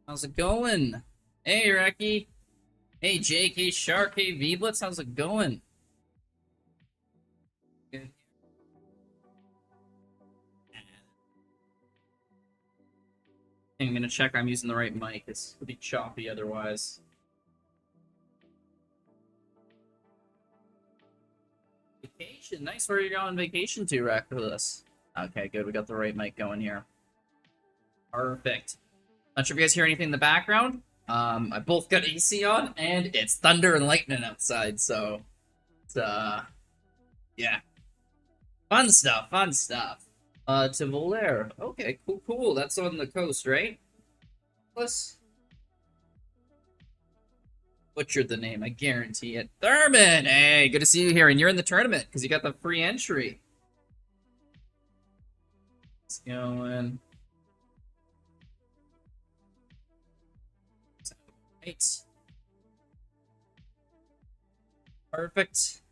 How's it going? Hey, Reki. Hey, Jake. Hey, Shark. Hey, V-Blitz. How's it going? Good. I'm gonna check I'm using the right mic. It's pretty choppy otherwise. Vacation. Nice. Where are you going on vacation to, Rek, for this? Okay, good. We got the right mic going here. Perfect. Not sure if you guys hear anything in the background. I both got AC on, and it's thunder and lightning outside, so it's yeah. Fun stuff, fun stuff. To Volaire. Okay, cool, cool. That's on the coast, right? Plus, butchered the name, I guarantee it. Thurman! Hey, good to see you here, and you're in the tournament, because you got the free entry. It's going. Right. Perfect.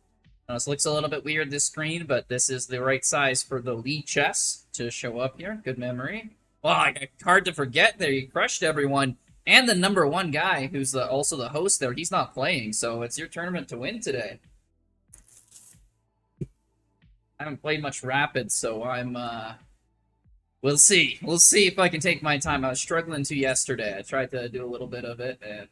This looks a little bit weird, this screen, but this is the right size for the lead chess to show up here. Good memory. Well, hard to forget there. You crushed everyone. And the #1 guy, who's also the host there, he's not playing, so it's your tournament to win today. I haven't played much Rapid, so I'm, we'll see. We'll see if I can take my time. I was struggling to yesterday. I tried to do a little bit of it, and,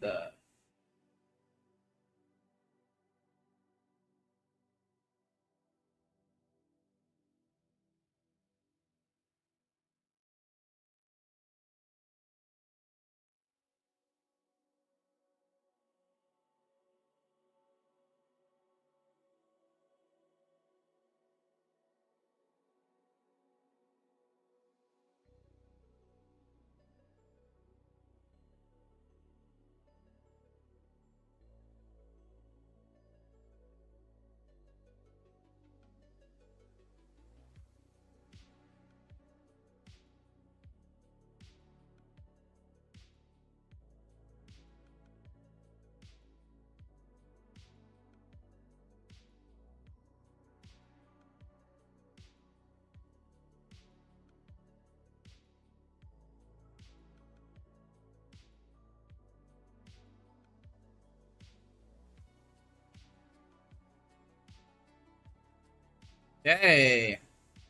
hey,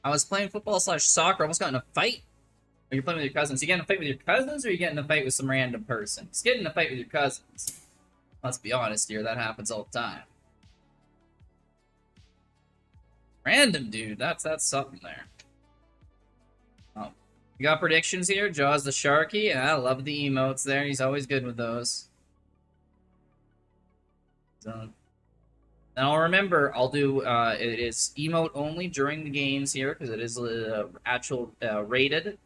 I was playing football slash soccer. Almost got in a fight. Are you playing with your cousins? You getting in a fight with your cousins, or you getting in a fight with some random person? Just getting in a fight with your cousins. Let's be honest here, that happens all the time. Random dude, that's something there. Oh, you got predictions here? Jaws the Sharky. Yeah, I love the emotes there. He's always good with those. So, now remember, I'll do it is emote only during the games here because it is actual rated.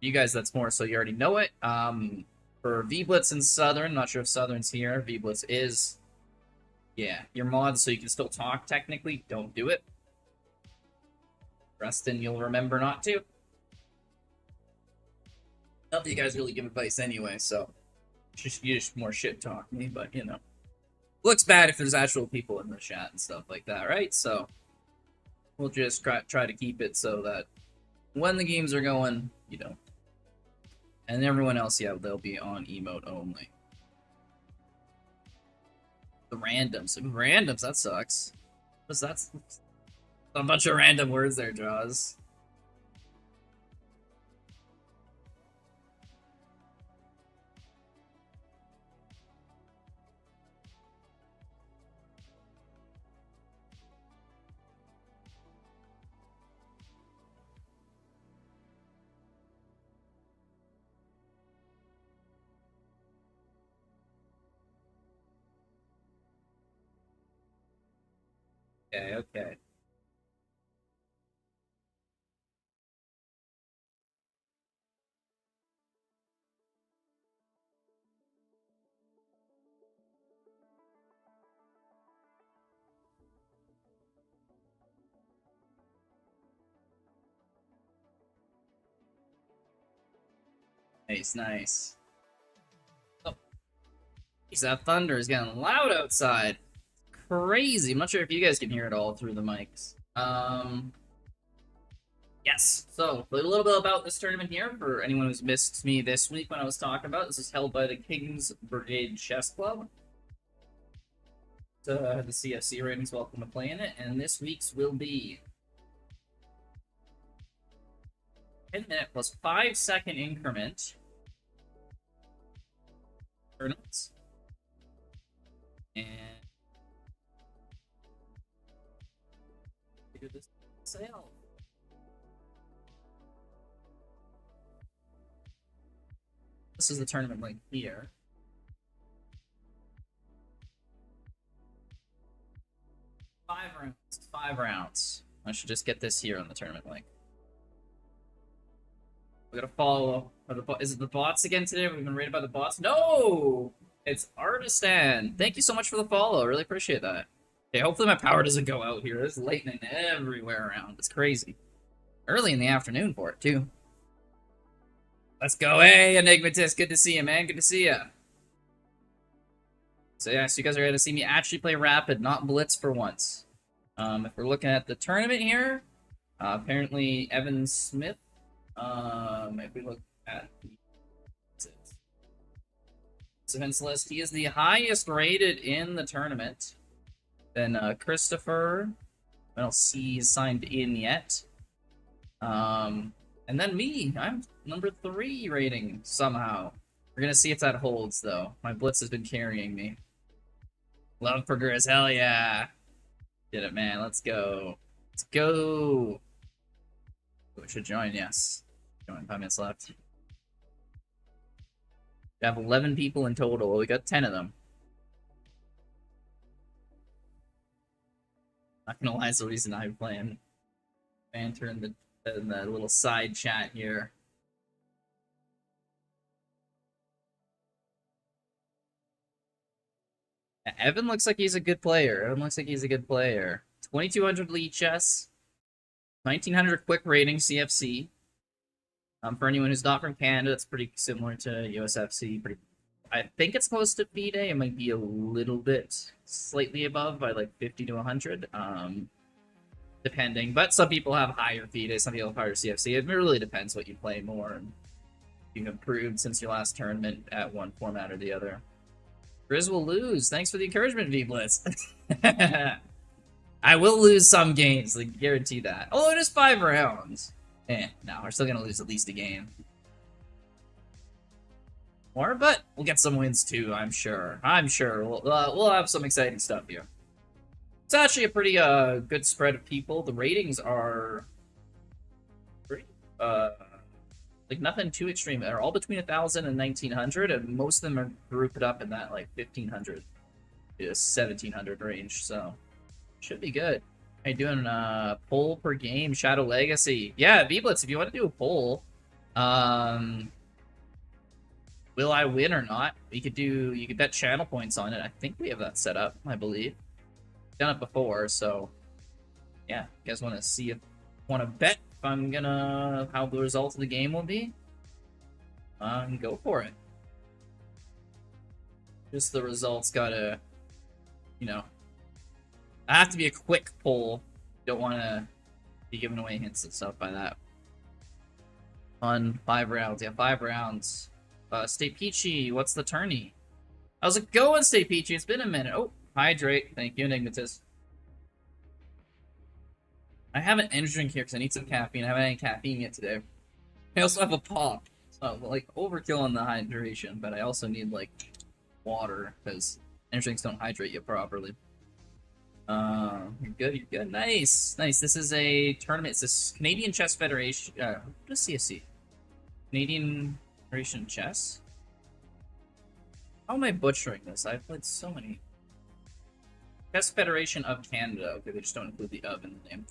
You guys, that's more so you already know it. For V-Blitz and Southern, not sure if Southern's here. V-Blitz is, yeah, your mod, so you can still talk technically. Don't do it. Preston, you'll remember not to. Not that you guys really give advice anyway, so you just more shit talk me, but you know. Looks bad if there's actual people in the chat and stuff like that, right? So we'll just try to keep it so that when the games are going, you know. And everyone else, yeah, they'll be on emote only. The randoms. Randoms, that sucks. What's that? A bunch of random words there, Jaws. Okay, okay. Nice, nice. Oh, geez, that thunder is getting loud outside. Crazy. I'm not sure if you guys can hear it all through the mics. Yes. So, a little bit about this tournament here for anyone who's missed me this week when I was talking about. This is held by the Kings Brigade Chess Club. The CFC ratings welcome to play in it, and this week's will be 10-minute plus 5-second increment tournaments. And do this sale. This is the tournament link here. Five rounds. I should just get this here on the tournament link. We gotta follow. Is it the bots again today? We've been rated by the bots. No, it's Artistan. Thank you so much for the follow. I really appreciate that. Okay, hopefully my power doesn't go out here. There's lightning everywhere around. It's crazy. Early in the afternoon for it too. Let's go. Hey, Enigmatis. Good to see you, man. Good to see you. So yeah, so you guys are going to see me actually play Rapid, not Blitz for once. If we're looking at the tournament here, apparently Evan Smith, if we look at the events list, he is the highest rated in the tournament. Then Christopher, I don't see he's signed in yet. And then me, I'm number 3 rating somehow. We're going to see if that holds, though. My Blitz has been carrying me. Love for Grizz, hell yeah. Did it, man. Let's go. Let's go. We should join, yes. Join, 5 minutes left. We have 11 people in total. Well, we got 10 of them. Not gonna lie, it's the reason I'm playing banter in the little side chat here. Evan looks like he's a good player. Evan looks like he's a good player. 2200 lead chess, 1900 quick rating CFC. For anyone who's not from Canada, it's pretty similar to USFC. I think it's close to FIDE. It might be a little bit slightly above by like 50 to 100, depending. But some people have higher FIDE, some people have higher CFC. It really depends what you play more and you've improved since your last tournament at one format or the other. Grizz will lose. Thanks for the encouragement, V-Blitz. I will lose some games, like, guarantee that. Oh, it is 5 rounds. No, we're still gonna lose at least a game. More, but we'll get some wins too, I'm sure. I'm sure. We'll have some exciting stuff here. It's actually a pretty good spread of people. The ratings are pretty, like nothing too extreme. They're all between 1,000 and 1,900, and most of them are grouped up in that like 1,500 to 1,700 range. So should be good. How you doing? Poll per game, Shadow Legacy. Yeah, V-Blitz, if you want to do a poll, will I win or not? You could bet channel points on it. I think we have that set up, I believe. Done it before, so yeah. You guys want to bet if I'm gonna how the result of the game will be? Go for it. Just the results gotta, you know. I have to be a quick poll. Don't want to be giving away hints and stuff by that. On 5 rounds, yeah, 5 rounds. Stay Peachy, what's the tourney? How's it going, Stay Peachy? It's been a minute. Oh, hydrate. Thank you, Enigmatis. I have an energy drink here because I need some caffeine. I haven't had any caffeine yet today. I also have a pop. So, like, overkill on the hydration, but I also need, like, water because energy drinks don't hydrate you properly. You're good. Nice. This is a tournament. It's this Canadian Chess Federation. What is CFC? Canadian Federation Chess? How am I butchering this? I've played so many. Chess Federation of Canada. Okay, they just don't include the of in the name.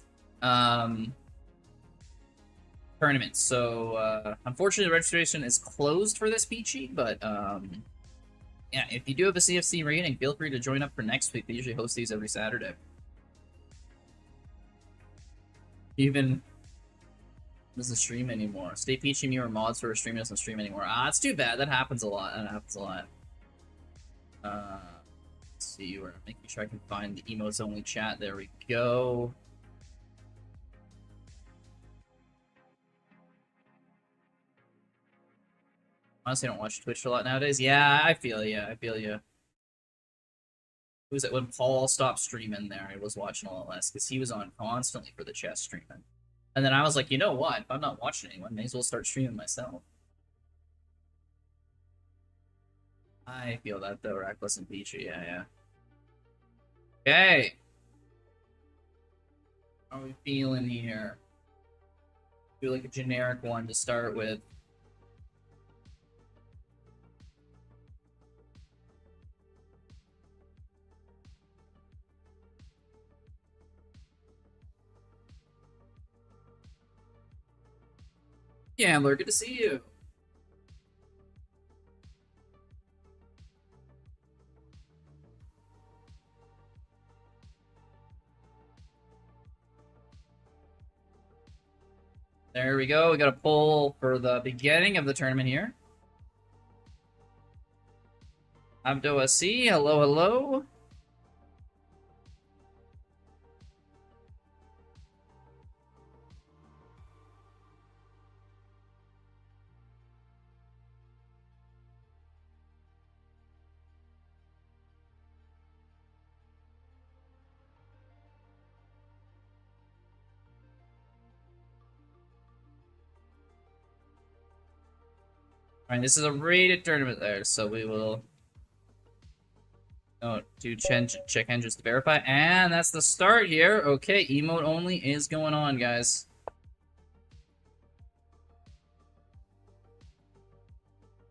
Tournament. So, unfortunately, registration is closed for this Peachy, but, yeah, if you do have a CFC rating, feel free to join up for next week. They usually host these every Saturday. Even doesn't stream anymore. Stay Peachy, me or mods for a stream doesn't stream anymore. It's too bad. That happens a lot. Let's see. We're making sure I can find the emotes only chat. There we go. Honestly, I don't watch Twitch a lot nowadays. Yeah, I feel you. I feel you. Who was it when Paul stopped streaming there? I was watching a lot less because he was on constantly for the chess streaming. And then I was like, you know what? If I'm not watching anyone, may as well start streaming myself. I feel that though, Reckless and Peachy. Yeah, yeah. Okay. How are we feeling here? Do like a generic one to start with. Gambler, good to see you. There we go. We got a poll for the beginning of the tournament here. Abdo C, hello, hello. Alright, this is a rated tournament there, so we will do check engines to verify. And that's the start here. Okay, emote only is going on, guys.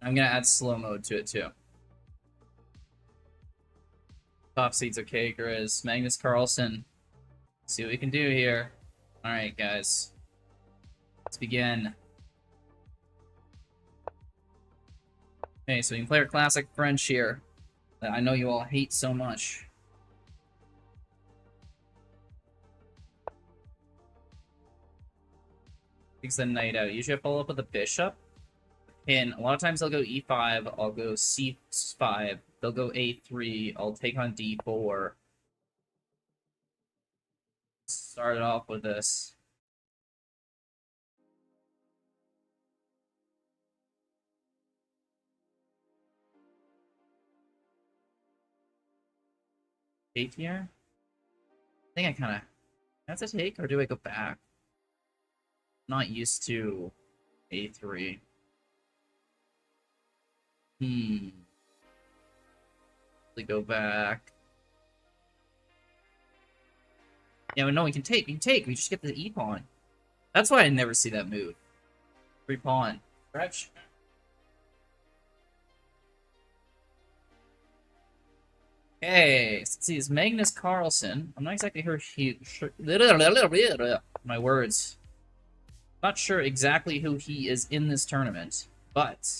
I'm gonna add slow mode to it too. Top seeds, okay, Grizz. Magnus Carlsen. Let's see what we can do here. Alright, guys. Let's begin. Okay, so we can play our classic French here that I know you all hate so much. Takes the knight out. Usually I follow up with a bishop. And a lot of times they'll go e5, I'll go c5, they'll go a3, I'll take on d4. Start it off with this. Take here? I think I kind of... That's a take, or do I go back? Not used to a3. We go back. Yeah, no, we can take. We just get the e-pawn. That's why I never see that move. Free pawn. Stretch. Okay, let's see. It's Magnus Carlsen. I'm not exactly sure. My words. Not sure exactly who he is in this tournament, but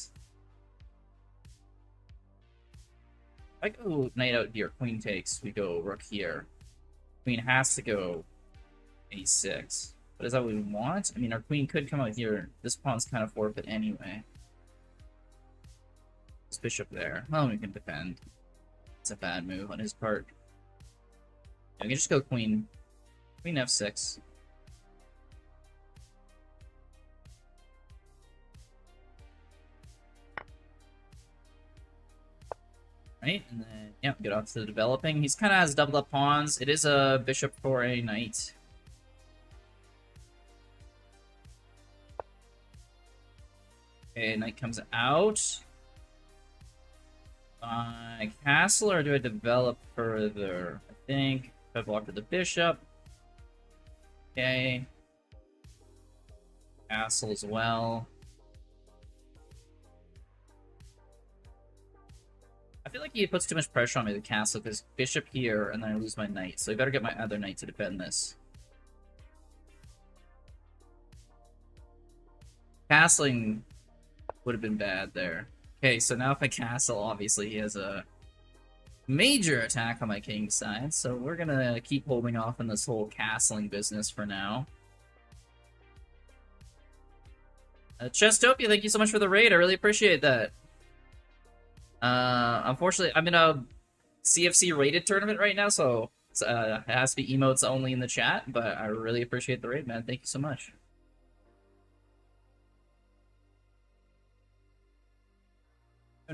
I go knight out here. Queen takes. We go rook here. Queen has to go a6. But is that what we want? I mean, our queen could come out here. This pawn's kind of forfeit anyway. This bishop there. Well, we can defend. It's a bad move on his part. Yeah, we can just go queen. Queen f6. Right, and then, yeah, get off to the developing. He's kind of has doubled up pawns. It is a bishop for a knight. Okay, knight comes out. Castle, or do I develop further? I think if I block with the bishop. Okay. Castle as well. I feel like he puts too much pressure on me, the castle, because bishop here, and then I lose my knight. So I better get my other knight to defend this. Castling would have been bad there. Okay, so now if I castle, obviously he has a major attack on my king's side, so we're gonna keep holding off on this whole castling business for now. Chestopia, thank you so much for the raid. I really appreciate that. Unfortunately, I'm in a CFC rated tournament right now, so it has to be emotes only in the chat, but I really appreciate the raid, man. Thank you so much.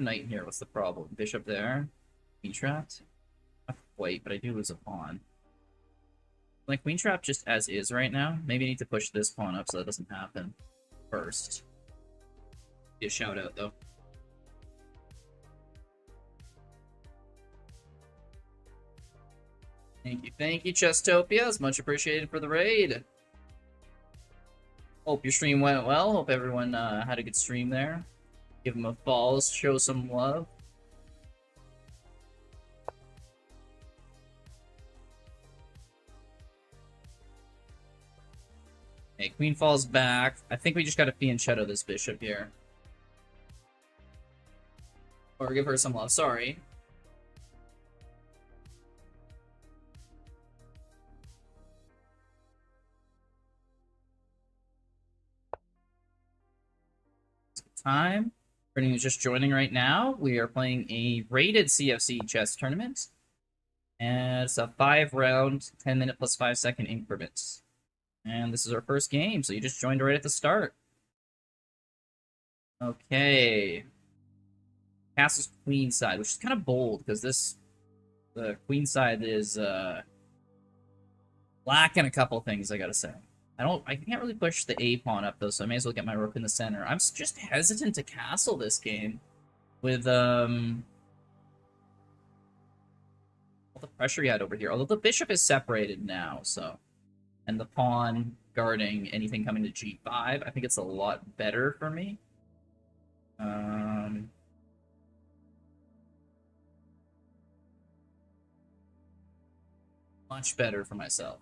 a knight in here. What's the problem? Bishop there. Queen trapped. Not quite, but I do lose a pawn. Like queen trap just as is right now. Maybe I need to push this pawn up so that doesn't happen first. Be a shout out though. Thank you, Chestopia. It's much appreciated for the raid. Hope your stream went well. Hope everyone had a good stream there. Give them a follow, show some love. Okay, queen falls back. I think we just gotta fianchetto this bishop here. Or give her some love, sorry. Time. For anyone who's just joining right now, we are playing a rated CFC chess tournament. And it's a 5-round, 10-minute plus 5-second increments. And this is our first game, so you just joined right at the start. Okay. Castle's queen side, which is kind of bold, because the queen side is lacking a couple things, I gotta say. I can't really push the A pawn up though, so I may as well get my rook in the center. I'm just hesitant to castle this game with all the pressure he had over here. Although the bishop is separated now, so, and the pawn guarding anything coming to G5, I think it's a lot better for me. Much better for myself.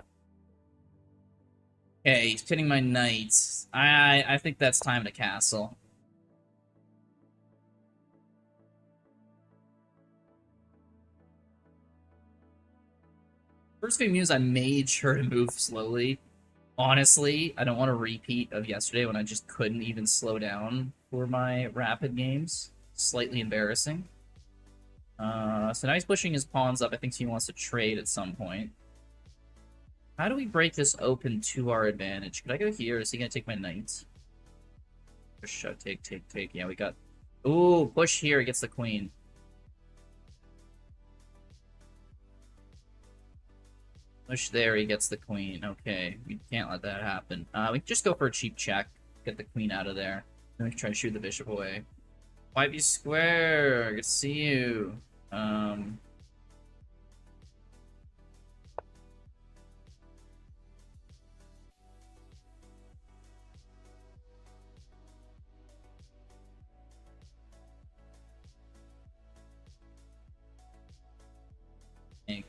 Okay, he's pinning my knights. I think that's time to castle. First few moves, I made sure to move slowly. Honestly, I don't want a repeat of yesterday when I just couldn't even slow down for my rapid games. Slightly embarrassing. So now he's pushing his pawns up. I think he wants to trade at some point. How do we break this open to our advantage? Could I go here? Is he going to take my knights? Push, take. Yeah, we got... Ooh, push here. He gets the queen. Push there. He gets the queen. Okay, we can't let that happen. We can just go for a cheap check. Get the queen out of there. Then we can try to shoot the bishop away. 5e square. Good to see you. And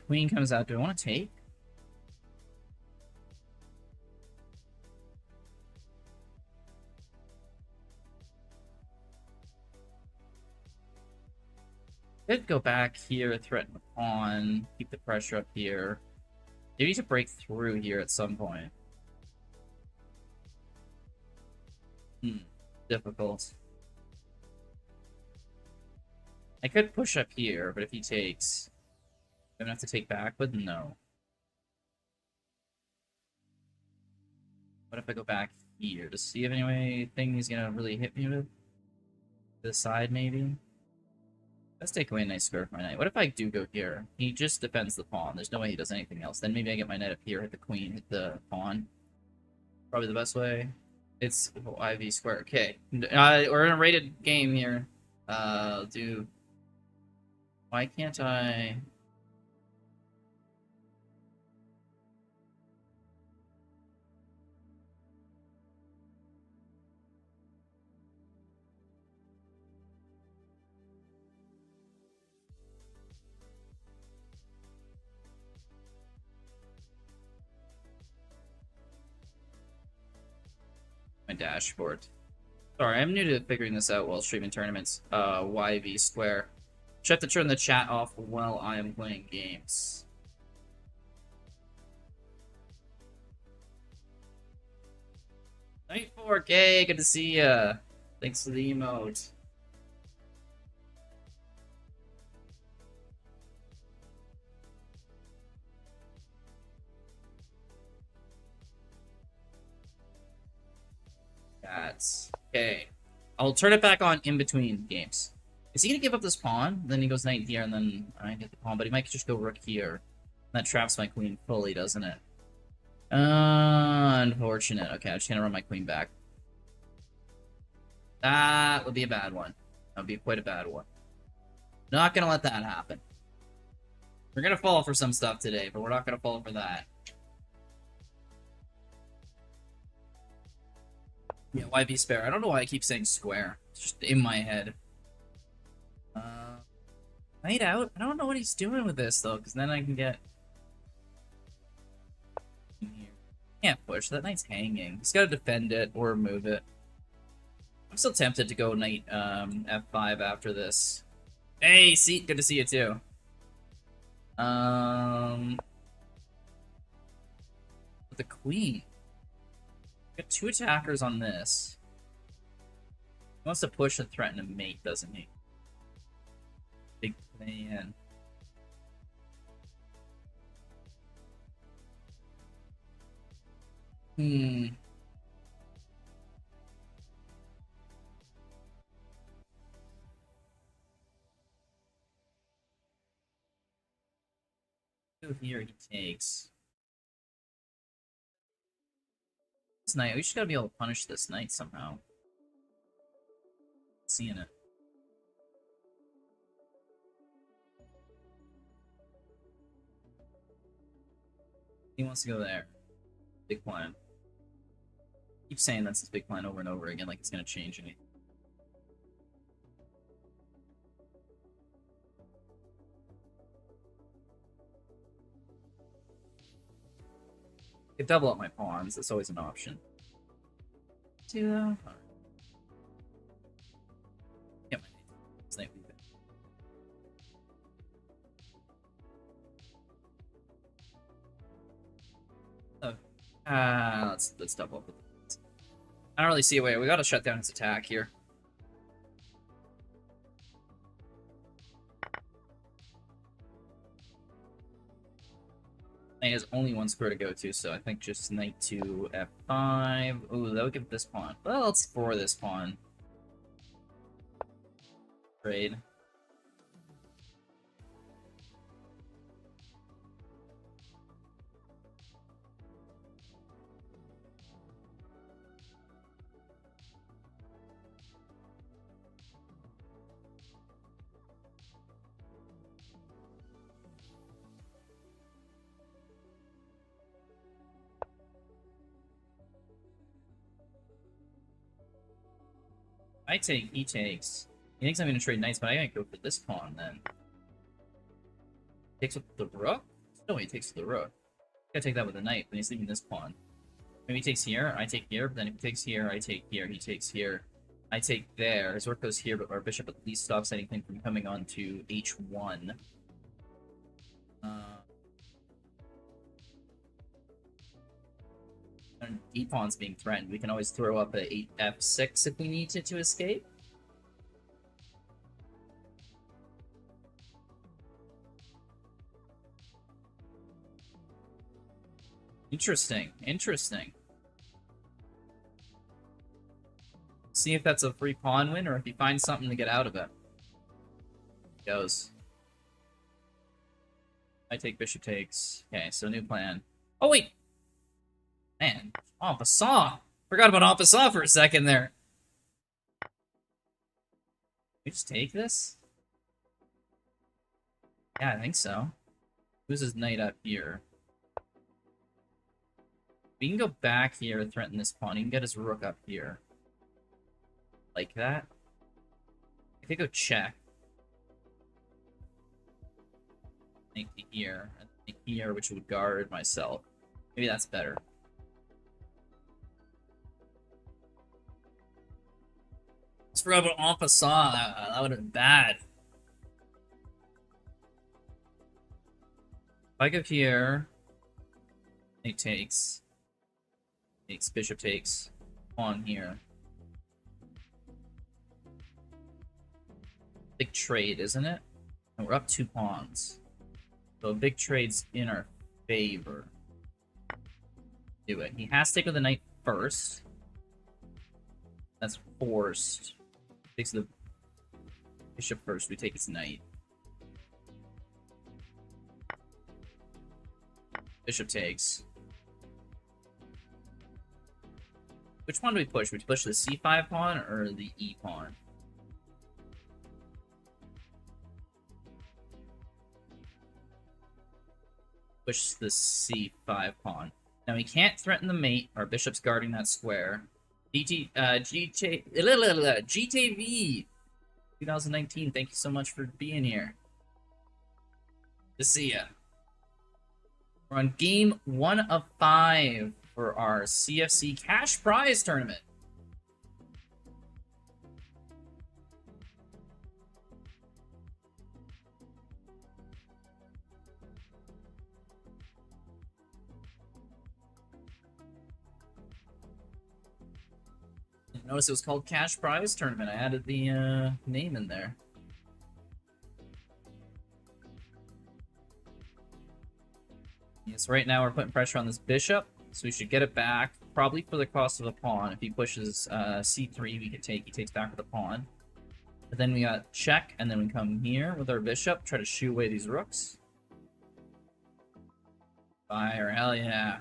queen comes out. Do I want to take? Could go back here, threaten the pawn, keep the pressure up here. They need to break through here at some point. Difficult. I could push up here, but if he takes... I'm gonna have to take back, but no. What if I go back here? To see if anything he's gonna really hit me with? This side, maybe? Let's take away a nice square for my knight. What if I do go here? He just defends the pawn. There's no way he does anything else. Then maybe I get my knight up here, hit the queen, hit the pawn. Probably the best way. It's IV square. Okay. We're in a rated game here. Do... Why can't I... My dashboard. Sorry, I'm new to figuring this out while streaming tournaments. YV square. Should have to turn the chat off while I am playing games. Night 4K, good to see ya. Thanks for the emote. That's okay. I'll turn it back on in between games. Is he gonna give up this pawn? Then he goes knight here, and then I get the pawn, but he might just go rook here. That traps my queen fully, doesn't it? Unfortunate. Okay, I'm just gonna run my queen back. That would be a bad one. That would be quite a bad one. Not gonna let that happen. We're gonna fall for some stuff today, but we're not gonna fall for that. Yeah, why be spare? I don't know why I keep saying square. It's just in my head. Knight out? I don't know what he's doing with this, though, because then I can get... Can't push. That knight's hanging. He's got to defend it or move it. I'm still tempted to go knight f5 after this. Hey, see, good to see you too. The queen. Got 2 attackers on this. He wants to push and threaten a mate, doesn't he? Big plan. Here he takes. This knight, we just gotta be able to punish this knight somehow. Seeing it. He wants to go there. Big plan. Keep saying that's his big plan over and over again, like it's gonna change anything. I could double up my pawns, that's always an option. Do that. Get my knight. Let's double up with it. I don't really see a way. We gotta shut down his attack here. Knight has only 1 square to go to, so I think just knight to f5. Ooh, that would give this pawn. Well, let's for this pawn. Trade. I take, he takes. He thinks I'm gonna trade knights, but I gotta go for this pawn then. Takes with the rook? No, he takes with the rook. Gotta take that with the knight, but he's leaving this pawn. Maybe he takes here, I take here, but then if he takes here, I take here, he takes here. I take there. His rook goes here, but our bishop at least stops anything from coming on to h1. And d-pawn's being threatened. We can always throw up a f6 if we need to escape. Interesting. Interesting. See if that's a free pawn win or if he finds something to get out of it. Goes. I take, bishop takes. Okay, so new plan. Oh, wait! Man, en passant. Forgot about en passant for a second there. We just take this? Yeah, I think so. Who's his knight up here? We can go back here and threaten this pawn. He can get his rook up here. Like that. I could go check. Knight to here. And knight here, which would guard myself. Maybe that's better. Just forgot about en passant. That would have been bad. If I go here, knight takes. Takes, bishop takes. Pawn here. Big trade, isn't it? And we're up 2 pawns. So a big trade's in our favor. Do it. He has to take with the knight first. That's forced. Takes Bishop first, we take his knight. Bishop takes. Which one do we push? Would we push the c5 pawn or the e pawn? Push the c5 pawn. Now we can't threaten the mate. Our bishop's guarding that square. GTV 2019. Thank you so much for being here. To see ya. We're on game 1 of 5 for our CFC cash prize tournament. Notice it was called Cash Prize Tournament. I added the name in there. Yes, right now we're putting pressure on this bishop, so we should get it back, probably for the cost of a pawn. If he pushes c3, we can take. He takes back with a pawn. But then we got check, and then we come here with our bishop, try to shoo away these rooks. Fire, hell yeah.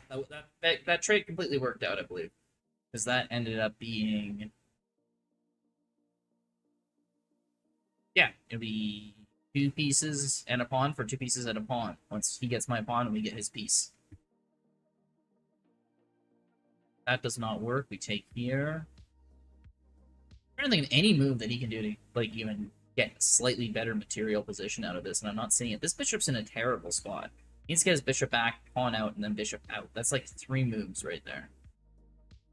Yeah, that trade completely worked out, I believe. Because that ended up being... Yeah, it'll be 2 pieces and a pawn for 2 pieces and a pawn. Once he gets my pawn and we get his piece. That does not work. We take here. I'm trying to think of any move that he can do to, like, even get a slightly better material position out of this, and I'm not seeing it. This bishop's in a terrible spot. He needs to get his bishop back, pawn out, and then bishop out. That's like 3 moves right there.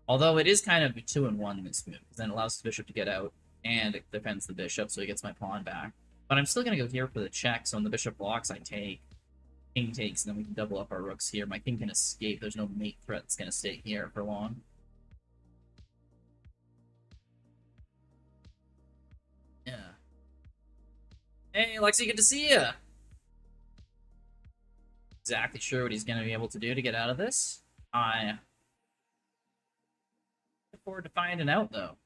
Although it is kind of a 2-in-1 this move, because then it allows the bishop to get out, and it defends the bishop, so he gets my pawn back. But I'm still going to go here for the check, so when the bishop blocks, I take. King takes, and then we can double up our rooks here. My king can escape. There's no mate threat that's going to stay here for long. Yeah. Hey, Lexi, good to see ya! Exactly sure what he's going to be able to do to get out of this. I look forward to finding out, though.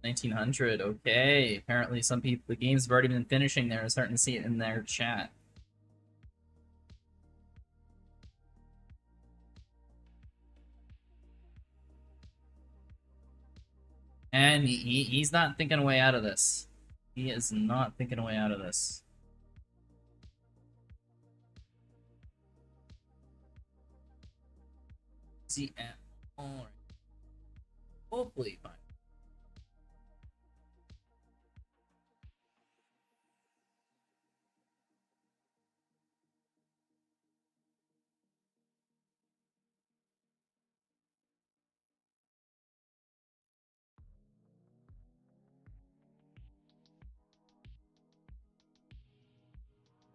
$1900, okay. Apparently some people, the games have already been finishing there. I'm starting to see it in their chat. And he's not thinking a way out of this. He is not thinking a way out of this. See, alright. Hopefully fine.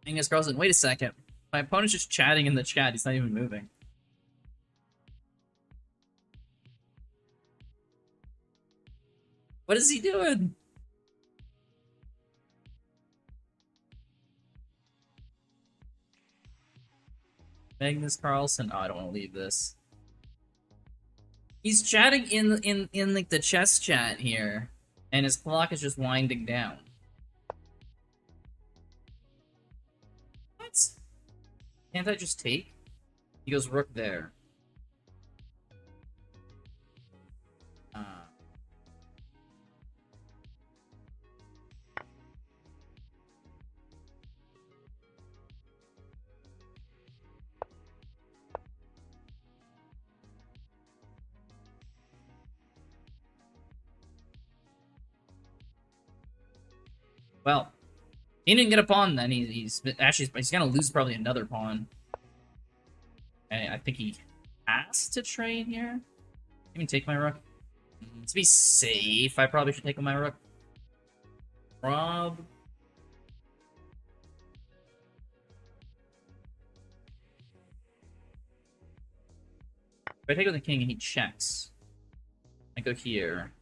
Angus Carlson, wait a second. My opponent's just chatting in the chat. He's not even moving. What is he doing? Magnus Carlson. Oh, I don't want to leave this. He's chatting in like the chess chat here, and his clock is just winding down. What? Can't I just take? He goes rook there. Well, he didn't get a pawn then. He's gonna lose probably another pawn. Okay, I think he has to trade here. Even take my rook. To be safe, I probably should take my rook. Rob. If I take with the king and he checks, I go here.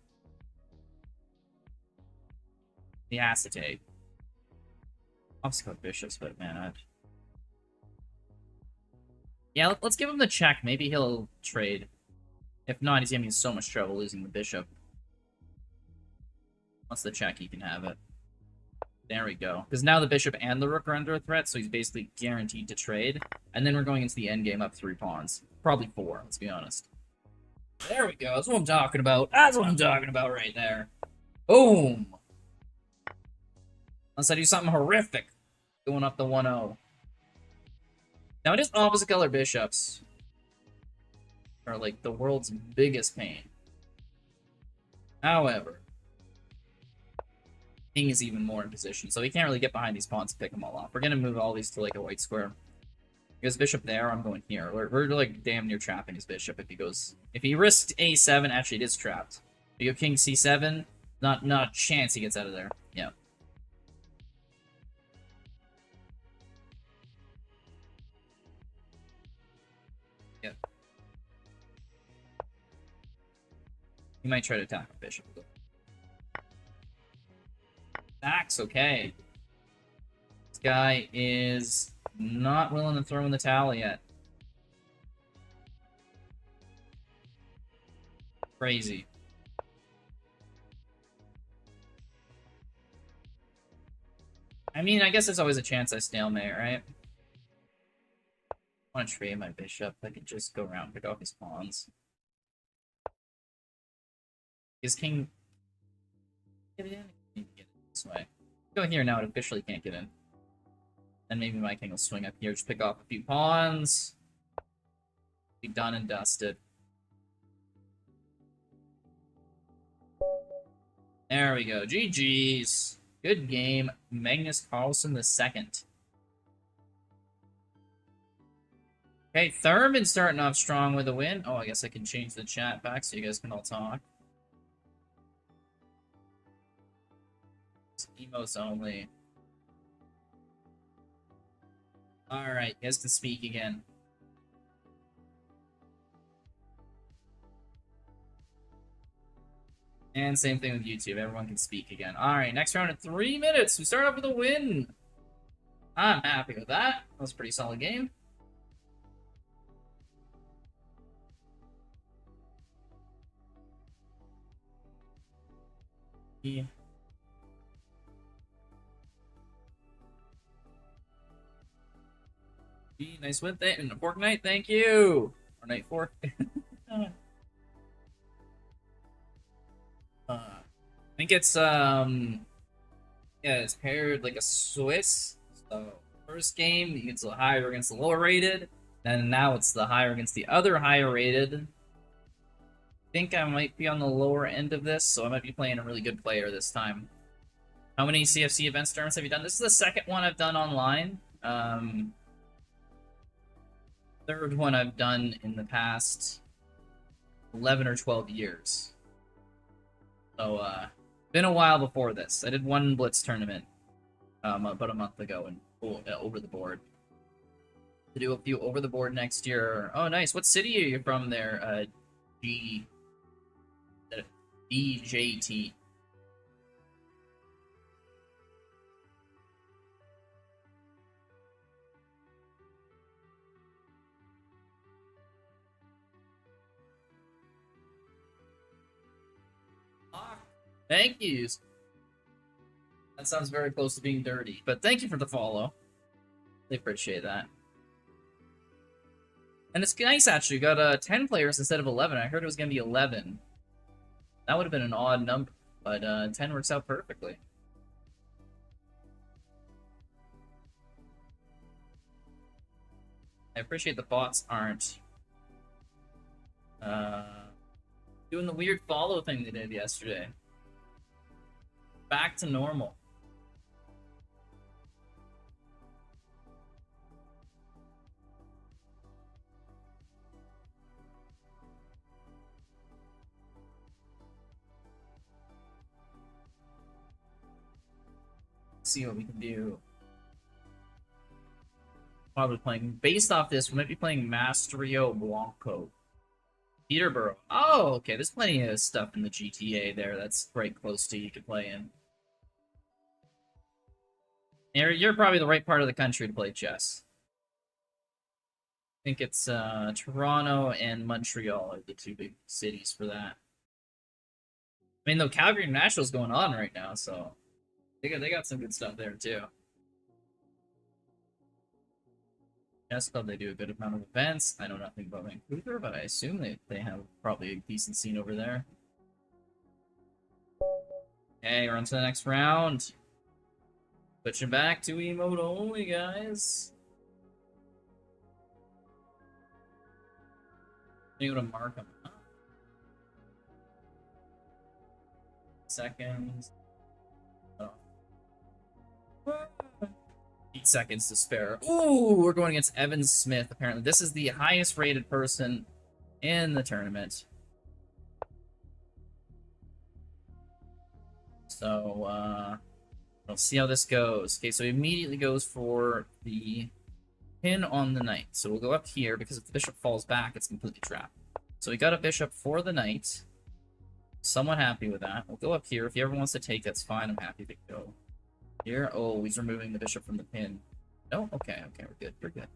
He has to take. Obviously got bishops, but man, yeah, let's give him the check. Maybe he'll trade. If not, he's gonna be in so much trouble losing the bishop. Once the check, he can have it. There we go. Because now the bishop and the rook are under a threat, so he's basically guaranteed to trade. And then we're going into the endgame up 3 pawns. Probably 4, let's be honest. There we go. That's what I'm talking about. That's what I'm talking about right there. Boom! Unless I do something horrific. Going up the 1-0. Now it is opposite color bishops. Are like the world's biggest pain. However, king is even more in position, so he can't really get behind these pawns to pick them all off. We're gonna move all these to like a white square. Because bishop there, I'm going here. We're like damn near trapping his bishop if he goes. If he risked a7, actually it is trapped. If you go king c7, not a chance he gets out of there. Yeah. Yep. He might try to attack a bishop. Attacks, okay. This guy is not willing to throw in the towel yet. Crazy. I mean, I guess there's always a chance I stalemate, right? I want to trade my bishop. I could just go around and pick off his pawns. His king... Get it in? Get it this way. Go here now, it officially can't get in. Then maybe my king will swing up here, just pick off a few pawns. Be done and dusted. There we go. GG's. Good game. Magnus Carlsen II. Okay, Thurman starting off strong with a win. Oh, I guess I can change the chat back so you guys can all talk. It's emos only. Alright, you guys can speak again. And same thing with YouTube. Everyone can speak again. Alright, next round in 3 minutes. We start off with a win. I'm happy with that. That was a pretty solid game. Yeah. Nice win. And Fork Night, thank you. Or Night Fork. I think it's yeah, it's paired like a Swiss. So first game you get the higher against the lower rated, and now it's the higher against the other higher rated. I think I might be on the lower end of this, so I might be playing a really good player this time. How many CFC events tournaments have you done? This is the second one I've done online. Third one I've done in the past 11 or 12 years. So, been a while before this. I did one Blitz tournament about a month ago and over the board. To do a few over the board next year. Oh, nice. What city are you from there? DJT. Thank yous. That sounds very close to being dirty, but thank you for the follow. I appreciate that. And it's nice, actually. We got 10 players instead of 11. I heard it was going to be 11. That would have been an odd number, but 10 works out perfectly. I appreciate the bots aren't doing the weird follow thing they did yesterday. Back to normal. see what we can do. Probably playing based off this. We might be playing Masterio Blanco. Peterborough. Oh, okay. There's plenty of stuff in the GTA there that's right close to you could play in. You're probably the right part of the country to play chess. I think it's Toronto and Montreal are the two big cities for that. I mean, though Calgary International's going on right now, so they got some good stuff there too. Chess Club, they do a good amount of events. I know nothing about Vancouver, but I assume they have probably a decent scene over there. Okay, we're on to the next round. Switching back to emote only, guys. You go to mark them up. Seconds. Oh. 8 seconds to spare. Ooh, we're going against Evan Smith, apparently. This is the highest rated person in the tournament. So, we'll see how this goes. Okay, so he immediately goes for the pin on the knight. So we'll go up here, because if the bishop falls back, it's completely trapped. So we got a bishop for the knight. Somewhat happy with that. We'll go up here. If he ever wants to take, that's fine. I'm happy to go here. Oh, he's removing the bishop from the pin. No? Okay, okay, we're good. We're good.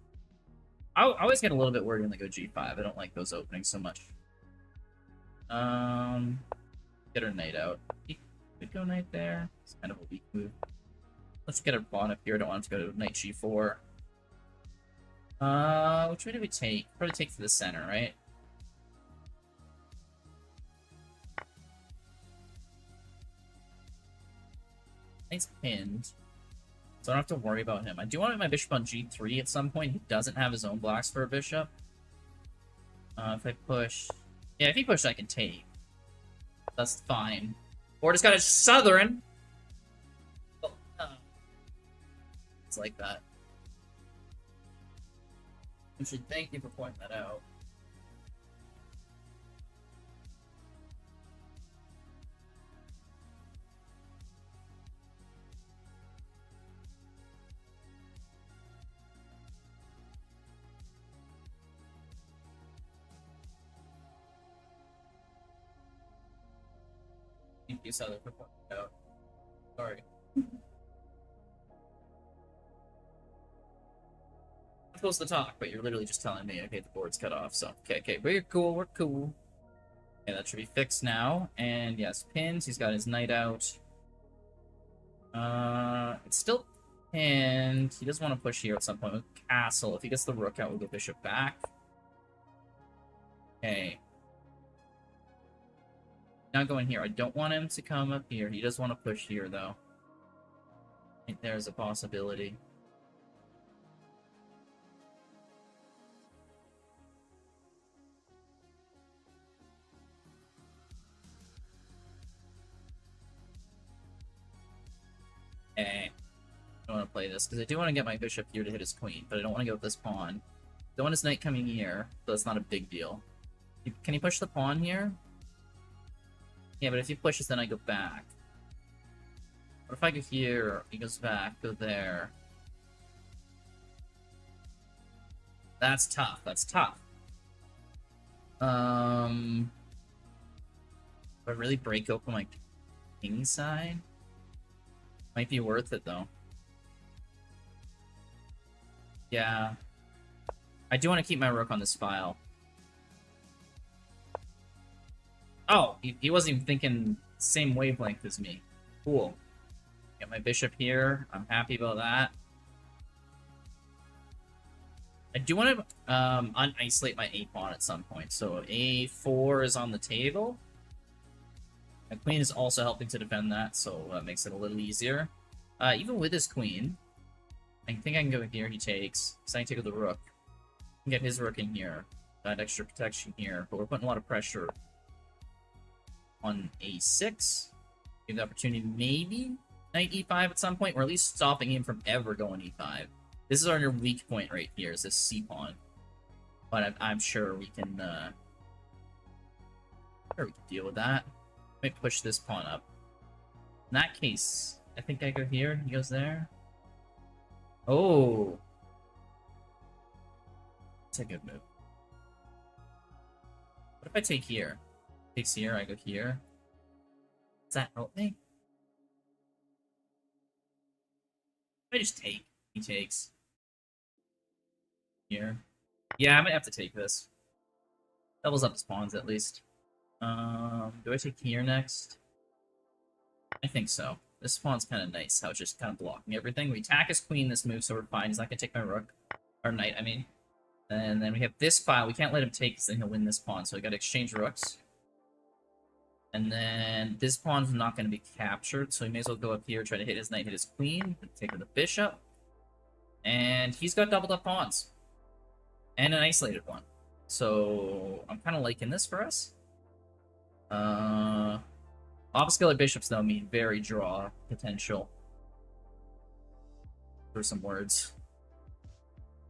I always get a little bit worried when they go g5. I don't like those openings so much. Get our knight out. He could go knight there. It's kind of a weak move. Let's get our pawn up here. I don't want him to go to knight g4. Which way do we take? Probably take to the center, right? Knight's pinned, so I don't have to worry about him. I do want to have my bishop on g3 at some point. He doesn't have his own blocks for a bishop. If I push... Yeah, if he pushes, I can take. That's fine. Or just got a southern. Oh, it's like that. I should thank you for pointing that out. Thank you, Southern, for pointing it out. Sorry. I'm supposed to talk, but you're literally just telling me, okay, the board's cut off, so, okay, we're cool, we're cool. Okay, that should be fixed now, and yes, pins, he's got his knight out. It's still pinned. He does want to push here at some point with castle. If he gets the rook out, we'll go bishop back. Okay. Not going here. I don't want him to come up here. He does want to push here, though. I think there's a possibility. Okay. I don't want to play this, because I do want to get my bishop here to hit his queen, but I don't want to go with this pawn. Don't want his knight coming here, so that's not a big deal. Can he push the pawn here? Yeah, but if he pushes, then I go back. What if I go here, he goes back, go there? That's tough, that's tough. Do I really break open my king side? Might be worth it, though. Yeah. I do want to keep my rook on this file. Oh, he wasn't even thinking same wavelength as me. Cool. Get my bishop here. I'm happy about that. I do want to unisolate my a pawn at some point. So a4 is on the table. My queen is also helping to defend that, so that makes it a little easier. Even with his queen, I think I can go here. He takes. So I can take with the rook. I can get his rook in here. That extra protection here, but we're putting a lot of pressure on a6. Give the opportunity, maybe knight e5 at some point, or at least stopping him from ever going e5. This is our weak point right here, is this c pawn. But I'm sure we can, deal with that. Let me push this pawn up. In that case, I think I go here, he goes there. Oh. That's a good move. What if I take here? Takes here, I go here. Does that help me? I just take. He takes. Here. Yeah, I might have to take this. Doubles up his pawns at least. Do I take here next? I think so. This pawn's kind of nice, how it's just kind of blocking everything. We attack his queen this move, so we're fine. He's not going to take my rook. Or knight, I mean. And then we have this file. We can't let him take, because then he'll win this pawn. So we got to exchange rooks. And then this pawn's not going to be captured, so he may as well go up here, try to hit his knight, hit his queen, take with the bishop. And he's got doubled up pawns. And an isolated one. So I'm kind of liking this for us. Opposite color bishops, though, mean very draw potential. For some words.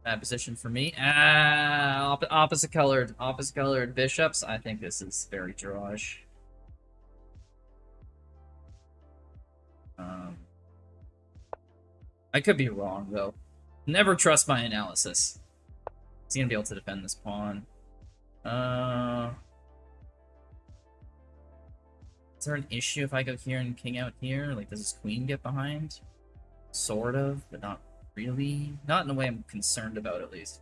Bad position for me. Opposite colored bishops. I think this is very drawish. I could be wrong, though. Never trust my analysis. He's gonna be able to defend this pawn. Is there an issue if I go here and king out here? Like, does his queen get behind? Sort of, but not really. Not in the way I'm concerned about, at least.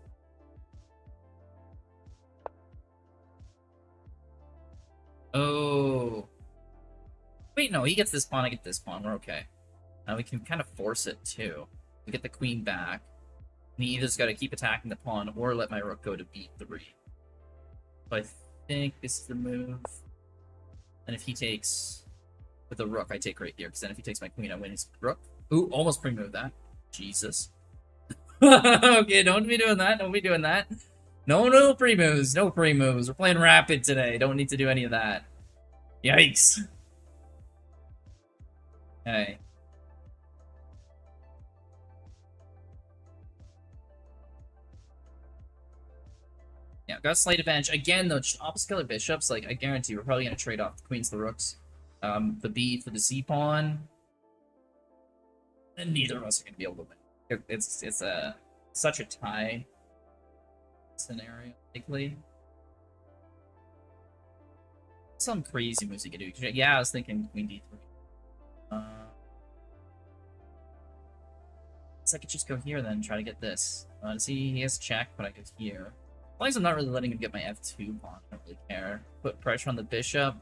Oh. Wait, no, he gets this pawn, I get this pawn. We're okay. Now we can kind of force it, too. We get the queen back. And he either's got to keep attacking the pawn or let my rook go to b3. So I think this is the move. And if he takes with the rook, I take right here. Because then if he takes my queen, I win his rook. Ooh, almost pre-moved that. Jesus. Okay, don't be doing that. Don't be doing that. No pre-moves. No pre-moves. We're playing rapid today. Don't need to do any of that. Yikes. Okay. Yeah, got a slight advantage. Again, though, just opposite color bishops, like, I guarantee we're probably going to trade off the queens, the rooks. The B for the C pawn. And neither of us are going to be able to win. It's such a tie scenario, likely. Some crazy moves you can do. Yeah, I was thinking queen D3. So I could just go here then, try to get this. See, he has check, but I go here. As long as I'm not really letting him get my f2 pawn, I don't really care. Put pressure on the bishop.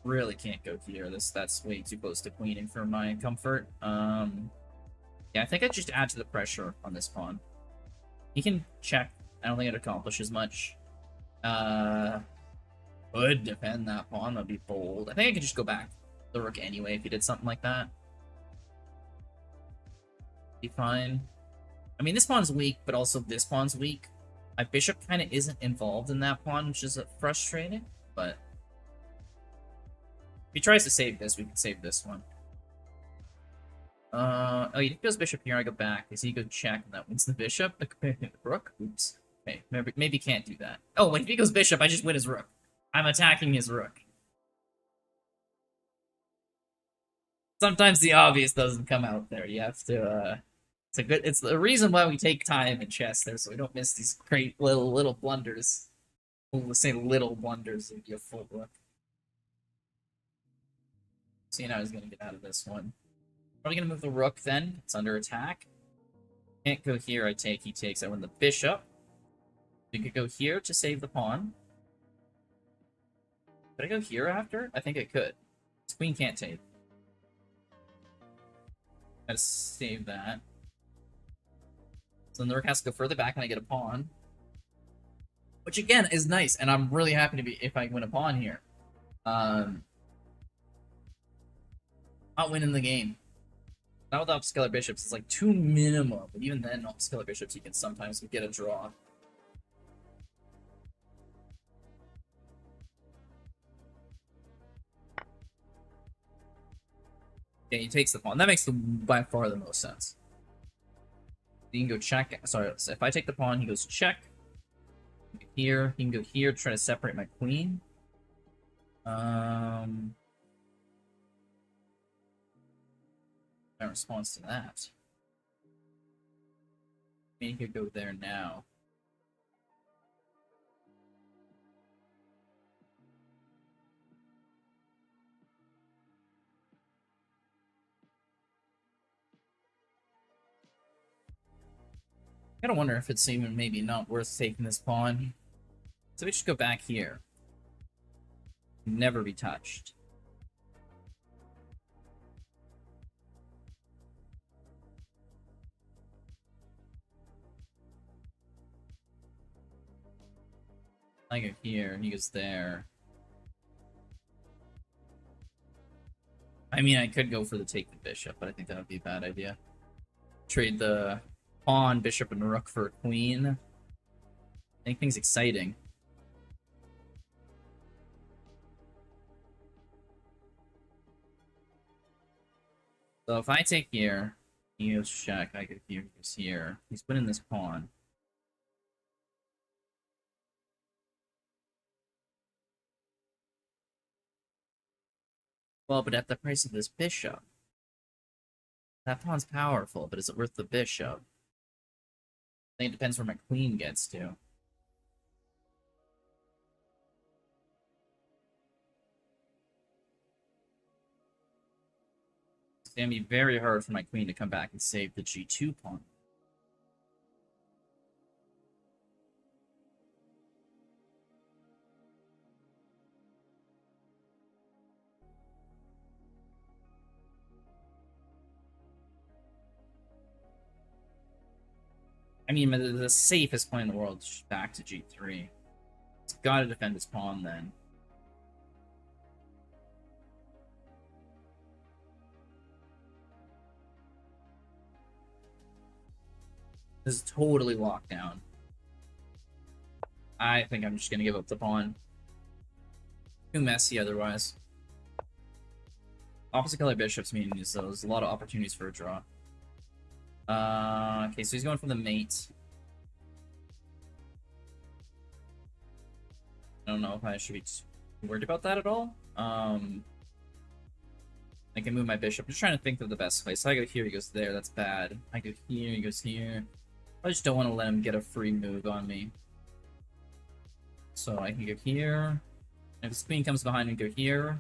Really can't go here. That's way too close to queening for my comfort. Yeah, I think I just add to the pressure on this pawn. He can check. I don't think it accomplishes much. Could defend that pawn. That'd be bold. I think I could just go back the rook anyway if he did something like that. Be fine. I mean, this pawn's weak, but also this pawn's weak. My bishop kind of isn't involved in that pawn, which is frustrating, but if he tries to save this, we can save this one. Oh, he goes bishop here, I go back. Because he goes check, and that wins the bishop. The rook? Oops. Okay, maybe can't do that. Oh, wait, if he goes bishop, I just win his rook. I'm attacking his rook. Sometimes the obvious doesn't come out there. You have to, it's the reason why we take time in chess there, so we don't miss these great little blunders. We'll say little blunders if you have full book. Seeing how he's gonna get out of this one. Probably gonna move the rook then. It's under attack. Can't go here, I take, he takes, I win the bishop. We could go here to save the pawn. Could I go here after? I think I could. This queen can't take. Gotta save that. So then the rook has to go further back and I get a pawn. Which again is nice, and I'm really happy to be if I win a pawn here. Not winning the game. Not with upscaler bishops, it's like 2 minimum, but even then, upscaler bishops you can sometimes get a draw. Okay, he takes the pawn. That makes by far the most sense. He can go check. Sorry, so if I take the pawn, he goes check. Here, he can go here, try to separate my queen. My response to that. I mean, he could go there now. I gotta wonder if it's even maybe not worth taking this pawn. So we just go back here. Never be touched. I go here, he goes there. I mean, I could go for the take the bishop, but I think that would be a bad idea. Trade the pawn, bishop, and rook for a queen. Anything's exciting. So if I take here, he goes check, I go here, he goes here. He's winning this pawn. Well, but at the price of this bishop. That pawn's powerful, but is it worth the bishop? I think it depends where my queen gets to. It's gonna be very hard for my queen to come back and save the g2 pawn. I mean, the safest point in the world is back to g3. It's gotta defend his pawn then. This is totally locked down. I think I'm just gonna give up the pawn. Too messy otherwise. Opposite color bishops means there's a lot of opportunities for a draw. Okay, so he's going for the mate. I don't know if I should be worried about that at all. I can move my bishop. I'm just trying to think of the best place. So I go here, he goes there. That's bad. I go here, he goes here. I just don't want to let him get a free move on me. So I can go here. If his queen comes behind me, go here.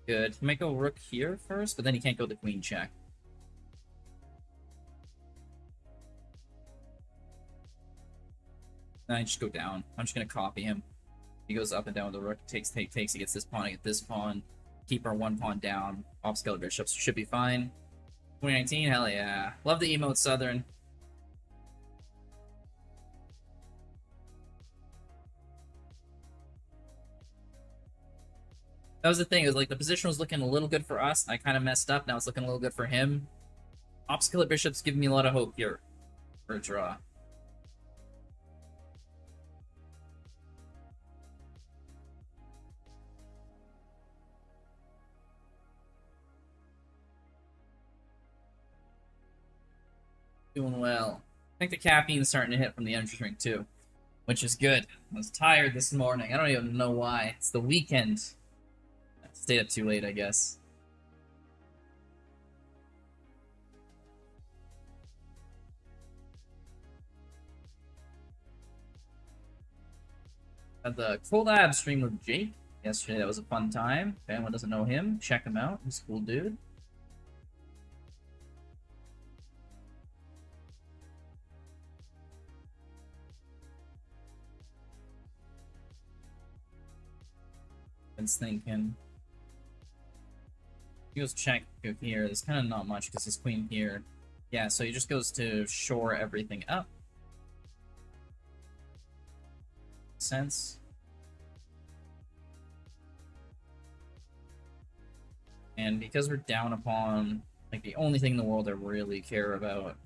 Good. He might go rook here first, but then he can't go the queen check. Then I just go down. I'm just gonna copy him. He goes up and down with the rook. Takes, takes. He gets this pawn. I get this pawn. Keep our one pawn down. Opposite color bishops should be fine. 2019, hell yeah. Love the emote, Southern. That was the thing. It was like the position was looking a little good for us. I kind of messed up. Now it's looking a little good for him. Opposite color bishops giving me a lot of hope here for a draw. Doing well. I think the caffeine's starting to hit from the energy drink too, which is good. I was tired this morning. I don't even know why. It's the weekend. I stayed up too late, I guess. Had the Cold Ab stream with Jake yesterday. That was a fun time. If anyone doesn't know him, check him out. He's a cool dude. Thinking. He goes check, go here. There's kind of not much because his queen here. Yeah, so he just goes to shore everything up. Sense. And because we're down upon like the only thing in the world I really care about.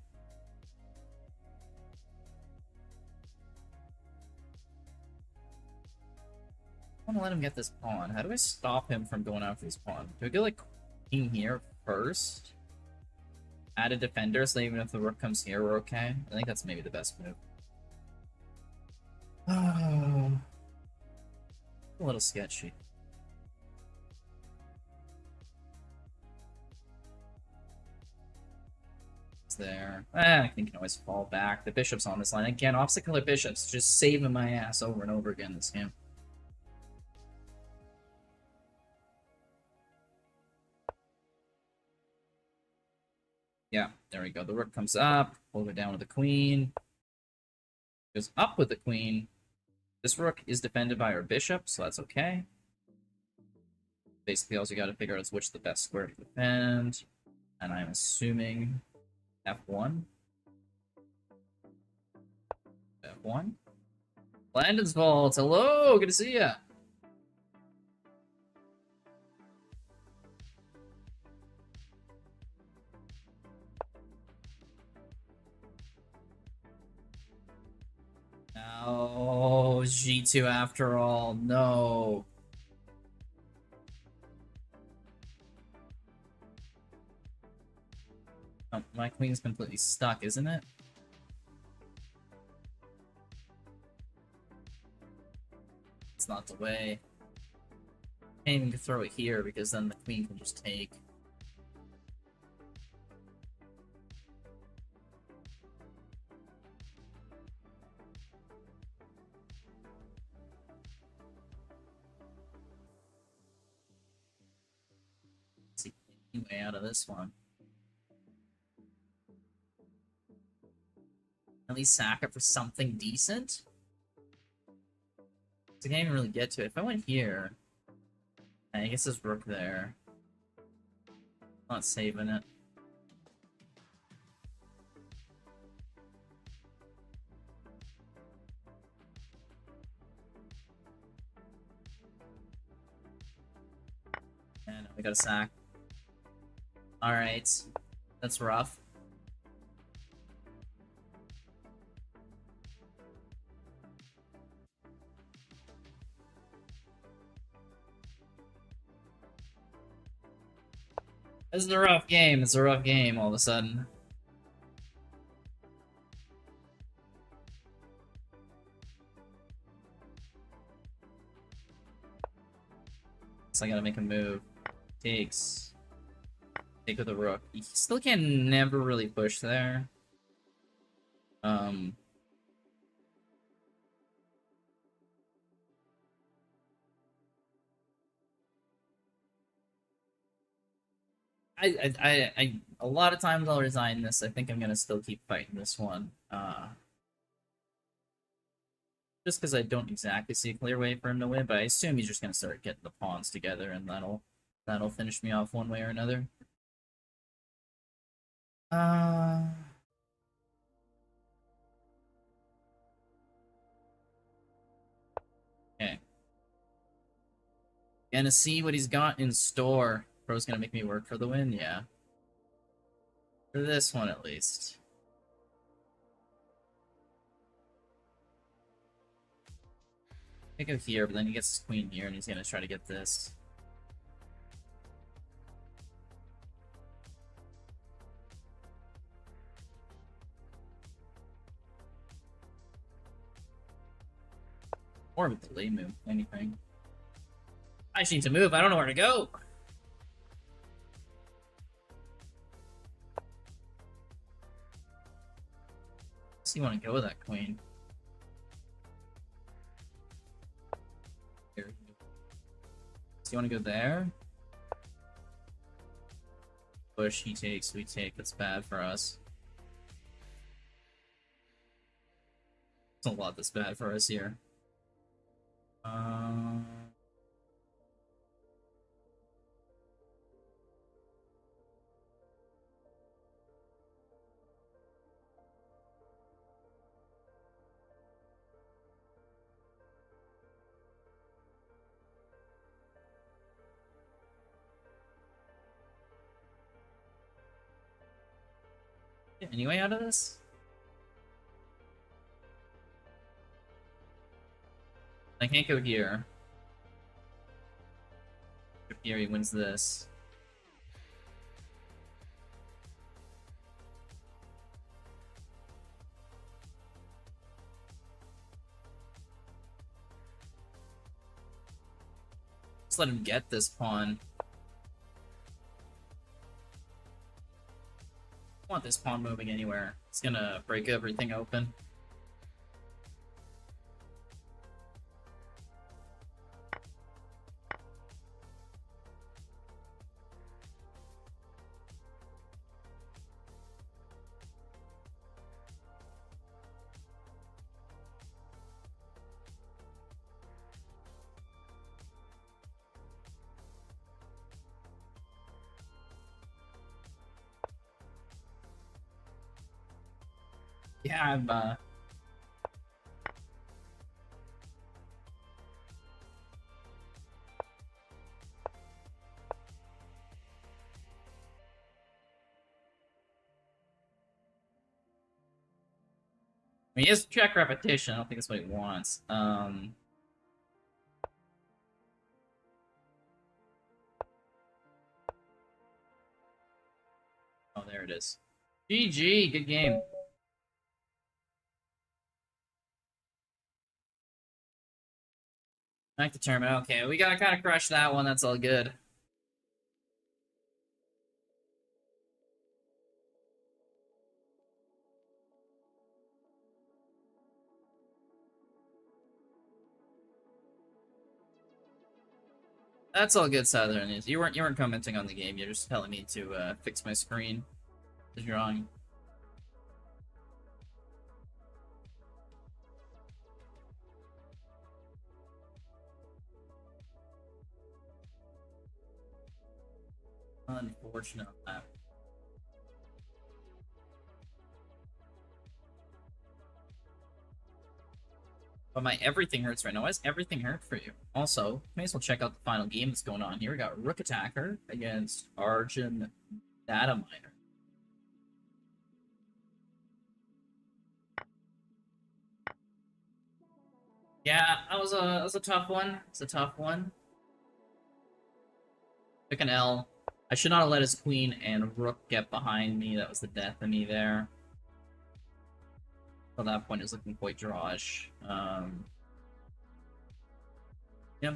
I want to let him get this pawn. How do I stop him from going after this pawn? Do I go like queen here first? Add a defender so even if the rook comes here, we're okay. I think that's maybe the best move. Oh, a little sketchy. It's there. I think you can always fall back. The bishop's on this line. Again, opposite color bishops. Just saving my ass over and over again this game. Yeah, there we go. The rook comes up. Hold it down with the queen. Goes up with the queen. This rook is defended by our bishop, so that's okay. Basically, all you got to figure out is which the best square to defend. And I'm assuming F1. F1. Landon's Vault. Hello, good to see ya. No, G2 after all. No. Oh, my queen's completely stuck, isn't it? It's not the way. Can't even throw it here because then the queen can just take. Let's see any way out of this one. At least sack it for something decent. So I can't even really get to it. If I went here, I guess there's rook there. Not saving it. And we got a sack. Alright. That's rough. This is a rough game. It's a rough game all of a sudden. So I gotta make a move. Takes. Take with the rook. He still can never really push there. A lot of times I'll resign this. I think I'm gonna still keep fighting this one. Just because I don't exactly see a clear way for him to win, but I assume he's just gonna start getting the pawns together, and that'll finish me off one way or another. Okay. Gonna see what he's got in store. Pro's gonna make me work for the win, yeah. For this one, at least. I go here, but then he gets his queen here, and he's gonna try to get this. Or with the delay move, anything. I just need to move, I don't know where to go! So you want to go with that queen. Here. So you want to go there? Push, he takes, we take. That's bad for us. It's a lot that's bad for us here. Any way out of this? I can't go here. If here he wins this. Just let him get this pawn. I want this pawn moving anywhere. It's gonna break everything open. Yeah, I'm, I mean, he has check repetition. I don't think that's what he wants. Oh, there it is. GG, good game. Back to tournament. Okay, we gotta kind of crush that one. That's all good. That's all good, Southern. You weren't commenting on the game. You're just telling me to fix my screen. The drawing. Unfortunate. But my everything hurts right now. Why does everything hurt for you? Also, may as well check out the final game that's going on here. We got Rook Attacker against Arjun Data Miner. Yeah, that was a tough one. It's a tough one. Pick an L. I should not have let his queen and rook get behind me. That was the death of me there. At that point, it's looking quite drawish. Yeah,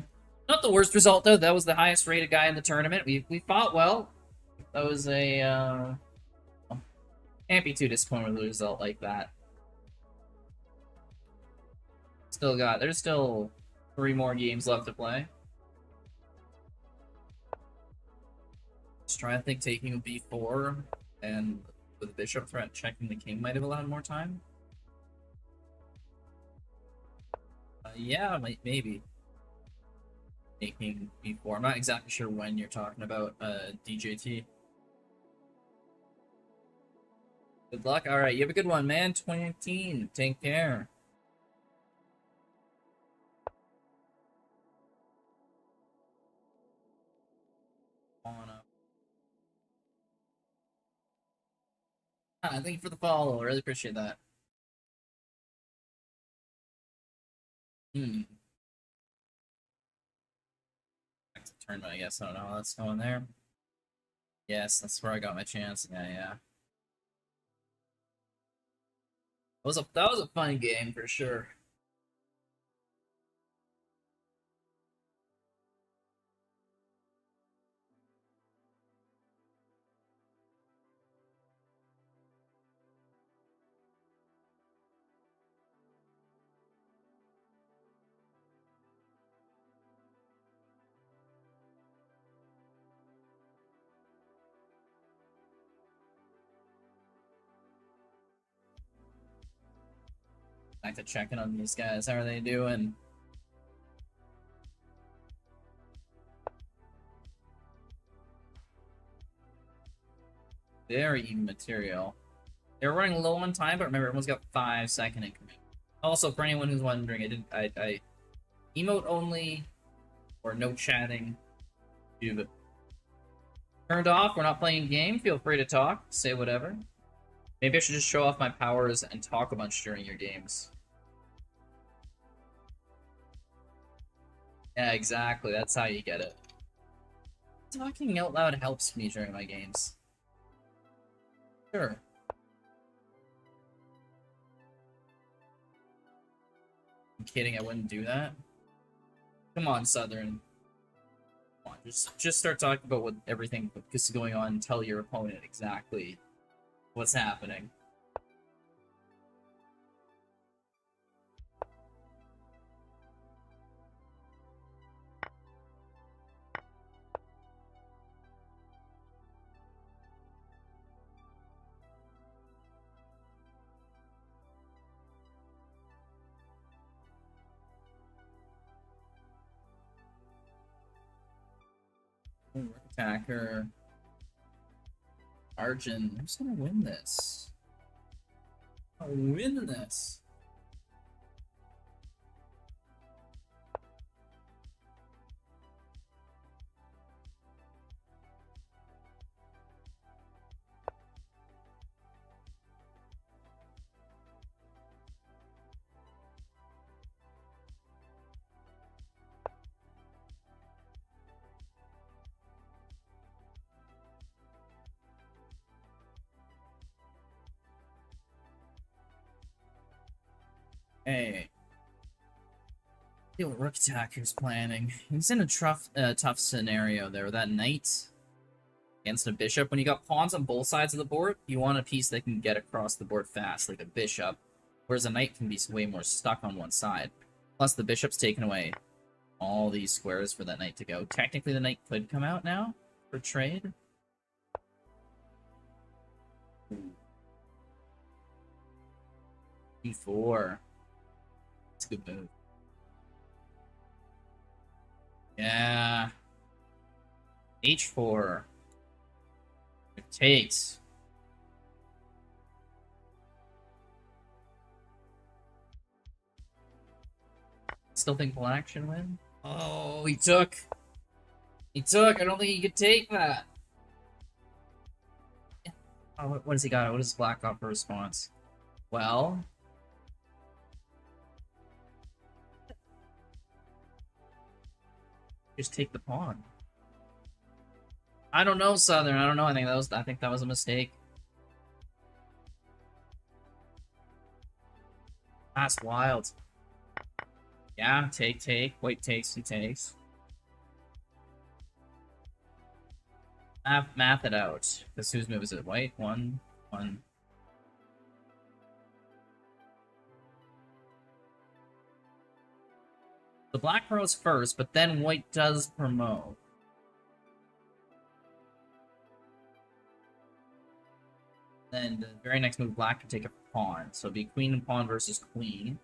not the worst result though. That was the highest rated guy in the tournament. We fought well. That was a can't be too disappointed with a result like that. There's still 3 more games left to play. Just trying to think taking a b4 and with the bishop threat checking the king might have allowed more time. Yeah, maybe. Taking b4. I'm not exactly sure when you're talking about DJT. Good luck. Alright, you have a good one, man. 2019. Take care. Thank you for the follow. I really appreciate that. Back to tournament, I guess. I don't know how that's going there. Yes, that's where I got my chance. Yeah. That was a fun game for sure. Back to checking on these guys. How are they doing? Very even material. They're running low on time, but remember, everyone's got 5-second increment. Also, for anyone who's wondering, I emote only or no chatting. You've turned off. We're not playing game. Feel free to talk. Say whatever. Maybe I should just show off my powers and talk a bunch during your games. Yeah, exactly. That's how you get it. Talking out loud helps me during my games. Sure. I'm kidding, I wouldn't do that. Come on, Southern. Come on, just start talking about what everything is going on and tell your opponent exactly What's happening? Attacker. Arjun. Who's gonna win this? I'll win this. Hey. See what Rook Attacker's planning. He's in a tough scenario there. That knight against a bishop. When you got pawns on both sides of the board, you want a piece that can get across the board fast, like a bishop. Whereas a knight can be way more stuck on one side. Plus, the bishop's taken away all these squares for that knight to go. Technically, the knight could come out now for trade. E4. It's a good move. Yeah. H4. It takes. Still think black should win? Oh, he took. He took. I don't think he could take that. Oh, what does he got? What does black got for response? Well. Just take the pawn. I don't know, Southern. I don't know. I think that was a mistake. That's wild. Yeah, take. White takes, he takes. Math it out. Because whose move is it? White? 1, 1. The black promotes first, but then white does promote. Then the very next move, black can take a pawn. So it'll be queen and pawn versus queen.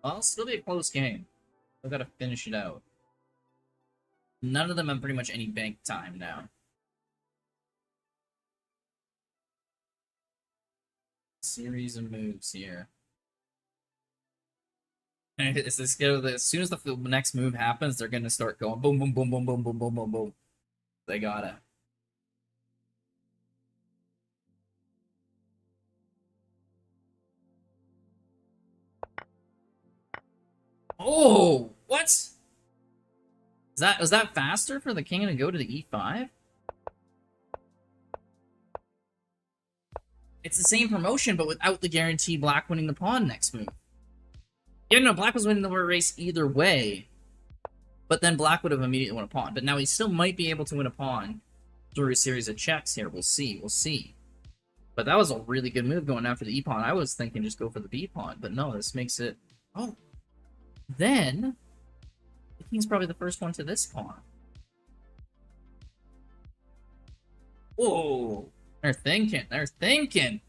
Well, it'll still be a close game. We've got to finish it out. None of them have pretty much any bank time now. Series of moves here. Is this good? As soon as the next move happens, they're gonna start going boom, boom, boom, boom, boom, boom, boom, boom, boom. They got it. Oh, what? Was that faster for the king to go to the e5? It's the same promotion, but without the guarantee black winning the pawn next move. Yeah, no, black was winning the race either way, but then black would have immediately won a pawn. But now he still might be able to win a pawn through a series of checks here. We'll see. We'll see. But that was a really good move going after the e-pawn. I was thinking just go for the b-pawn, but no, this makes it... Oh. Then, the king's probably the first one to this pawn. Whoa. They're thinking. They're thinking.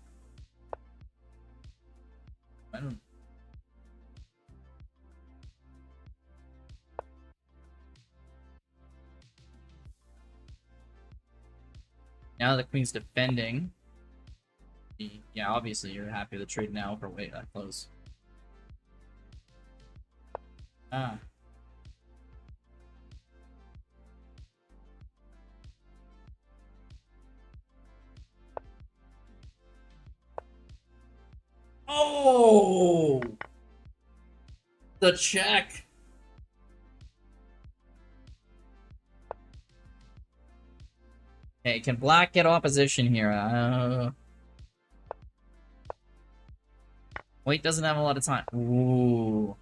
I don't... Now the queen's defending. Yeah, obviously you're happy with the trade now for wait that close. Ah. Oh! The check. Hey, can black get opposition here? White doesn't have a lot of time. Ooh.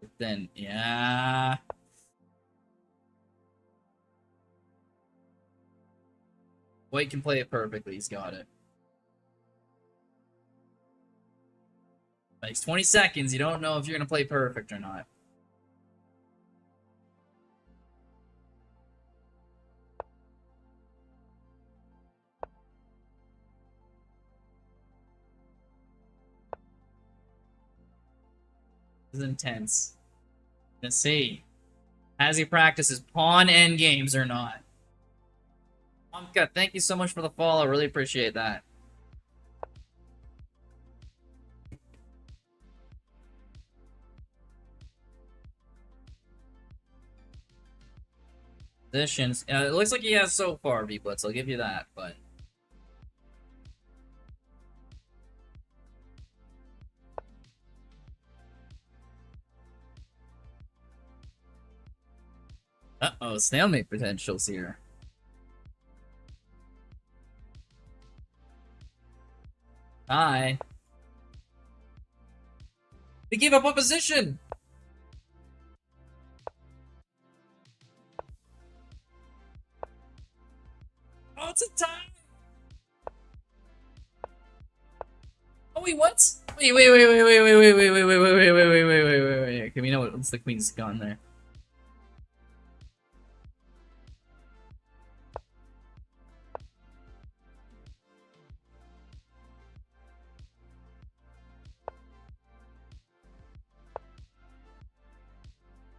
But then, yeah. White can play it perfectly. He's got it. Like 20 seconds. You don't know if you're gonna play perfect or not. This is intense. Let's see. Has he practices pawn end games or not? Momka, thank you so much for the follow. Really appreciate that. Positions. It looks like he has so far, V-Blitz. I'll give you that, but... Uh-oh, stalemate potentials here. Hi. They gave up opposition! Oh, it's a tie! Oh, wait, what? Wait. Okay, we know what, once the queen's gone there.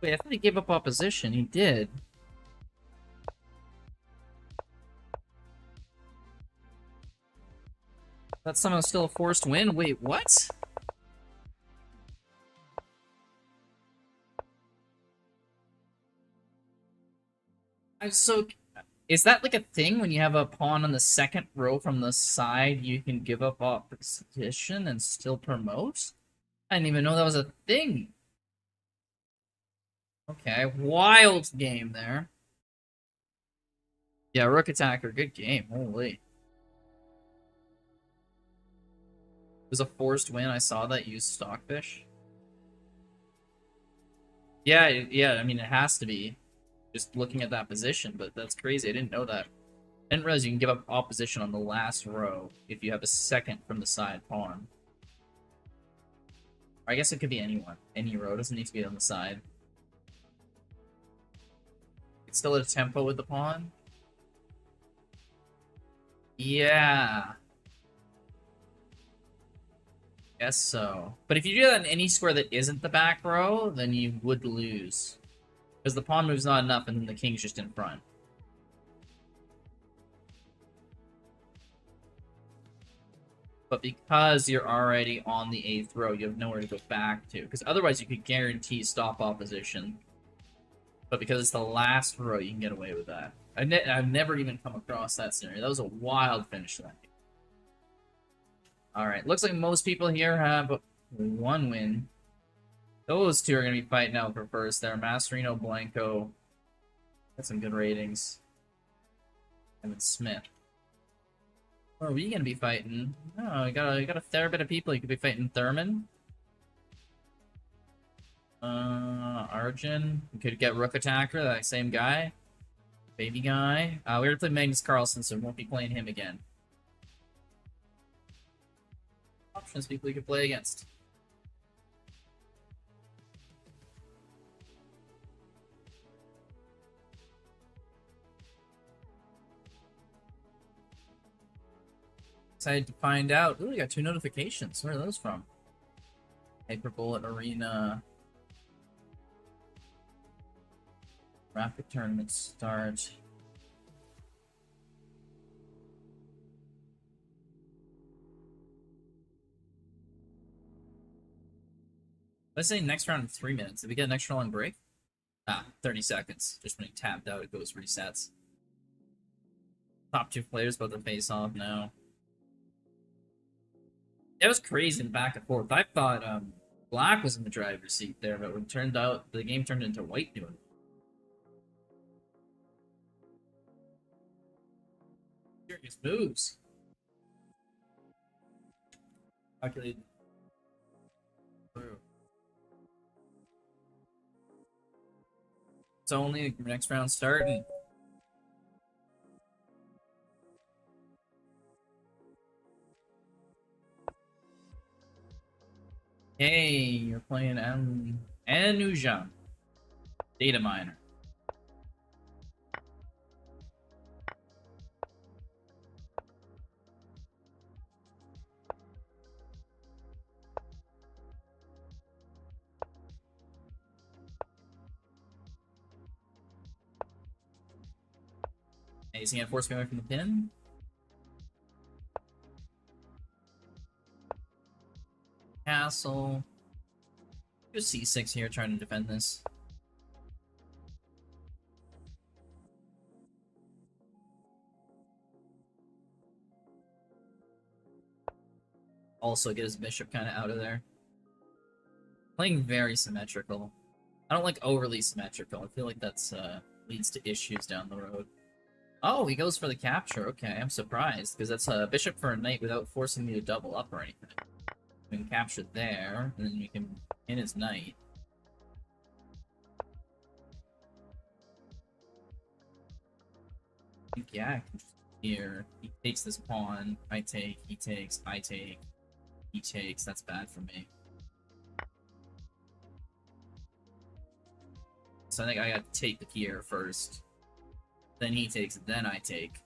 Wait, I thought he gave up opposition. He did. That's somehow still a forced win? Wait, what? I'm so... Is that like a thing when you have a pawn on the second row from the side, you can give up opposition and still promote? I didn't even know that was a thing. Okay, wild game there. Yeah, rook attacker, good game. Holy. It was a forced win. I saw that use Stockfish. Yeah, I mean, it has to be. Just looking at that position, but that's crazy. I didn't know that. I didn't realize you can give up opposition on the last row if you have a second from the side pawn. Or I guess it could be anyone. Any row. It doesn't need to be on the side. It's still at a tempo with the pawn. Yeah. Guess so. But if you do that on any square that isn't the back row, then you would lose. Because the pawn move's not enough and then the king's just in front. But because you're already on the 8th row, you have nowhere to go back to. Because otherwise you could guarantee stop opposition. But because it's the last row, you can get away with that. I've never even come across that scenario. That was a wild finish to that game. Alright, looks like most people here have one win. Those two are going to be fighting out for first there. Mascherino, Blanco. Got some good ratings. Evan Smith. Where are we going to be fighting? Oh, you got a fair bit of people. You could be fighting Thurman. Arjun. You could get Rook Attacker, that same guy. Baby guy. We're going to play Magnus Carlsen, so we won't be playing him again. Options people you could play against. Excited to find out. Ooh, we got 2 notifications. Where are those from? Hyperbullet Arena. Rapid Tournament start. Let's say next round in 3 minutes. Did we get an extra long break? 30 seconds. Just when he tapped out, it goes resets. Top 2 players about to face off now. It was crazy in the back and forth. I thought Black was in the driver's seat there, but it turned out the game turned into White doing it. Serious moves. Calculated. It's only the next round starting. Hey, you're playing Anujan. Data miner. Hey, is he gonna force me away from the pin? Castle. Go C6 here, trying to defend this. Also get his bishop kind of out of there. Playing very symmetrical. I don't like overly symmetrical. I feel like that's leads to issues down the road. Oh, he goes for the capture. Okay, I'm surprised because that's a bishop for a knight without forcing me to double up or anything. We can capture there, and then we can hit his knight. Yeah, I can just here. He takes this pawn. I take. He takes. I take. He takes. That's bad for me. So I think I got to take here first. Then he takes. Then I take.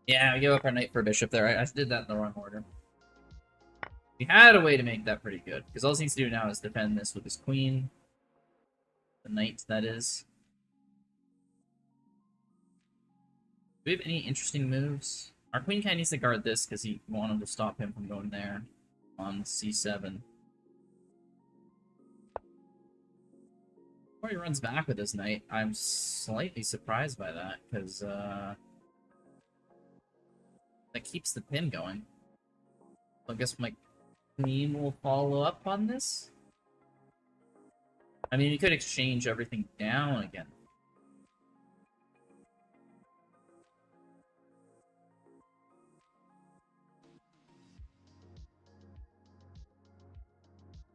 Yeah, we give up our knight for a bishop there. I did that in the wrong order. We had a way to make that pretty good, because all he needs to do now is defend this with his queen. The knight, that is. Do we have any interesting moves? Our queen kind of needs to guard this, because he wanted to stop him from going there on c7. Before he runs back with his knight, I'm slightly surprised by that, because that keeps the pin going. So I guess my queen will follow up on this? I mean, you could exchange everything down again.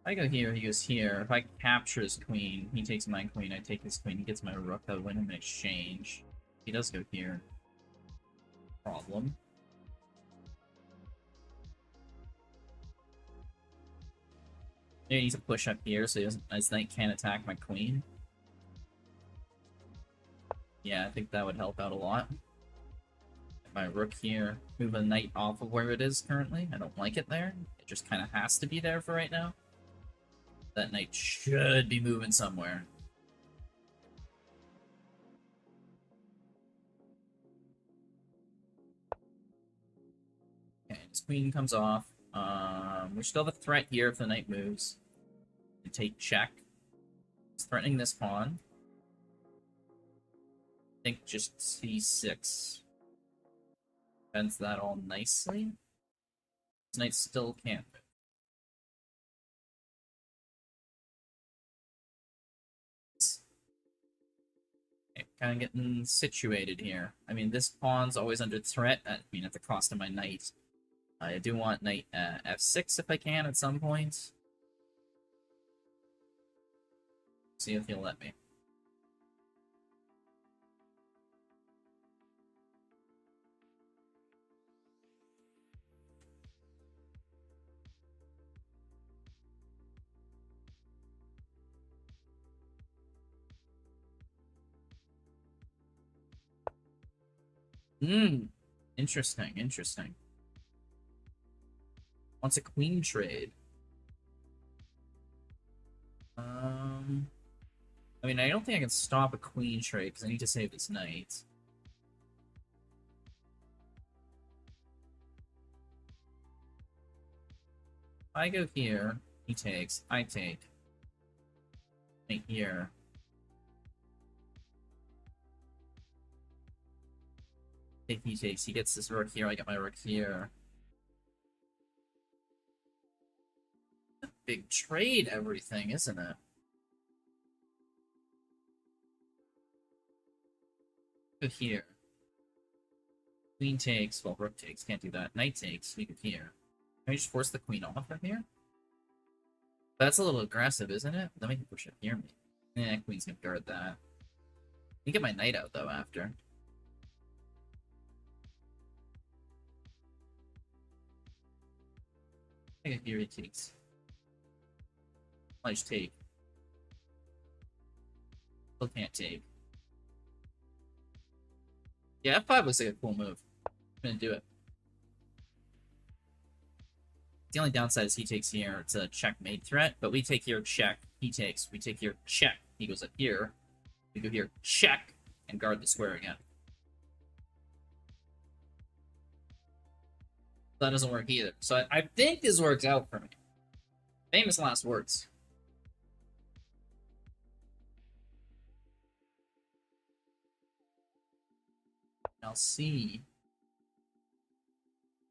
If I go here, he goes here. If I capture his queen, he takes my queen, I take his queen, he gets my rook, I win him in exchange. He does go here. Problem. Maybe he needs to push up here so his knight can't attack my queen. Yeah, I think that would help out a lot. My rook here, move a knight off of where it is currently. I don't like it there. It just kind of has to be there for right now. That knight should be moving somewhere. Okay, his queen comes off. We still have a threat here if the knight moves. To take check. It's threatening this pawn. I think just c6 defends that all nicely. This knight still can't move. Okay, kind of getting situated here. I mean, this pawn's always under threat, at the cost of my knight. I do want knight f6 if I can at some point. See if he'll let me. Interesting, interesting. Wants a queen trade. I mean, I don't think I can stop a queen trade because I need to save this knight. If I go here, he takes, I take. Knight here. If he takes, he gets this rook here, I get my rook here. Big trade everything, isn't it? Go here. Queen takes, well, rook takes, can't do that. Knight takes, we go here. Can we just force the queen off from here? That's a little aggressive, isn't it? Then we can push it near me. Yeah, queen's gonna guard that. You get my knight out, though, after. I I think here he takes. I just take. Still can't take. Yeah, F5 looks like a cool move. I'm gonna do it. The only downside is he takes here. It's a checkmate threat, but we take here, check. He takes. We take here, check. He goes up here. We go here, check, and guard the square again. That doesn't work either. So I think this works out for me. Famous last words. I'll see.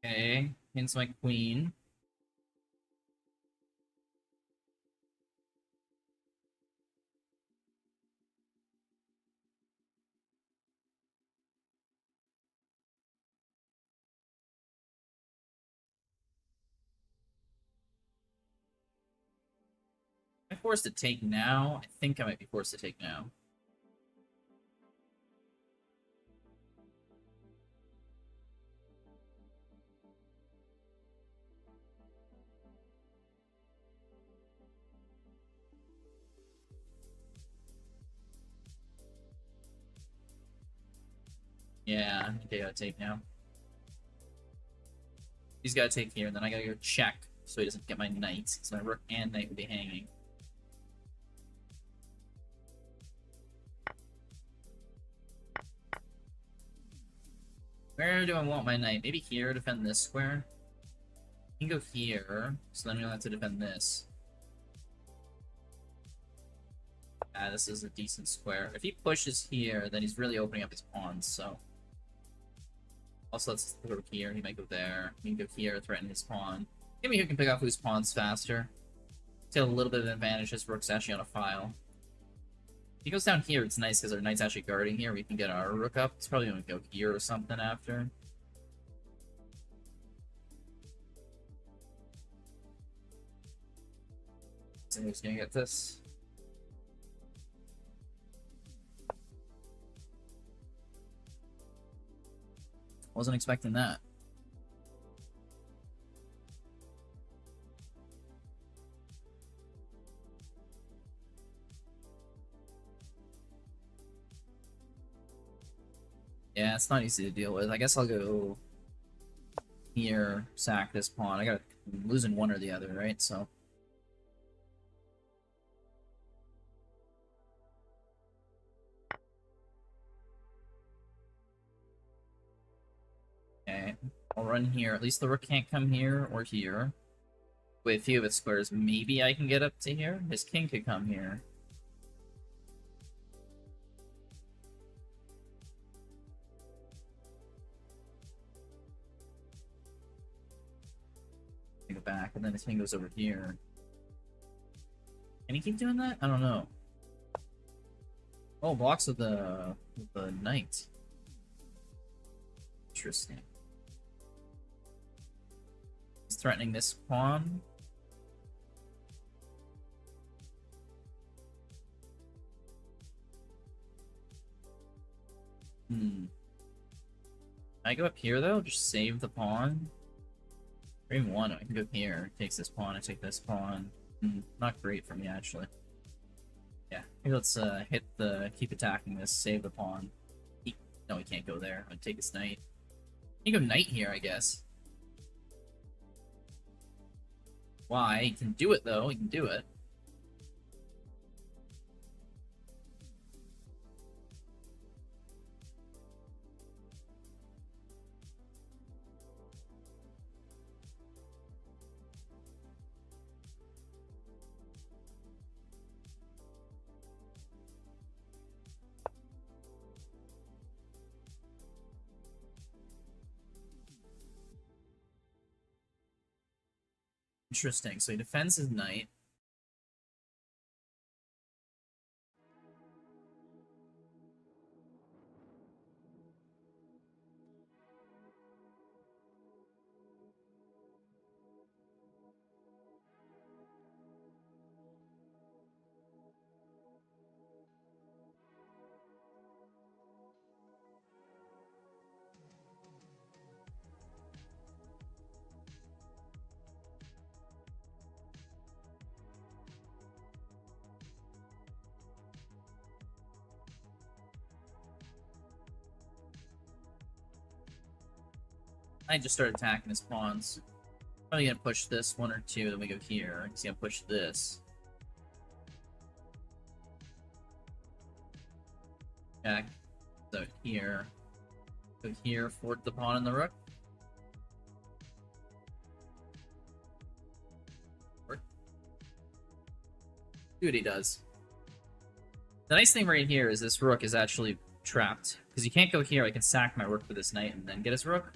Okay, hence my queen. Am I forced to take now? I think I might be forced to take now. Yeah, I think I gotta take now. He's gotta take here, and then I gotta go check so he doesn't get my knight, because my rook and knight would be hanging. Where do I want my knight? Maybe here, defend this square? You can go here, so then we don't have to defend this. Ah, this is a decent square. If he pushes here, then he's really opening up his pawns, so... Also, let's throw here. He might go there. He can go here, threaten his pawn. Maybe who can pick off whose pawns faster. Take a little bit of advantage. His rook's actually on a file. If he goes down here, it's nice because our knight's actually guarding here. We can get our rook up. He's probably going to go here or something after. So who's going to get this? Wasn't expecting that. Yeah, it's not easy to deal with. I guess I'll go here, sack this pawn. I'm losing one or the other, right? So. Okay, I'll run here. At least the rook can't come here or here. With a few of its squares, maybe I can get up to here. His king could come here. Go back, and then his king goes over here. Can he keep doing that? I don't know. Oh, blocks with the knight. Interesting. He's threatening this pawn. Can I go up here though? Just save the pawn? Or even one, I can go here. Takes this pawn, I take this pawn. Not great for me actually. Yeah, maybe let's keep attacking this, save the pawn. No, he can't go there. I'd take his knight. He can go knight here, I guess. Why? He can do it though, he can do it. Interesting. So he defends his knight. I just start attacking his pawns. Probably gonna push this one or two, then we go here. He's gonna push this. Jack. So here. Go here, fort the pawn and the rook. See what he does. The nice thing right here is this rook is actually trapped. Because you can't go here, I can sack my rook for this knight and then get his rook.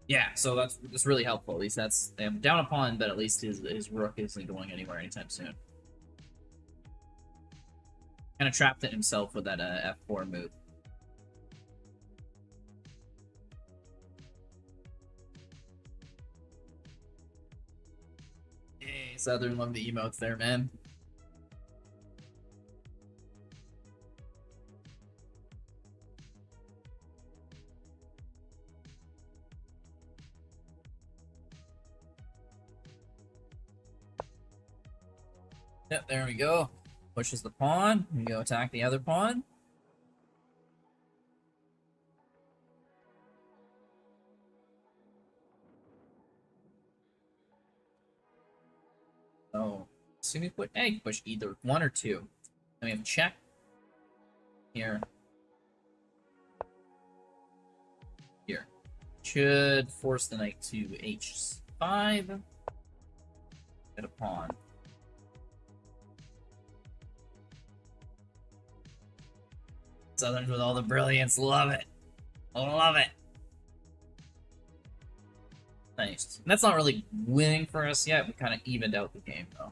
Yeah, so that's really helpful. At least that's... I'm down a pawn, but at least his rook isn't going anywhere anytime soon. Kind of trapped it himself with that F4 move. Hey, Southern, love the emotes there, man. Yep, there we go. Pushes the pawn. We go attack the other pawn. Oh, so we put egg. Push either one or two. Then we have check here. Here. Should force the knight to h5. Get a pawn. Southern's with all the brilliance. Love it. Love it. Nice. And that's not really winning for us yet. We kind of evened out the game, though.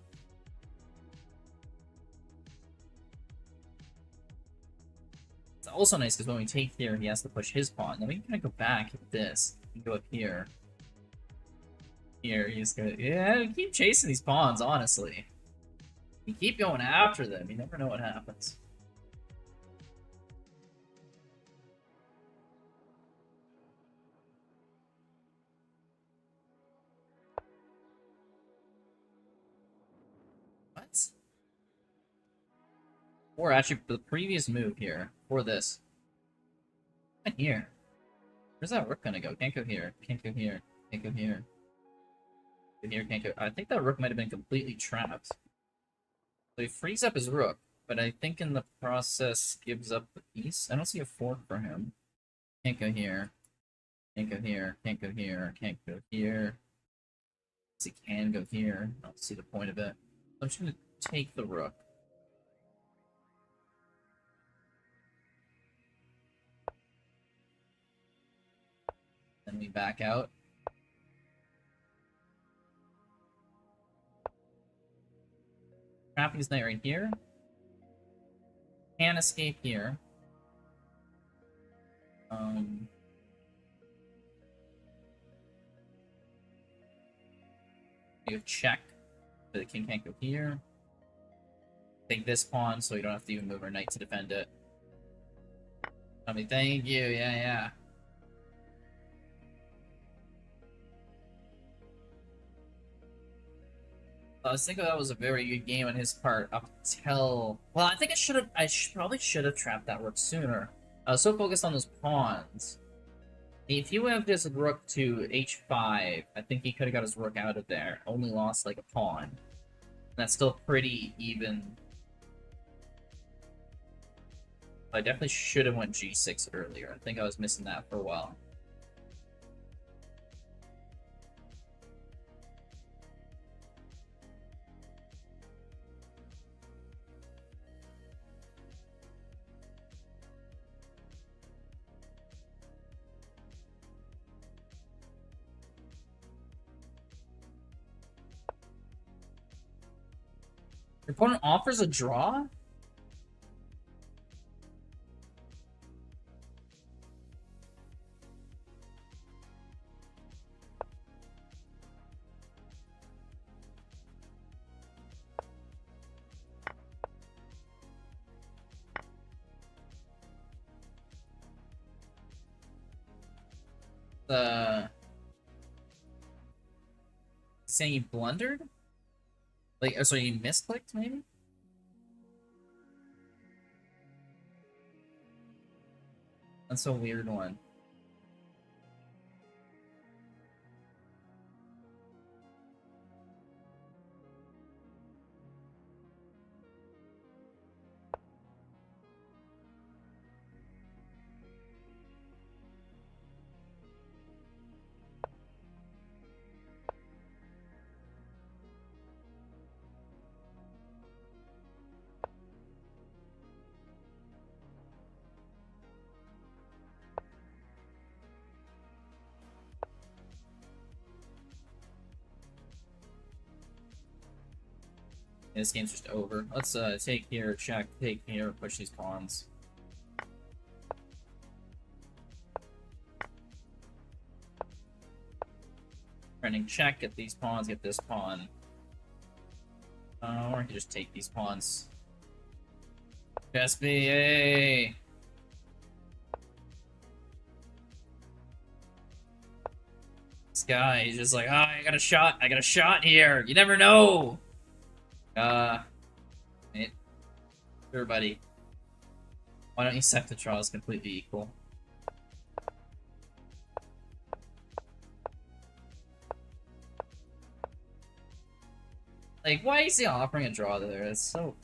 It's also nice because when we take here, he has to push his pawn. Then we can kind of go back at this. We can go up here. Here, he's gonna... Yeah, keep chasing these pawns, honestly. You keep going after them. You never know what happens. What? Or actually, the previous move here, for this. Right here. Where's that rook gonna go? Can't go here. Can't go here. Can't go here. Go here, can't go. I think that rook might have been completely trapped. So he frees up his rook, but I think in the process gives up the piece. I don't see a fork for him. Can't go here. Can't go here. Can't go here. Can't go here. He can go here. I don't see the point of it. So I'm just gonna take the rook. Then we back out. Trapping his knight right here. Can escape here. You have check. The king can't go here. Take this pawn so we don't have to even move our knight to defend it. I mean, thank you. Yeah. I was thinking that was a very good game on his part up until... Well, I think I probably should have trapped that rook sooner. I was so focused on those pawns. If he would have just rook to h5, I think he could have got his rook out of there. Only lost like a pawn. That's still pretty even. I definitely should have went g6 earlier. I think I was missing that for a while. Your opponent offers a draw? Saying he blundered? Like, so he misclicked, maybe? That's a weird one. This game's just over. Let's take here, check, take here, push these pawns. Running check, get these pawns, get this pawn. Or I can just take these pawns. SBA! This guy, he's just like, I got a shot here. You never know. Sure, buddy. Why don't you set the draws completely equal? Like, why is he offering a draw there? It's so...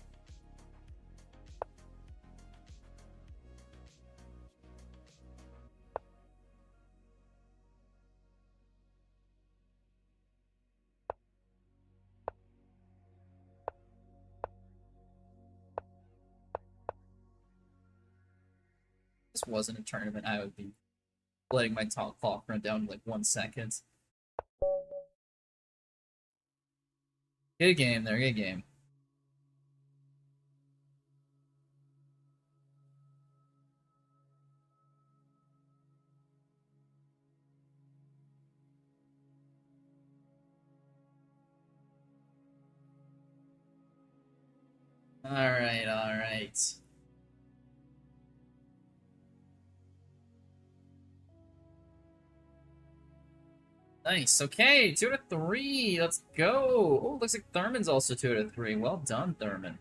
If this wasn't a tournament, I would be letting my top clock run down to like 1 second. Good game there, good game. Alright, alright. Nice, okay, 2 out of 3, let's go! Oh, looks like Thurman's also 2 out of 3, well done, Thurman.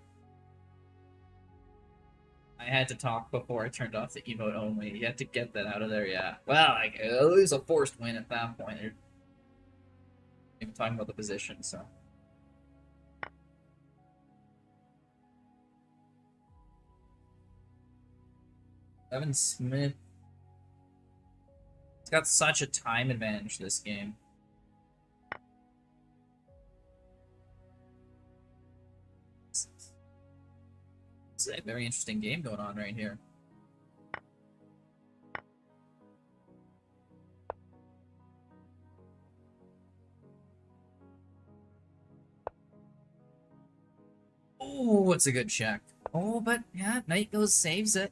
I had to talk before I turned off the emote only, you had to get that out of there, yeah. Well, like, it was a forced win at that point. You're even talking about the position, so... Evan Smith. He's got such a time advantage this game. It's a very interesting game going on right here. Oh, it's a good check. Oh, but yeah, Knight goes, saves it.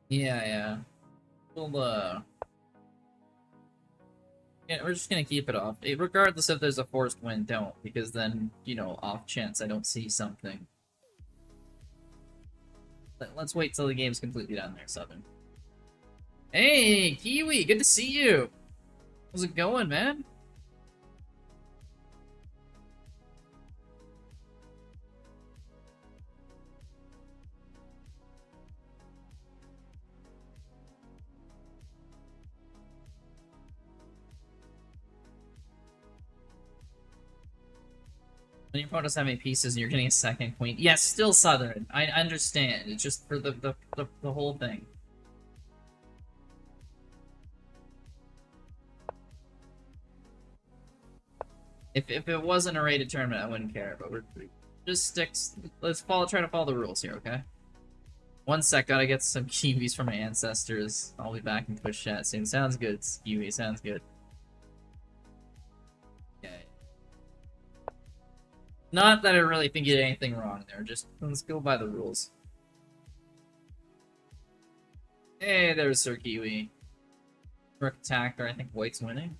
Yeah. We'll, yeah, we're just gonna keep it off. Regardless if there's a forced win, don't. Because then, you know, off chance I don't see something. Let's wait till the game's completely done there, Southern. Hey, Kiwi! Good to see you! How's it going, man? When your opponent doesn't have any pieces and you're getting a second queen. Yes, still Southern. I understand. It's just for the whole thing. If it wasn't a rated tournament, I wouldn't care, but we're just sticks. Let's try to follow the rules here, okay? 1 sec, gotta get some kiwis from my ancestors. I'll be back in Twitch chat soon. Sounds good, Kiwi, sounds good. Okay. Not that I really think you did anything wrong there, just let's go by the rules. Hey, there's Sir Kiwi. Rook attacker, I think White's winning.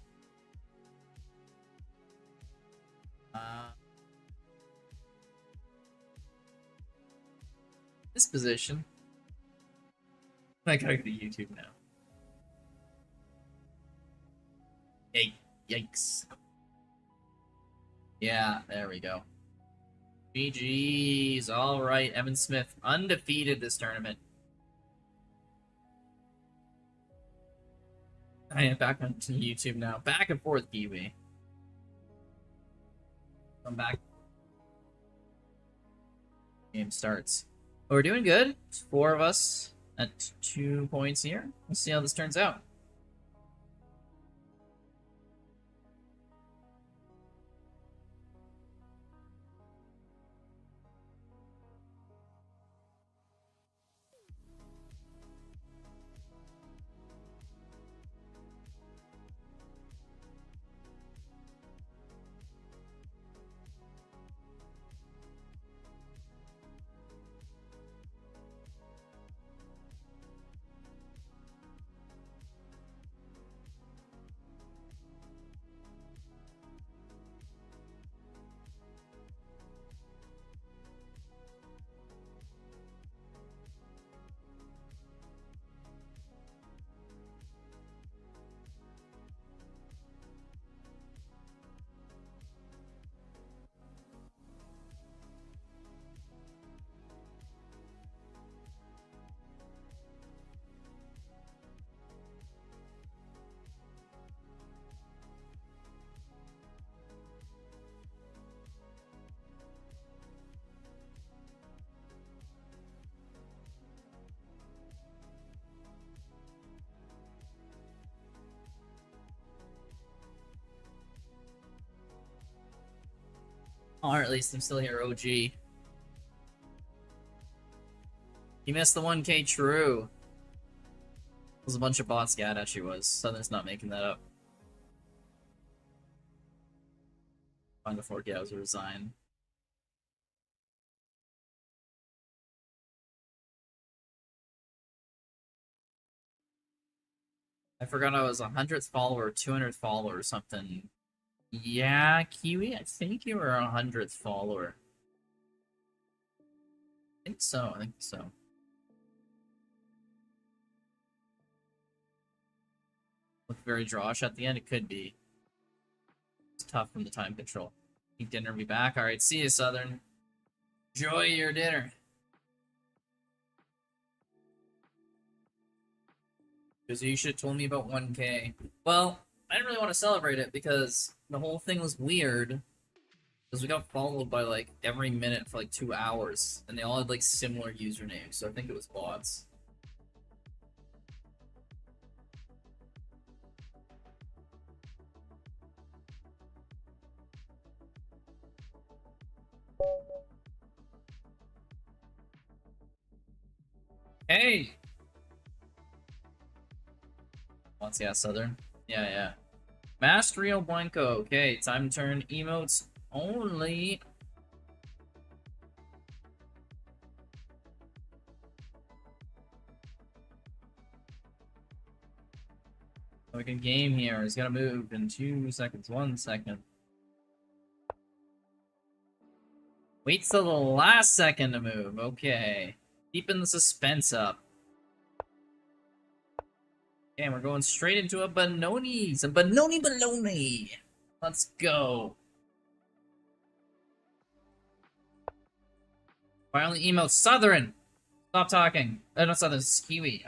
This position. I gotta go to YouTube now. Yikes. Yeah, there we go. GG's. Alright, Evan Smith, undefeated this tournament. I am back onto YouTube now. Back and forth, Kiwi. I'm back. Game starts. But we're doing good. It's 4 of us at 2 points here. Let's see how this turns out. Or at least I'm still here, OG. You missed the 1K true. It was a bunch of bots. Yeah, it actually was. Southern's not making that up. Find the 4K, I was resign. I forgot I was 100th follower, 200th follower, or something. Yeah, Kiwi, I think you were a 100th follower. I think so, I think so. Look very drawish at the end, it could be. It's tough from the time control. Eat dinner, be back. Alright, see you, Southern. Enjoy your dinner. Because you should have told me about 1K. Well, I didn't really want to celebrate it because the whole thing was weird. Because we got followed by like every minute for like 2 hours. And they all had like similar usernames, so I think it was bots. Hey! Once, yeah, Southern. Yeah, yeah. Mastrio Blanco. Okay, time to turn emotes only. We can game here. He's gonna move in 2 seconds. 1 second. Waits till the last second to move. Okay. Keeping the suspense up. Okay, we're going straight into a Benoni. Some Benoni baloney. Let's go. Finally emote Southern. Stop talking. Not Southern, it's Kiwi.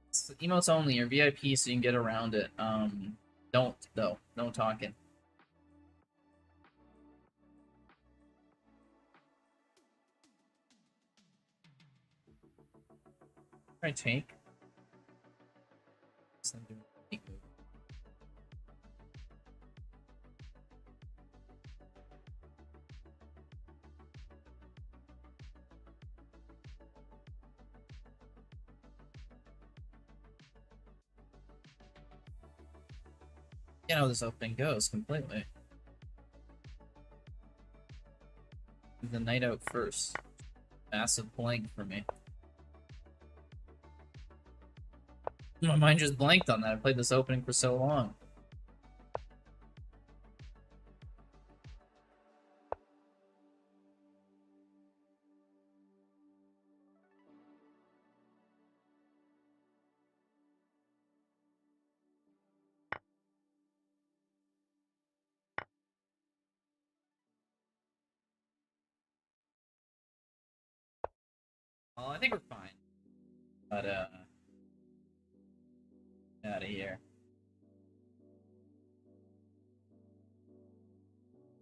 It's emotes only. You're VIP, so you can get around it. Don't though. No talking. Try take. You know how this opening goes completely. The night out first. Massive blank for me. My mind just blanked on that. I played this opening for so long. Well, I think we're fine. But, out of here.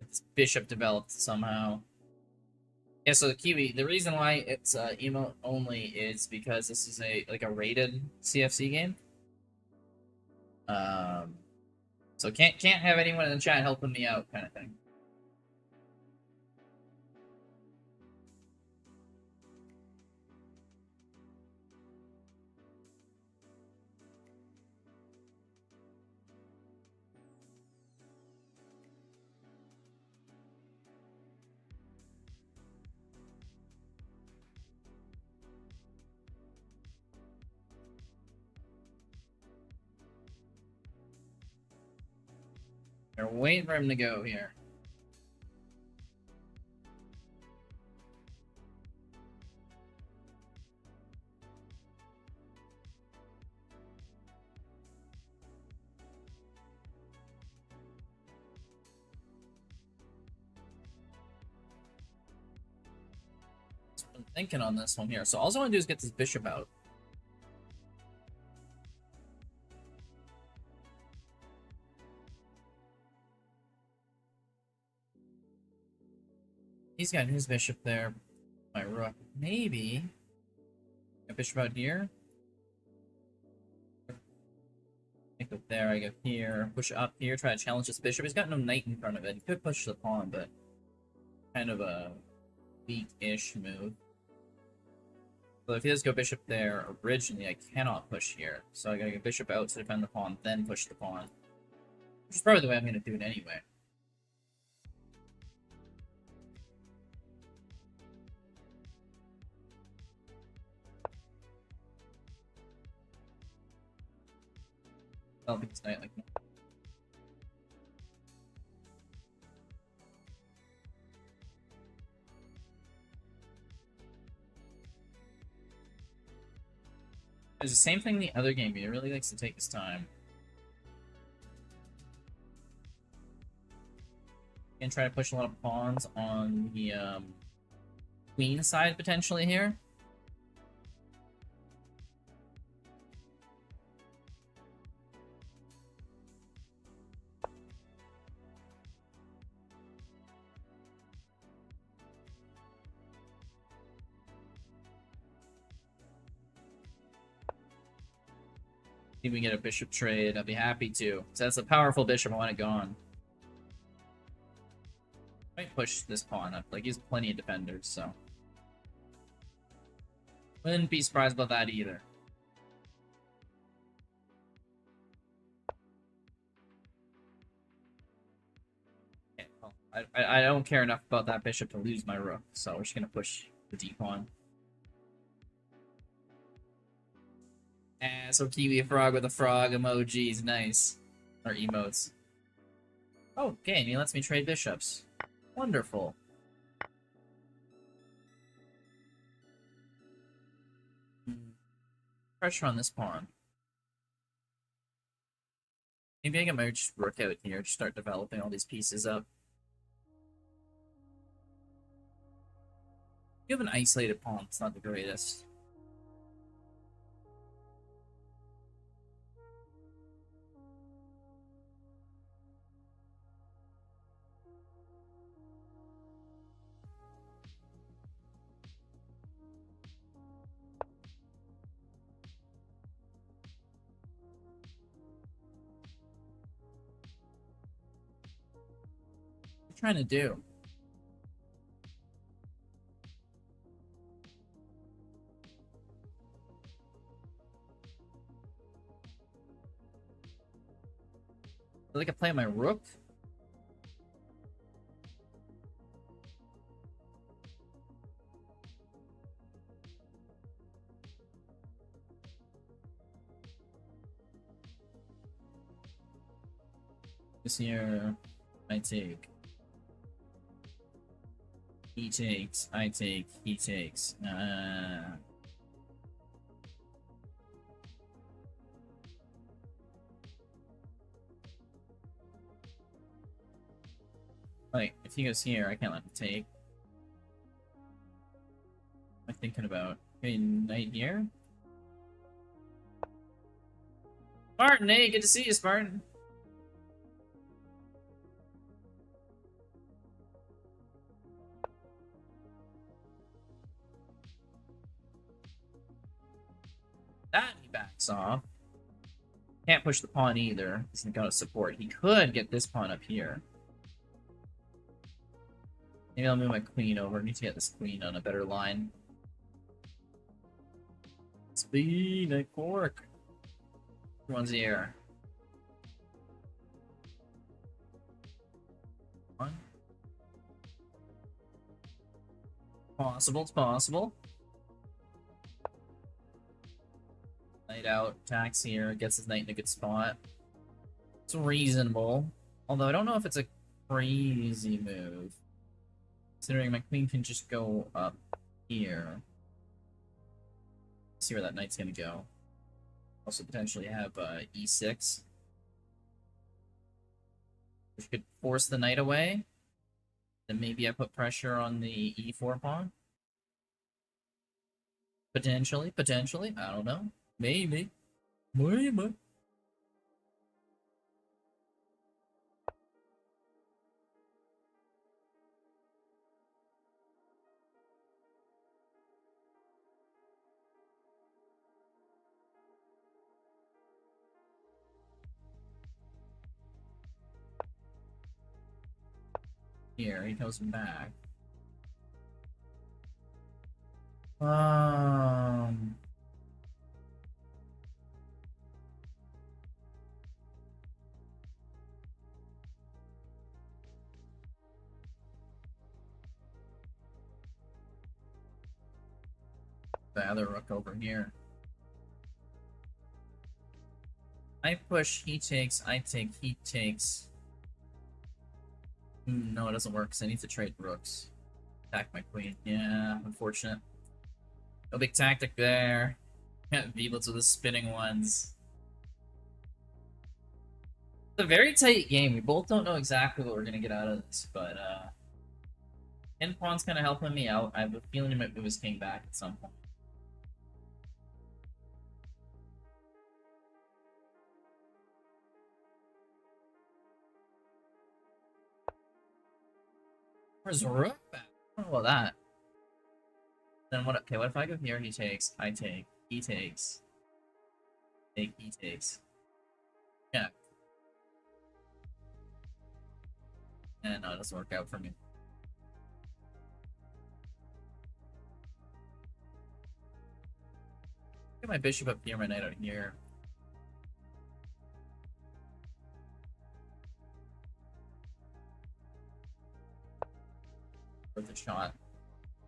This bishop developed somehow. Yeah, so the Kiwi, the reason why it's emote only is because this is a rated CFC game. So can't have anyone in the chat helping me out, kind of thing. They're waiting for him to go here. I'm thinking on this one here. So all I want to do is get this bishop out. He's got his bishop there. My rook. Maybe a bishop out here. Can't go there, I go here. Push up here, try to challenge this bishop. He's got no knight in front of it. He could push the pawn, but kind of a weak-ish move. So if he does go bishop there, originally I cannot push here. So I gotta go bishop out to defend the pawn, then push the pawn. Which is probably the way I'm gonna do it anyway. I'll be tonight like that. It's the same thing in the other game, but he really likes to take his time. And try to push a lot of pawns on the queen side potentially here. If we get a bishop trade, I'd be happy to. So that's a powerful bishop. I want it gone. Might push this pawn up. Like, he has plenty of defenders, so. Wouldn't be surprised about that either. Okay, well, I don't care enough about that bishop to lose my rook, so we're just gonna push the d pawn. So Kiwi Frog with a frog emojis, nice. Or emotes. Oh, okay, and he lets me trade bishops. Wonderful. Pressure on this pawn. Maybe I get my rook out here to start developing all these pieces up. You have an isolated pawn, it's not the greatest. Trying to do? I think I play my rook. This here, I take. He takes, I take, he takes. Like, if he goes here, I can't let him take. What am I thinking about? Okay, knight here? Spartan, hey, good to see you, Spartan. That he backs off. Can't push the pawn either. He's not got support. He could get this pawn up here. Maybe I'll move my queen over. I need to get this queen on a better line. Speed at cork. Which one's here? One. Possible, it's possible. Knight out, attacks here, gets his knight in a good spot. It's reasonable. Although I don't know if it's a crazy move. Considering my queen can just go up here. See where that knight's gonna go. Also potentially have e6. Which could force the knight away. Then maybe I put pressure on the e4 pawn. Potentially, I don't know. Maybe. Maybe. Here, he goes back. The other rook over here. I push, he takes, I take, he takes. No, it doesn't work because I need to trade rooks. Attack my queen. Yeah, unfortunate. No big tactic there. V-Blitz with the spinning ones. It's a very tight game. We both don't know exactly what we're going to get out of this, but Ken Pawn's kind of helping me out. I have a feeling he might move his king back at some point. Where's Rook back? I don't know about that. Then what? Okay, what if I go here? He takes, I take, he takes, take, he takes. Yeah. And no, it doesn't work out for me. Get my bishop up here, my knight out here. Worth a shot.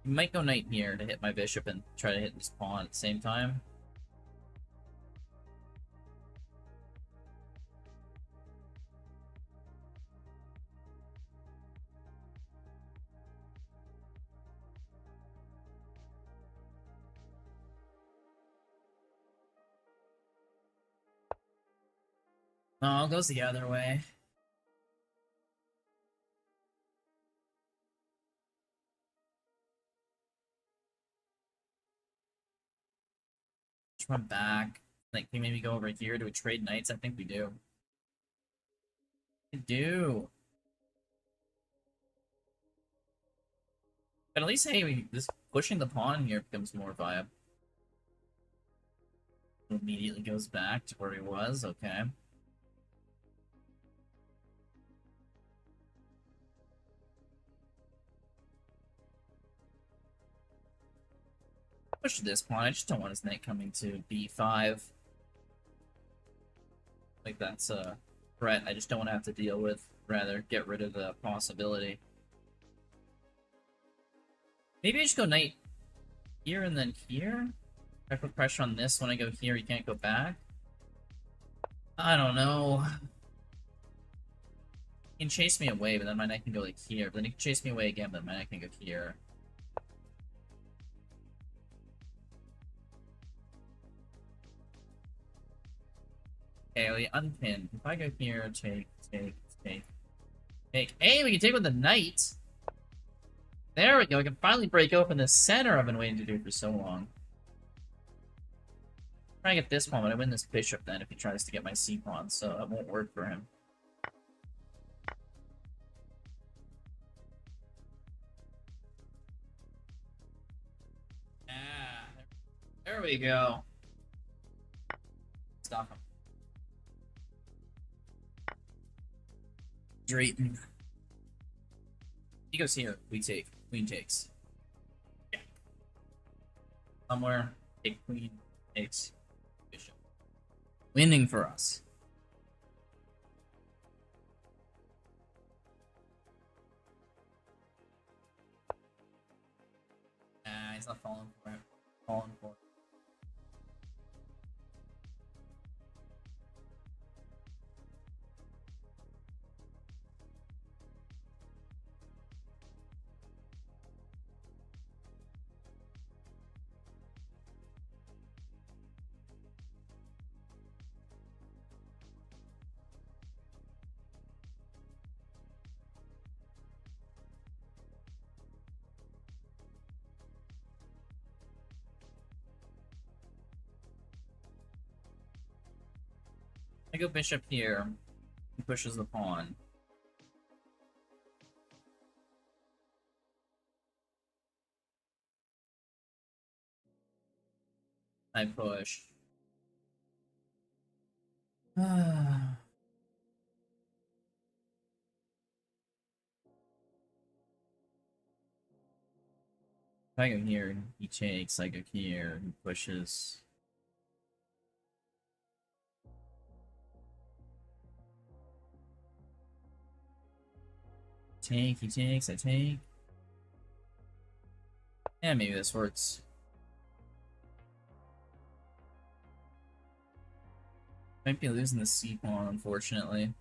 You might go knight here to hit my bishop and try to hit this pawn at the same time. No, it goes the other way. Just run back. Like, we maybe go over here to a trade knights? I think we do. We do. But at least, hey, this pushing the pawn here becomes more viable. Immediately goes back to where he was. Okay. Push this pawn. I just don't want his knight coming to b5. Like, that's a threat I just don't want to have to deal with. Rather, get rid of the possibility. Maybe I just go knight here and then here? If I put pressure on this, when I go here, he can't go back? I don't know. He can chase me away, but then my knight can go like here. But then he can chase me away again, but my knight can go here. Okay, we unpin. If I go here, take. Hey, we can take with the knight! There we go, I can finally break open the center I've been waiting to do for so long. Try to get this pawn, but I win this bishop then if he tries to get my c pawn, so that won't work for him. Ah, there we go. Stop him. Drayton. He goes here. We take. Queen takes. Yeah. Somewhere. Take queen. Takes. Bishop. Winning for us. Nah, he's not falling for it. Falling for it. I go bishop here. He pushes the pawn. I push. If I go here, he takes. I go here, he pushes. Take, he takes, I take. Yeah, maybe this works. Might be losing the C pawn, unfortunately.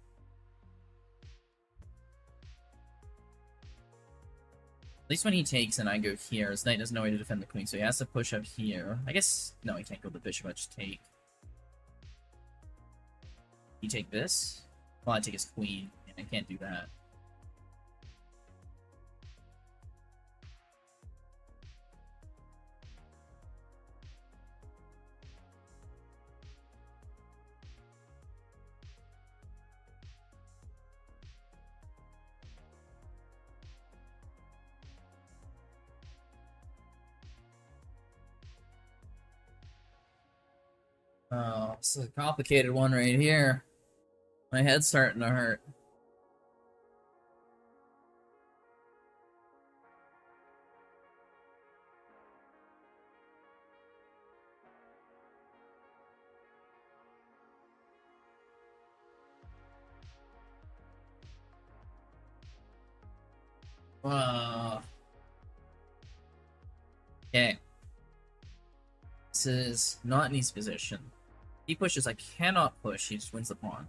At least when he takes and I go here, his knight has no way to defend the queen, so he has to push up here. I guess, no, he can't go the bishop, I just take. You take this? Well, I take his queen, and I can't do that. Oh, this is a complicated one right here. My head's starting to hurt. Okay. This is not an easy position. He pushes, I cannot push, he just wins the pawn.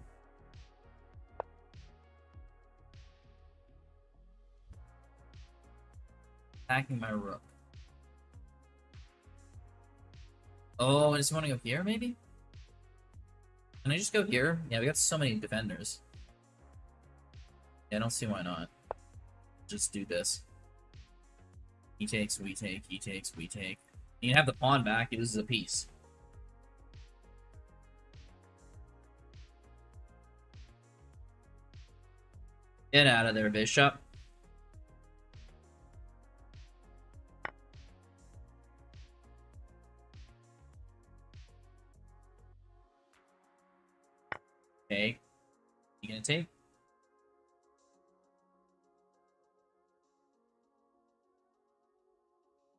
Attacking my rook. Oh, does he want to go here, maybe? Can I just go here? Yeah, we got so many defenders. Yeah, I don't see why not. Just do this. He takes, we take, he takes, we take. You can have the pawn back, he loses a piece. Get out of there, bishop. Okay. You gonna take?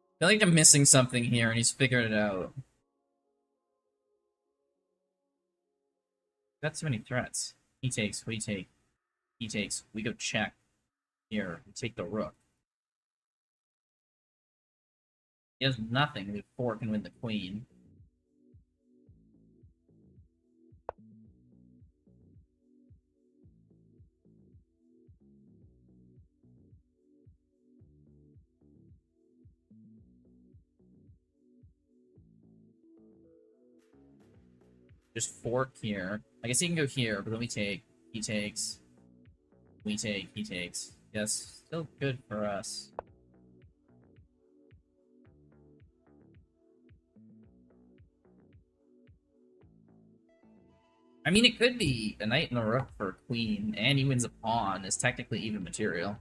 I feel like I'm missing something here, and he's figured it out. Got so many threats. He takes, we take. He takes, we go check. Here, we take the rook. He has nothing. The 4 can win the queen. Just fork here. I guess he can go here, but then we take. He takes. We take. He takes. Yes, still good for us. I mean, it could be a knight and a rook for a queen, and he wins a pawn. Is technically even material.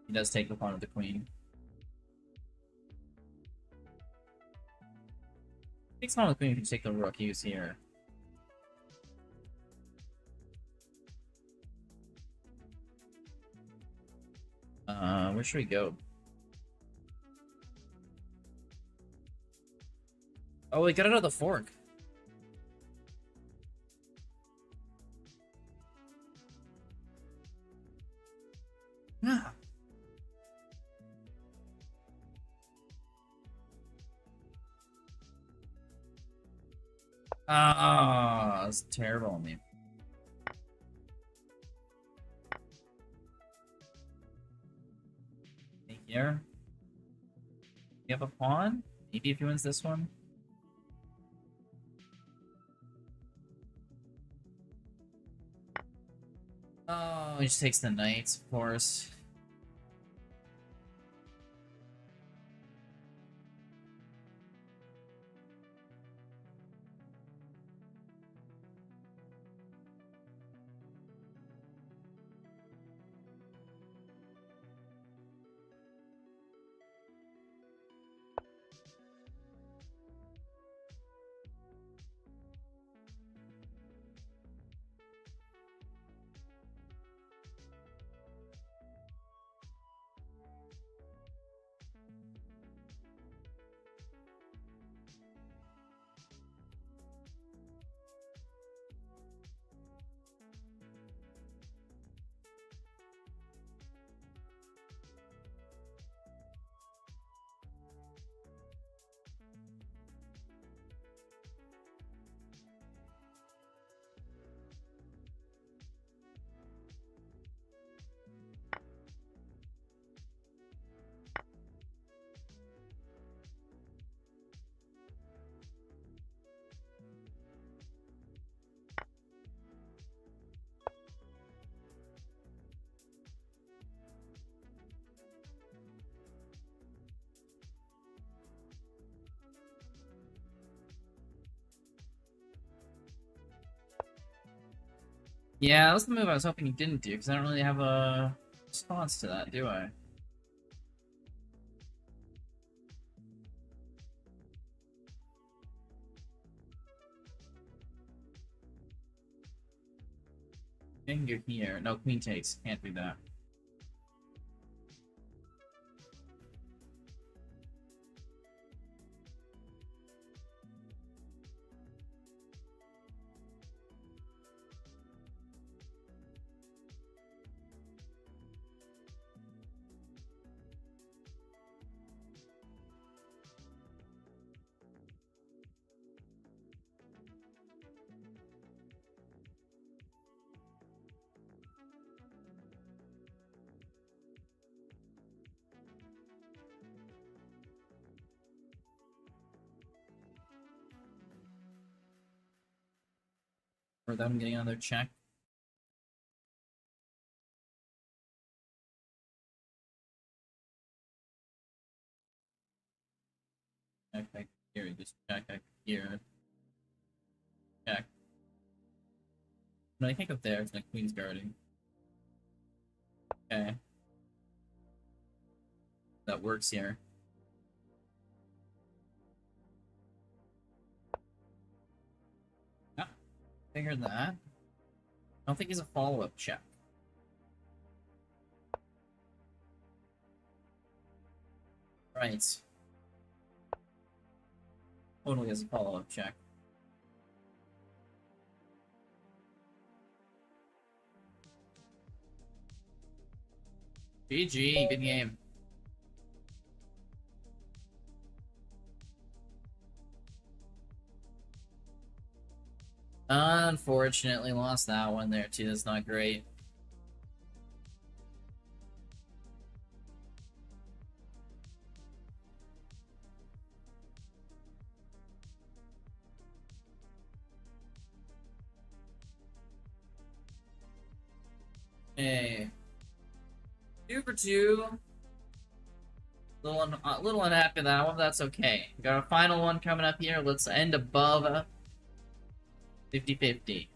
He does take the pawn of the queen. Takes pawn of the queen if you take the rook. He was here. Where should we go? Oh, we got another fork. Yeah. That's terrible of me. Take here. You have a pawn? Maybe if he wins this one. Oh, he just takes the knights, of course. Yeah, that was the move I was hoping you didn't do, because I don't really have a response to that, do I? King, you're here. No, queen takes. Can't do that. For them getting another check. Check here, just check here. Check. No, I can't go there, it's my queen's guarding. Okay. That works here. Yeah, figured that. I don't think he's a follow-up check. Right. Totally has a follow-up check. GG, good game. Unfortunately, lost that one there too. That's not great. Hey, 2 for 2. Little unhappy that one. That's okay. We got a final one coming up here. Let's end above 50-50.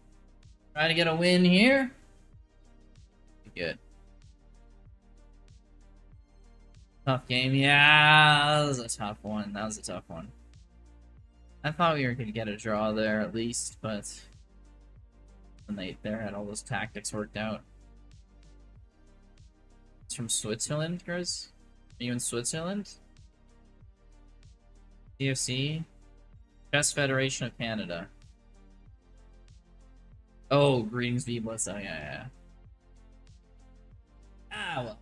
Trying to get a win here. Good. Tough game. Yeah, that was a tough one. That was a tough one. I thought we were going to get a draw there at least, but when they had all those tactics worked out. It's from Switzerland, Chris? Are you in Switzerland? CFC? Chess Federation of Canada. Oh, greetings, V Bliss. Oh, yeah. Ah, well.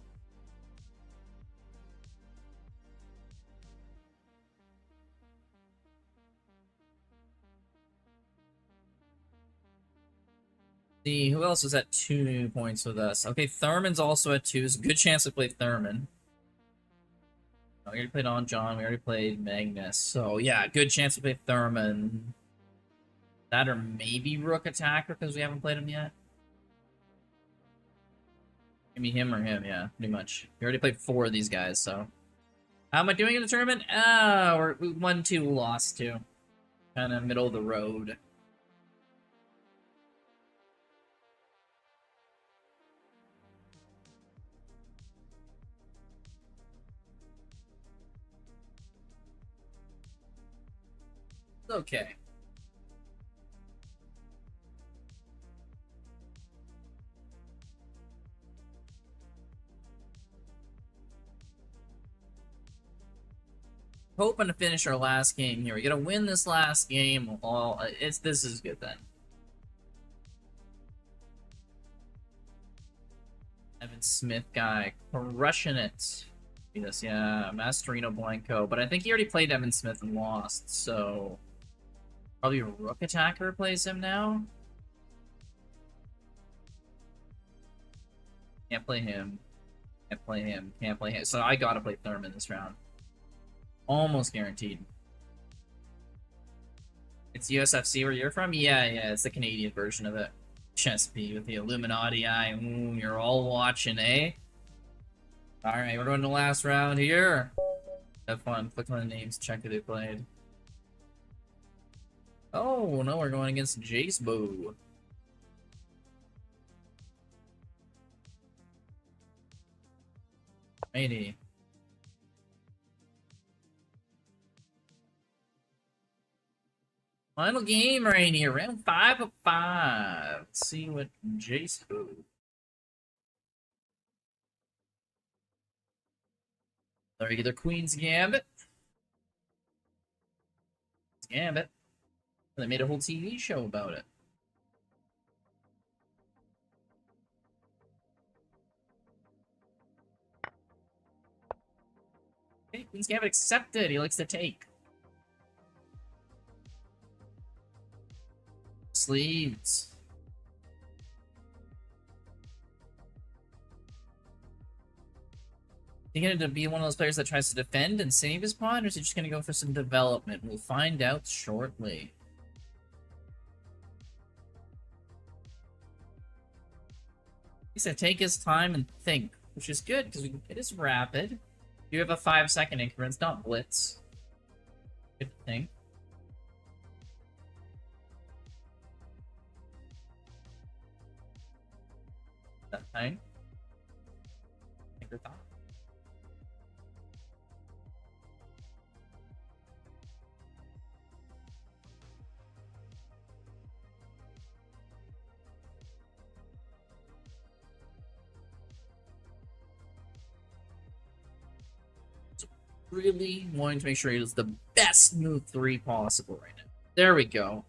See, who else is at 2 points with us? Okay, Thurman's also at 2. It's a good chance to play Thurman. We already played On John. We already played Magnus. So, yeah, good chance to play Thurman. That or maybe Rook Attacker, because we haven't played him yet. Maybe him or him, yeah, pretty much. We already played 4 of these guys, so. How am I doing in the tournament? We won 2, lost 2. Kind of middle of the road. It's okay. Hoping to finish our last game here. We gotta win this last game. This is good then. Evan Smith guy crushing it. Yes, yeah, Mascherino Blanco. But I think he already played Evan Smith and lost, so probably a Rook Attacker plays him now. Can't play him. Can't play him. Can't play him. So I gotta play Thurman this round. Almost guaranteed. It's USFC where you're from? Yeah, it's the Canadian version of it. Chespy with the Illuminati eye. Ooh, you're all watching, eh? Alright, we're going to the last round here. Have fun. Click on the names, check who they played. Oh, no, we're going against Jace Boo. Righty. Final game right here, round 5 of 5. Let's see what Jace. Regular Queen's Gambit. Gambit. They made a whole TV show about it. Okay, Queen's Gambit accepted. He likes to take. Sleeves. Is he going to be one of those players that tries to defend and save his pawn, or is he just going to go for some development? We'll find out shortly. He said take his time and think, which is good, because it is rapid. You have a 5-second increment, it's not blitz. Good thing. That thing. Think or thought. Really wanting to make sure he does the best move 3 possible right now. There we go.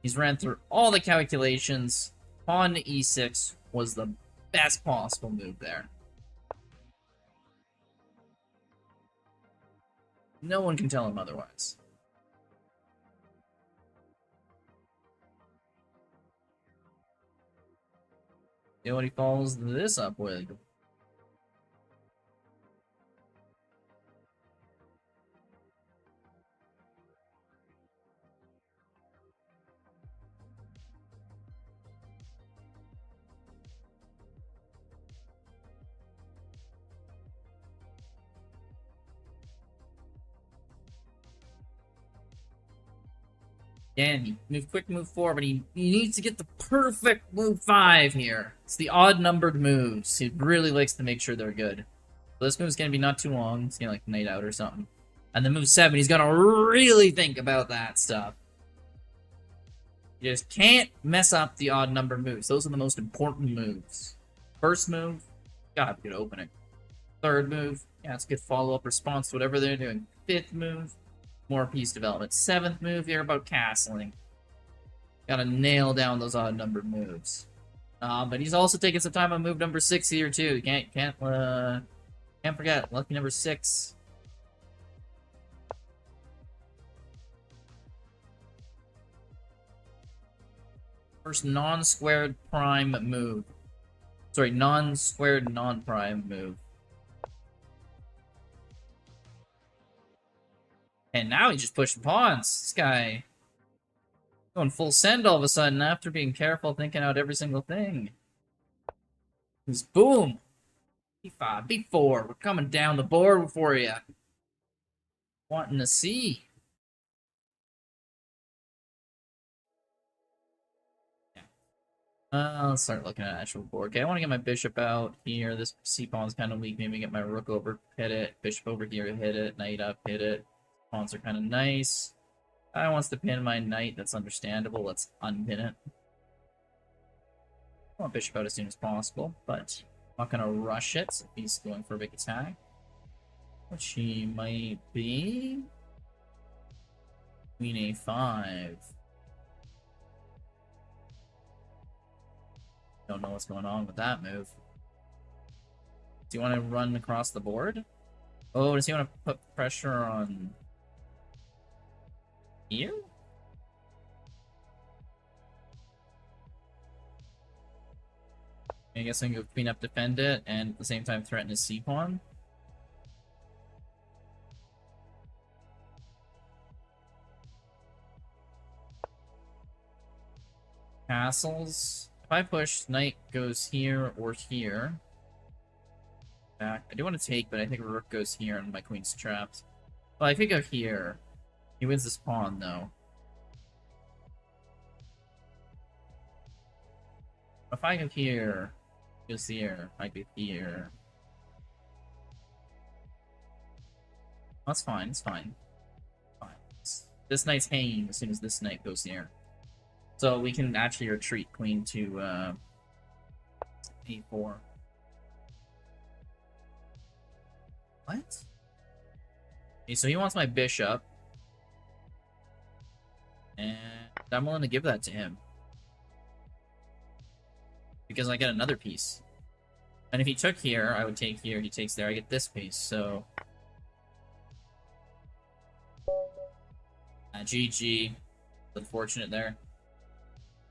He's ran through all the calculations. Pawn to e6 was the best possible move there. No one can tell him otherwise. You know what he follows this up with? Again, he move quick, move 4, but he needs to get the perfect move 5 here. It's the odd-numbered moves. He really likes to make sure they're good. So this move's gonna be not too long. It's gonna like knight out or something. And then move 7, he's gonna really think about that stuff. You just can't mess up the odd-numbered moves. Those are the most important moves. First move, gotta be good opening. Third move, yeah, it's a good follow-up response to whatever they're doing. Fifth move, more piece development. 7th move, you're about castling. Gotta nail down those odd-numbered moves. But he's also taking some time on move number 6 here too. Can't forget lucky number 6. First non-squared prime move. Sorry, non-squared non-prime move. And now he's just pushing pawns. This guy going full send all of a sudden after being careful, thinking out every single thing. Just boom. B5, B4. We're coming down the board for you. Wanting to see. Let's start looking at actual board. Okay, I want to get my bishop out here. This c-pawn's kind of weak. Maybe get my rook over, hit it. Bishop over here, hit it. Knight up, hit it. Pawns are kind of nice. I wants to pin my knight. That's understandable. Let's unpin it. I want bishop out as soon as possible, but I'm not going to rush it if he's going for a big attack. Which he might be. Queen a5. Don't know what's going on with that move. Do you want to run across the board? Oh, does he want to put pressure on here? I guess I can go queen up, defend it, and at the same time threaten his c-pawn. Castles. If I push, knight goes here or here. Back. I do want to take, but I think rook goes here and my queen's trapped. Well, I could go here. He wins this pawn, though. If I go here, goes here, I go here. That's fine. It's fine. Fine. This knight's hanging as soon as this knight goes near. So we can actually retreat queen to e4. What? Okay, so he wants my bishop. And I'm willing to give that to him. Because I get another piece. And if he took here, I would take here. He takes there, I get this piece, so... GG. Unfortunate there.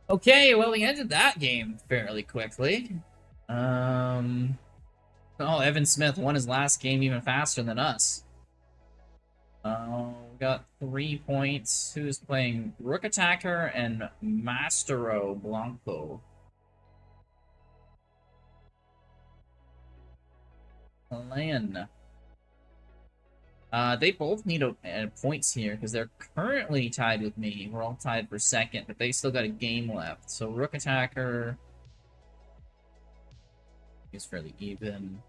Okay, well, we ended that game fairly quickly. Oh, Evan Smith won his last game even faster than us. We got 3 points. Who's playing? Rook Attacker and Mastero Blanco. Plan. They both need points here because they're currently tied with me. We're all tied for second, but they still got a game left. So Rook Attacker is fairly even.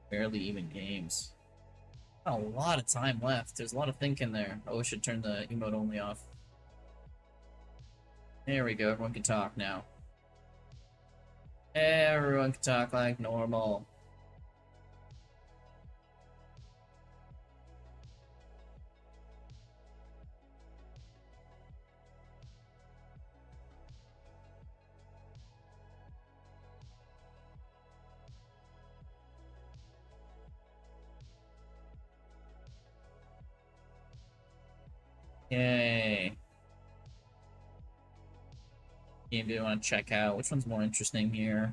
Fairly even games. Not a lot of time left. There's a lot of thinking there. Oh, I should turn the emote only off. There we go. Everyone can talk now. Everyone can talk like normal. Yay. Game do you want to check out? Which one's more interesting here?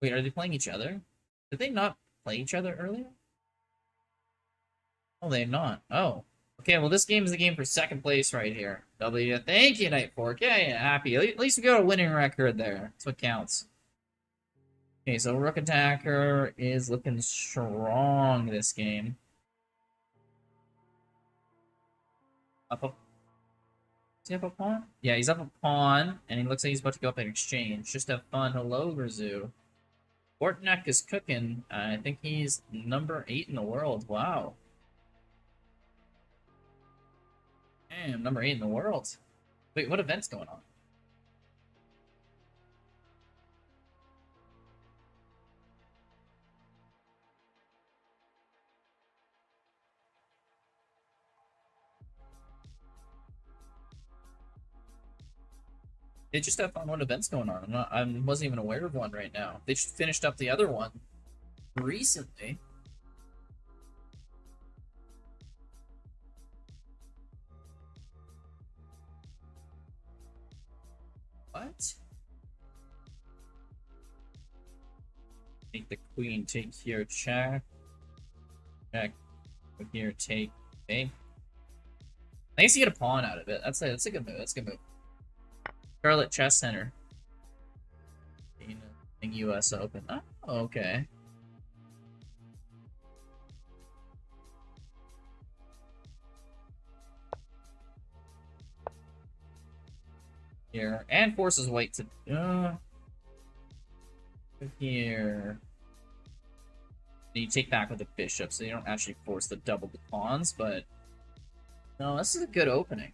Wait, are they playing each other? Did they not play each other earlier? Oh, they're not. Oh. Okay, well, this game is the game for second place right here. W. Thank you, Night Fork. Yeah, happy. At least we got a winning record there. That's what counts. Okay, so Rook Attacker is looking strong this game. Up a... Is he up a pawn? Yeah, he's up a pawn, and he looks like he's about to go up in exchange. Just have fun. Hello, Razu. Bortnek is cooking. I think he's number 8 in the world. Wow. Damn, number 8 in the world. Wait, what event's going on? They just have fun. What event's going on? I wasn't even aware of one right now. They just finished up the other one recently. What? Take the queen, take here, check. Check. Put here, take. Okay. I guess you get a pawn out of it. That's a good move. That's a good move. Charlotte Chess Center. US Open. Oh, okay. Here. And forces white to here. You take back with the bishop, so you don't actually force the double the pawns, but no, this is a good opening.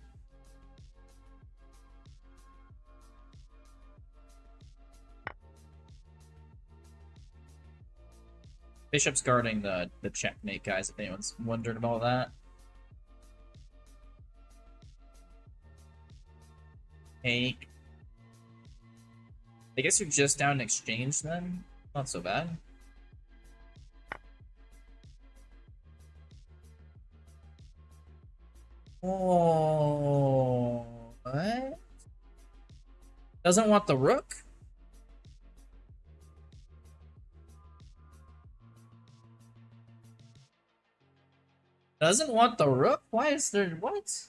Bishop's guarding the checkmate, guys, if anyone's wondering about that. Take. I guess you're just down in exchange then? Not so bad. Oh, what? Doesn't want the rook? Doesn't want the rook? Why is there... What?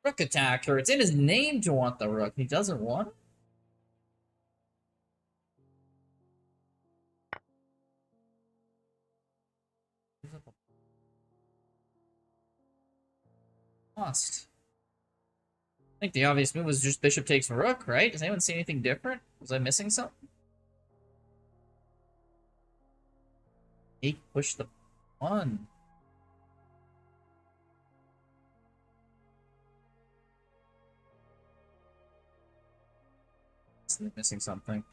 Rook Attacker. It's in his name to want the rook. He doesn't want it? Lost. I think the obvious move was just bishop takes rook, right? Does anyone see anything different? Was I missing something? Take, push the pawn. Missing something.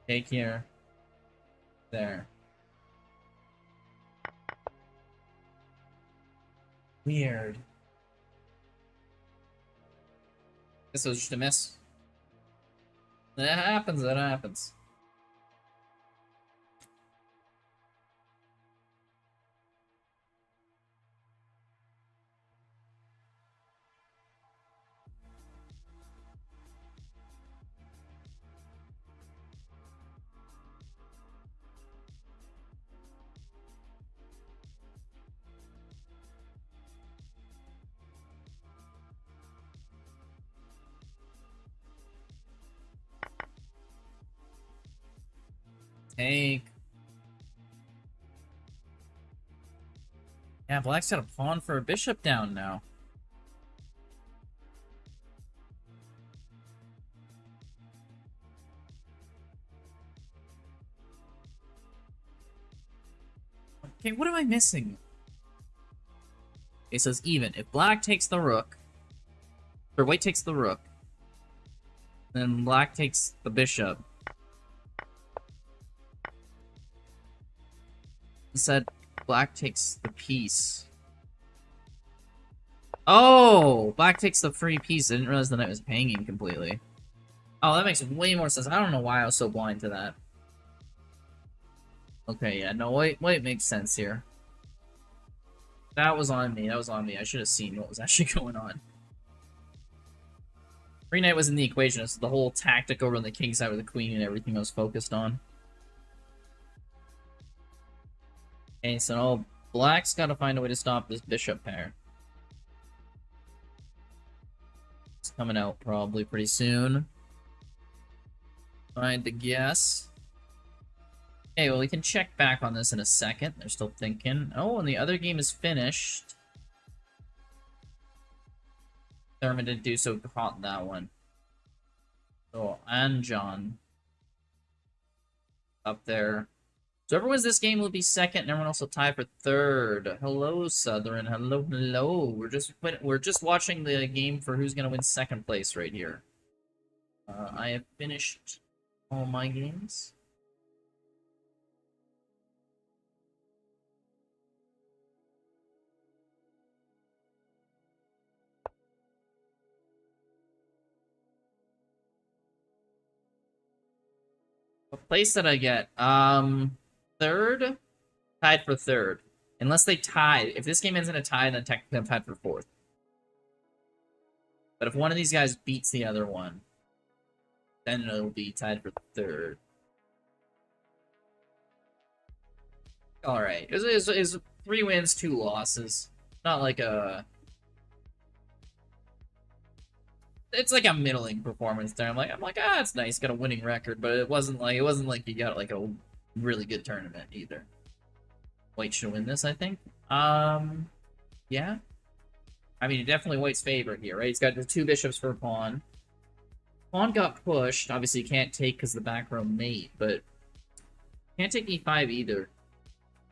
Take here. There. Weird. This was just a miss. That happens, that happens. Take. Yeah, black's got a pawn for a bishop down now. Okay, what am I missing? It says even. If black takes the rook, or white takes the rook, then black takes the bishop. Instead, black takes the piece. Oh! Black takes the free piece. I didn't realize the knight was hanging completely. Oh, that makes way more sense. I don't know why I was so blind to that. Okay, yeah, no, white makes sense here. That was on me. That was on me. I should have seen what was actually going on. Free knight was in the equation. It's the whole tactic over on the king side with the queen and everything I was focused on. Okay, so now black's got to find a way to stop this bishop pair. It's coming out probably pretty soon. Trying to guess. Okay, well, we can check back on this in a second. They're still thinking. Oh, and the other game is finished. Thurman didn't do so hot in that one. So, and John. Up there. So whoever wins this game will be second, and everyone else will tie for third. Hello, Southern. Hello, hello. We're just watching the game for who's gonna win second place right here. I have finished all my games. What place did I get? Third? Tied for third. Unless they tie. If this game ends in a tie, then technically I'm tied for fourth. But if one of these guys beats the other one, then it'll be tied for third. Alright. It's 3 wins, 2 losses. Not like a... It's like a middling performance there. I'm like, ah, it's nice, got a winning record, but it wasn't like you got like a really good tournament either. White should win this, I think. Yeah. I mean, definitely White's favorite here, right? He's got the 2 bishops for a pawn. Pawn got pushed. Obviously, you can't take because the back row mate, but can't take e5 either.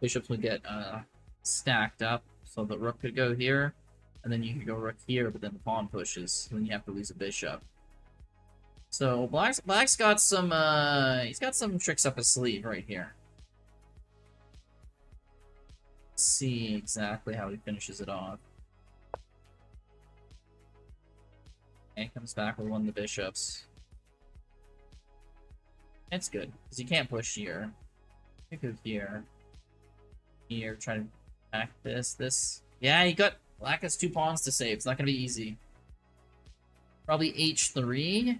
Bishops would get stacked up, so the rook could go here. And then you can go rook here, but then the pawn pushes. And then you have to lose a bishop. So Black's got some he's got some tricks up his sleeve right here. Let's see exactly how he finishes it off. And comes back with one of the bishops. It's good, because you can't push here. You go here. Here, try to back this. Yeah, he got Black has 2 pawns to save. It's not going to be easy. Probably h3.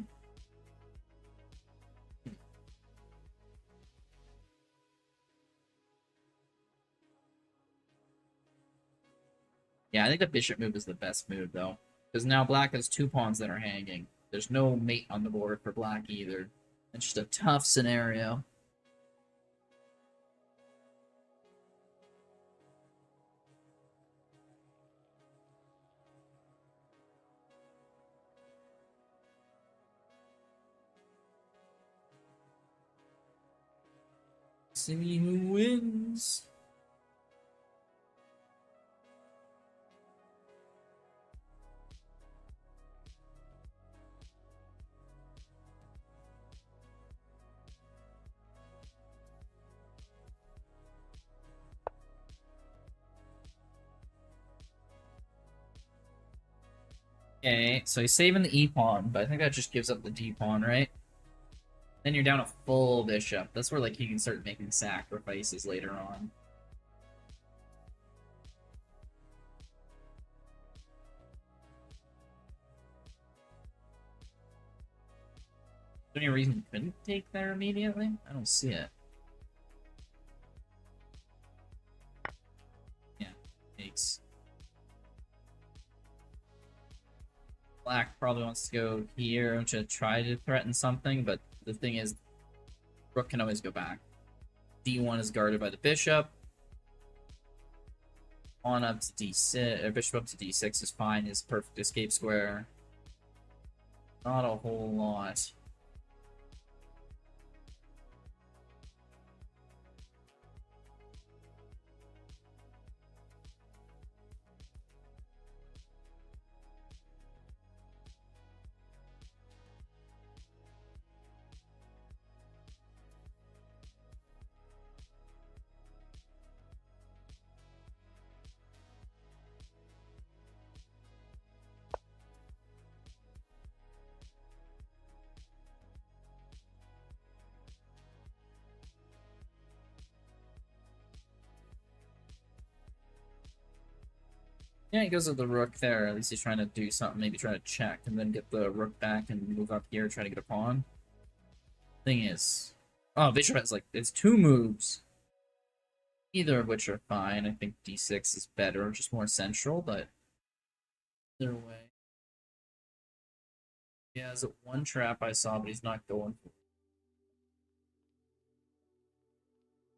Yeah, I think the bishop move is the best move, though. Because now Black has 2 pawns that are hanging. There's no mate on the board for Black either. It's just a tough scenario. see who wins. Okay, so he's saving the E-pawn, but I think that just gives up the D-pawn, right? Then you're down a full bishop. That's where, like, he can start making sacrifices later on. Is there any reason you couldn't take there immediately? I don't see it. Yeah, takes. Black probably wants to go here to try to threaten something, but the thing is, rook can always go back. D1 is guarded by the bishop. Pawn up to D6, or bishop up to D6 is fine, is perfect escape square. Not a whole lot. Yeah, he goes with the rook there. At least he's trying to do something. Maybe try to check and then get the rook back and move up here, try to get a pawn. Thing is, oh, bishop has like it's 2 moves. Either of which are fine. I think D6 is better, just more central, but either way. He has 1 trap I saw, but he's not going for it.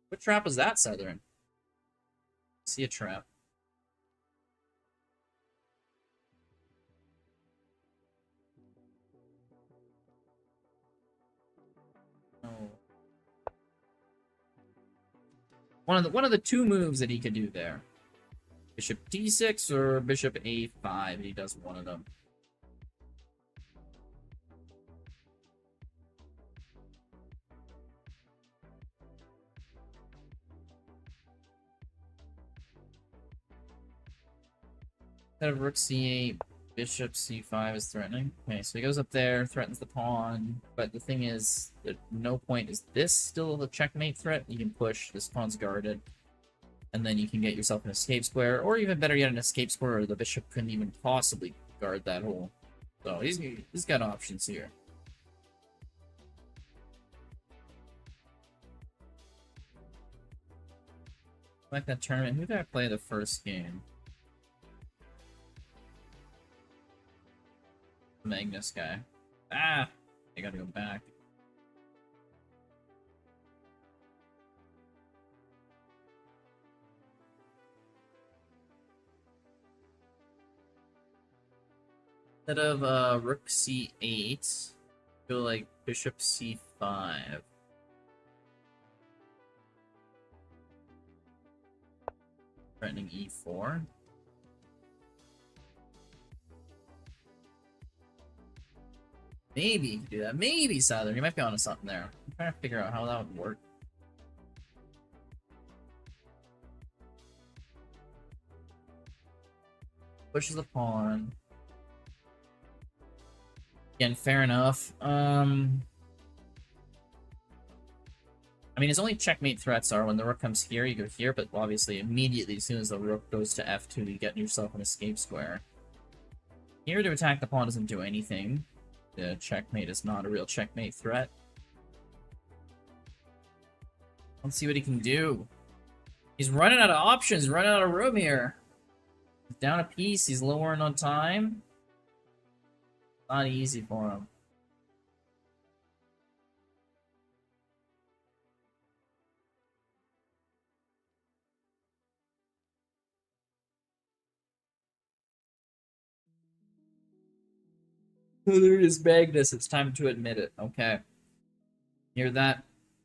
What trap was that, Southern? I see a trap. Oh. One of the 2 moves that he could do there. Bishop D6 or Bishop A5. He does one of them. Instead of Rook C8, Bishop C5 is threatening. Okay, so he goes up there, threatens the pawn, but the thing is, at no point is this still a checkmate threat. You can push, this pawn's guarded, and then you can get yourself an escape square, or even better yet, an escape square where the bishop couldn't even possibly guard that hole. So he's got options here. Like that tournament, who did I play the first game? Magnus guy. Ah! I gotta go back. Instead of Rook C8, go like Bishop C5. Threatening E4. Maybe you could do that. Maybe, Southern. You might be onto something there. I'm trying to figure out how that would work. Pushes the pawn. Again, fair enough. I mean, his only checkmate threats are when the rook comes here, you go here, but obviously immediately as soon as the rook goes to f2, you get yourself an escape square. Here to attack the pawn doesn't do anything. The checkmate is not a real checkmate threat. Let's see what he can do. He's running out of options, running out of room here. He's down a piece, he's lowering on time. Not easy for him. There is Magnus. It's time to admit it. Okay. Hear that?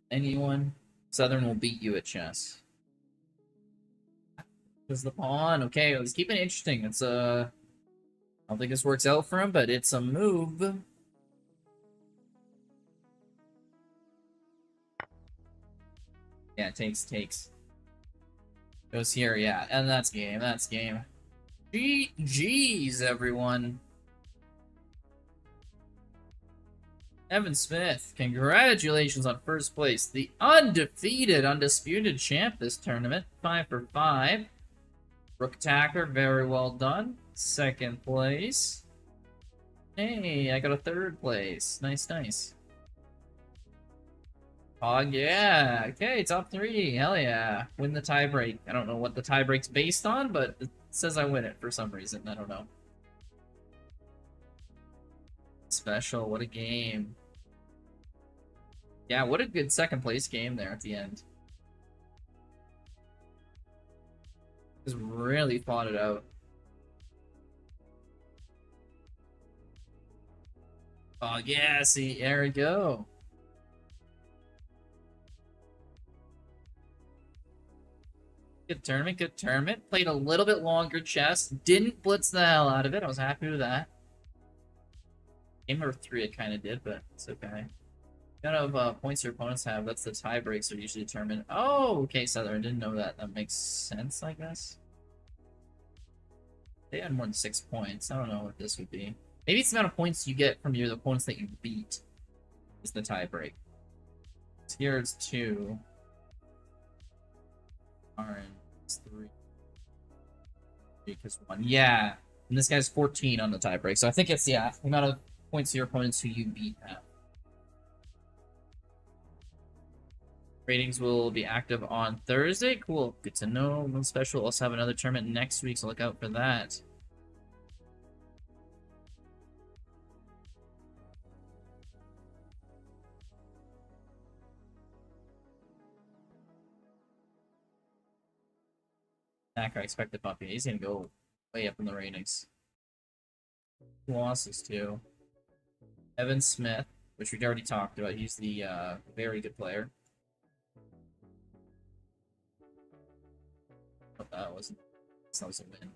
Anyone? Southern will beat you at chess. Is the pawn. Okay, let's keep it interesting. It's I don't think this works out for him, but it's a move. Yeah, takes. Goes here, yeah, and that's game. GG's, everyone. Evan Smith, congratulations on first place. The undefeated, undisputed champ this tournament. 5 for 5. Rook attacker, very well done. Second place. Hey, I got a third place. Nice. Oh, yeah. Okay, top 3. Hell yeah. Win the tiebreak. I don't know what the tiebreak's based on, but it says I win it for some reason. I don't know. Special. What a game. Yeah, what a good second place game there at the end. Just really fought it out. Oh, yeah. See, there we go. Good tournament. Played a little bit longer chess. Didn't blitz the hell out of it. I was happy with that. Game number 3 it kind of did, but it's okay. What kind of points your opponents have? That's the tie breaks are usually determined. Oh, okay, Southern. Didn't know that. That makes sense, I guess. They had more than 6 points. I don't know what this would be. Maybe it's the amount of points you get from your opponents that you beat is the tie break. So here it's 2. Orange is 3. Because 1. Yeah. And this guy's 14 on the tie break. So I think it's, yeah, the amount of points your opponents who you beat have. Ratings will be active on Thursday. Cool. Good to know. No special. We'll also have another tournament next week, so look out for that. I expected Bumpy. He's gonna go way up in the ratings. Who losses to? Evan Smith, which we'd already talked about. He's the very good player. But that was a win.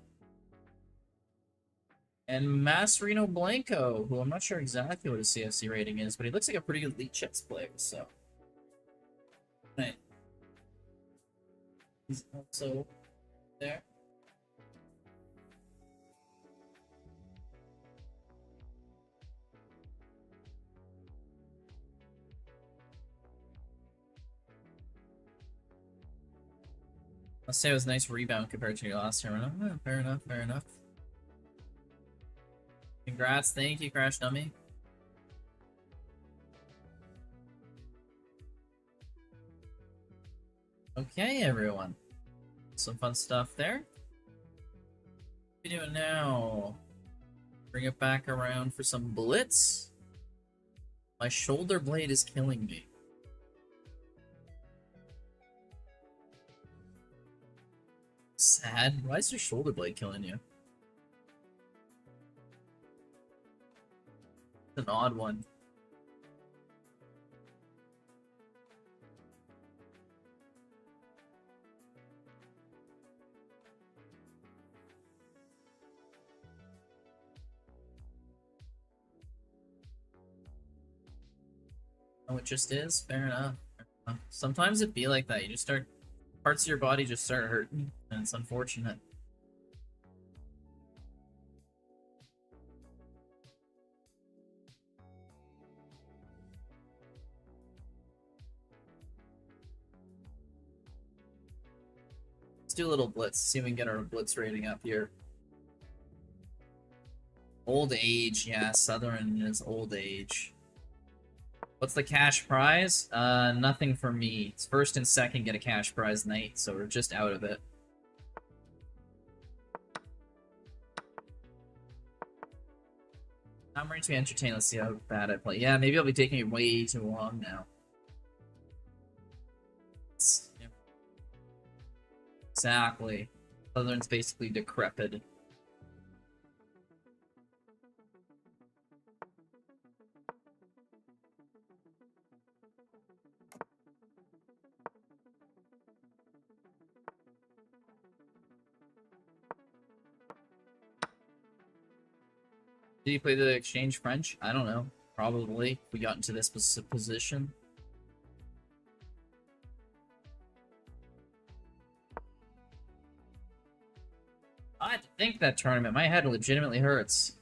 And Mascherino Blanco, who I'm not sure exactly what his CFC rating is, but he looks like a pretty good elite chess player, so. Right. He's also there. Let's say it was a nice rebound compared to your last tournament. Oh, fair enough. Congrats, thank you, Crash Dummy. Okay, everyone. Some fun stuff there. What are we doing now? Bring it back around for some blitz. My shoulder blade is killing me. Sad. Why is your shoulder blade killing you? It's an odd one. Oh, it just is? Fair enough. Sometimes it be like that. You just start... Parts of your body just start hurting, and it's unfortunate. Let's do a little blitz, see if we can get our blitz rating up here. Old age, yeah, Southern is old age. What's the cash prize? Nothing for me. It's first and second get a cash prize night, so we're just out of it. I'm ready to be entertained. Let's see how bad I play. Yeah, maybe I'll be taking it way too long now. Yeah. Exactly. Southern's basically decrepit. Did you play the exchange French? I don't know. Probably. If we got into this position. I had to think that tournament. My head legitimately hurts.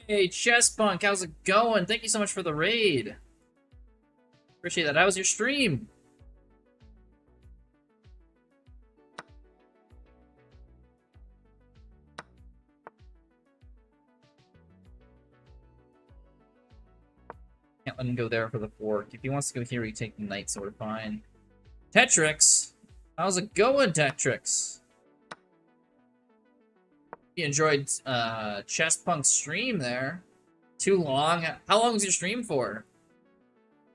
Hey, Chessbunk, how's it going? Thank you so much for the raid. Appreciate that. How was your stream? Can't let him go there for the fork. If he wants to go here, he can take the knight, so we're fine. Tetrix! How's it going, Tetrix? You enjoyed Chesspunk's stream there. Too long? How long was your stream for?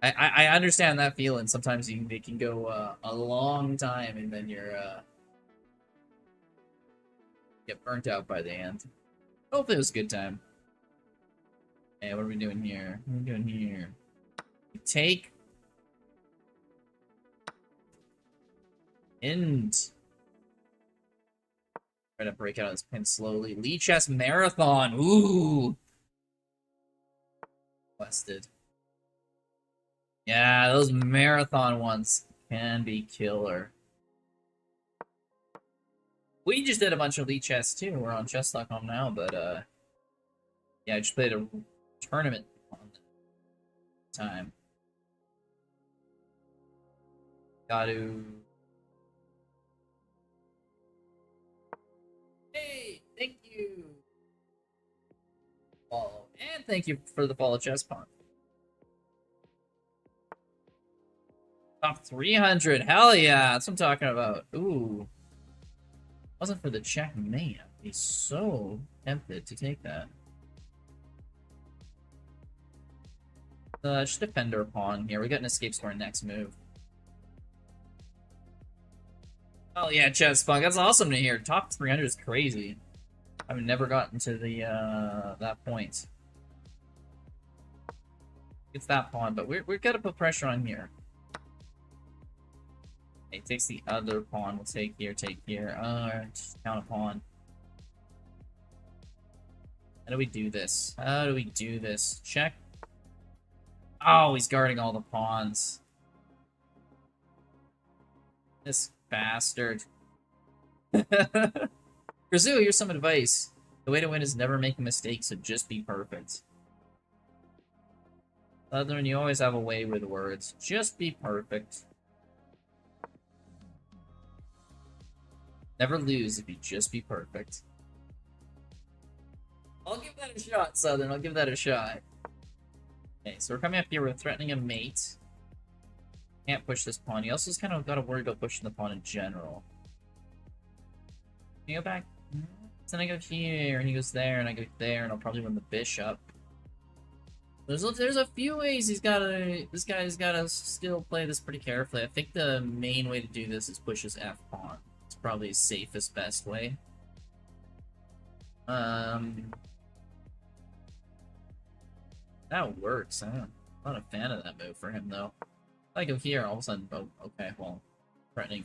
I understand that feeling. Sometimes they can go a long time and then you're get burnt out by the end. Hopefully it was a good time. Hey, what are we doing here? What are we doing here? Take end. Try to break out of this pin slowly. Lee Chess Marathon. Ooh. Quested. Yeah, those marathon ones can be killer. We just did a bunch of Lee Chess too. We're on chess.com now, but yeah, I just played a tournament on the time. Gotta. Hey, thank you. Follow. And thank you for the follow, Chesspunk. Top 300. Hell yeah. That's what I'm talking about. Ooh. Wasn't for the checkmate. I'd be so tempted to take that. Just defend our pawn here. We got an escape score next move. Oh yeah, Chesspunk. That's awesome to hear. Top 300 is crazy. I've never gotten to the that point. It's that pawn, but we're gonna put pressure on here. He takes the other pawn. We'll take here, take here. Just count a pawn. How do we do this? How do we do this? Check. Oh, he's guarding all the pawns. This bastard. Grazoo, here's some advice. The way to win is never make a mistake, so just be perfect. Southern, you always have a way with words. Just be perfect. Never lose if you just be perfect. I'll give that a shot, Southern. I'll give that a shot. Okay, so we're coming up here. We're threatening a mate. Can't push this pawn. He also kind of got to worry about pushing the pawn in general. Can you go back? Then I go here, and he goes there, and I go there, and I'll probably win the bishop. There's a few ways this guy's gotta still play this pretty carefully. I think the main way to do this is push his F pawn. It's probably his safest, best way. That works. I'm not a fan of that move for him, though. If I go here, all of a sudden, oh, okay, well, threatening.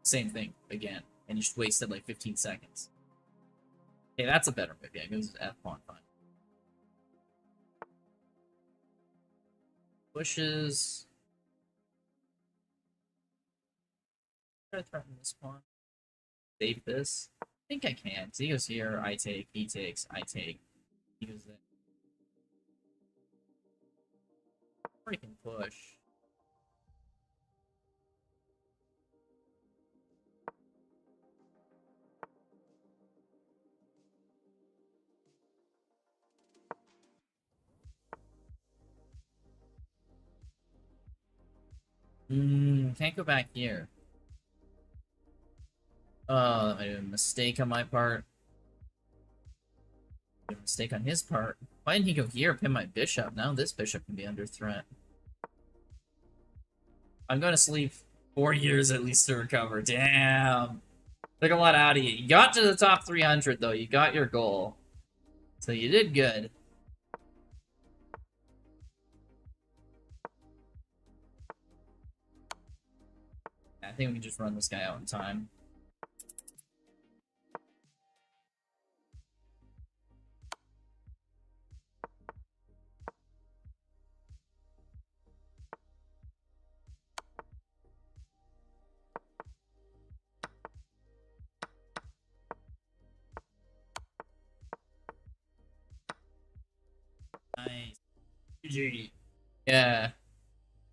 Same thing, again. And you just wasted like 15 seconds. Okay, that's a better move. Yeah, it goes F pawn, fine. Pushes. Try to threaten this pawn. Save this. I think I can. So he goes here, I take, he takes, I take. He goes there. Or he can push. Can't go back here. Oh, that might have been a mistake on my part. A mistake on his part. Why didn't he go here, pin my bishop? Now this bishop can be under threat. I'm going to sleep 4 years at least to recover. Damn. Took a lot out of you. You got to the top 300, though. You got your goal. So you did good. I think we can just run this guy out in time. Nice. GG. Yeah.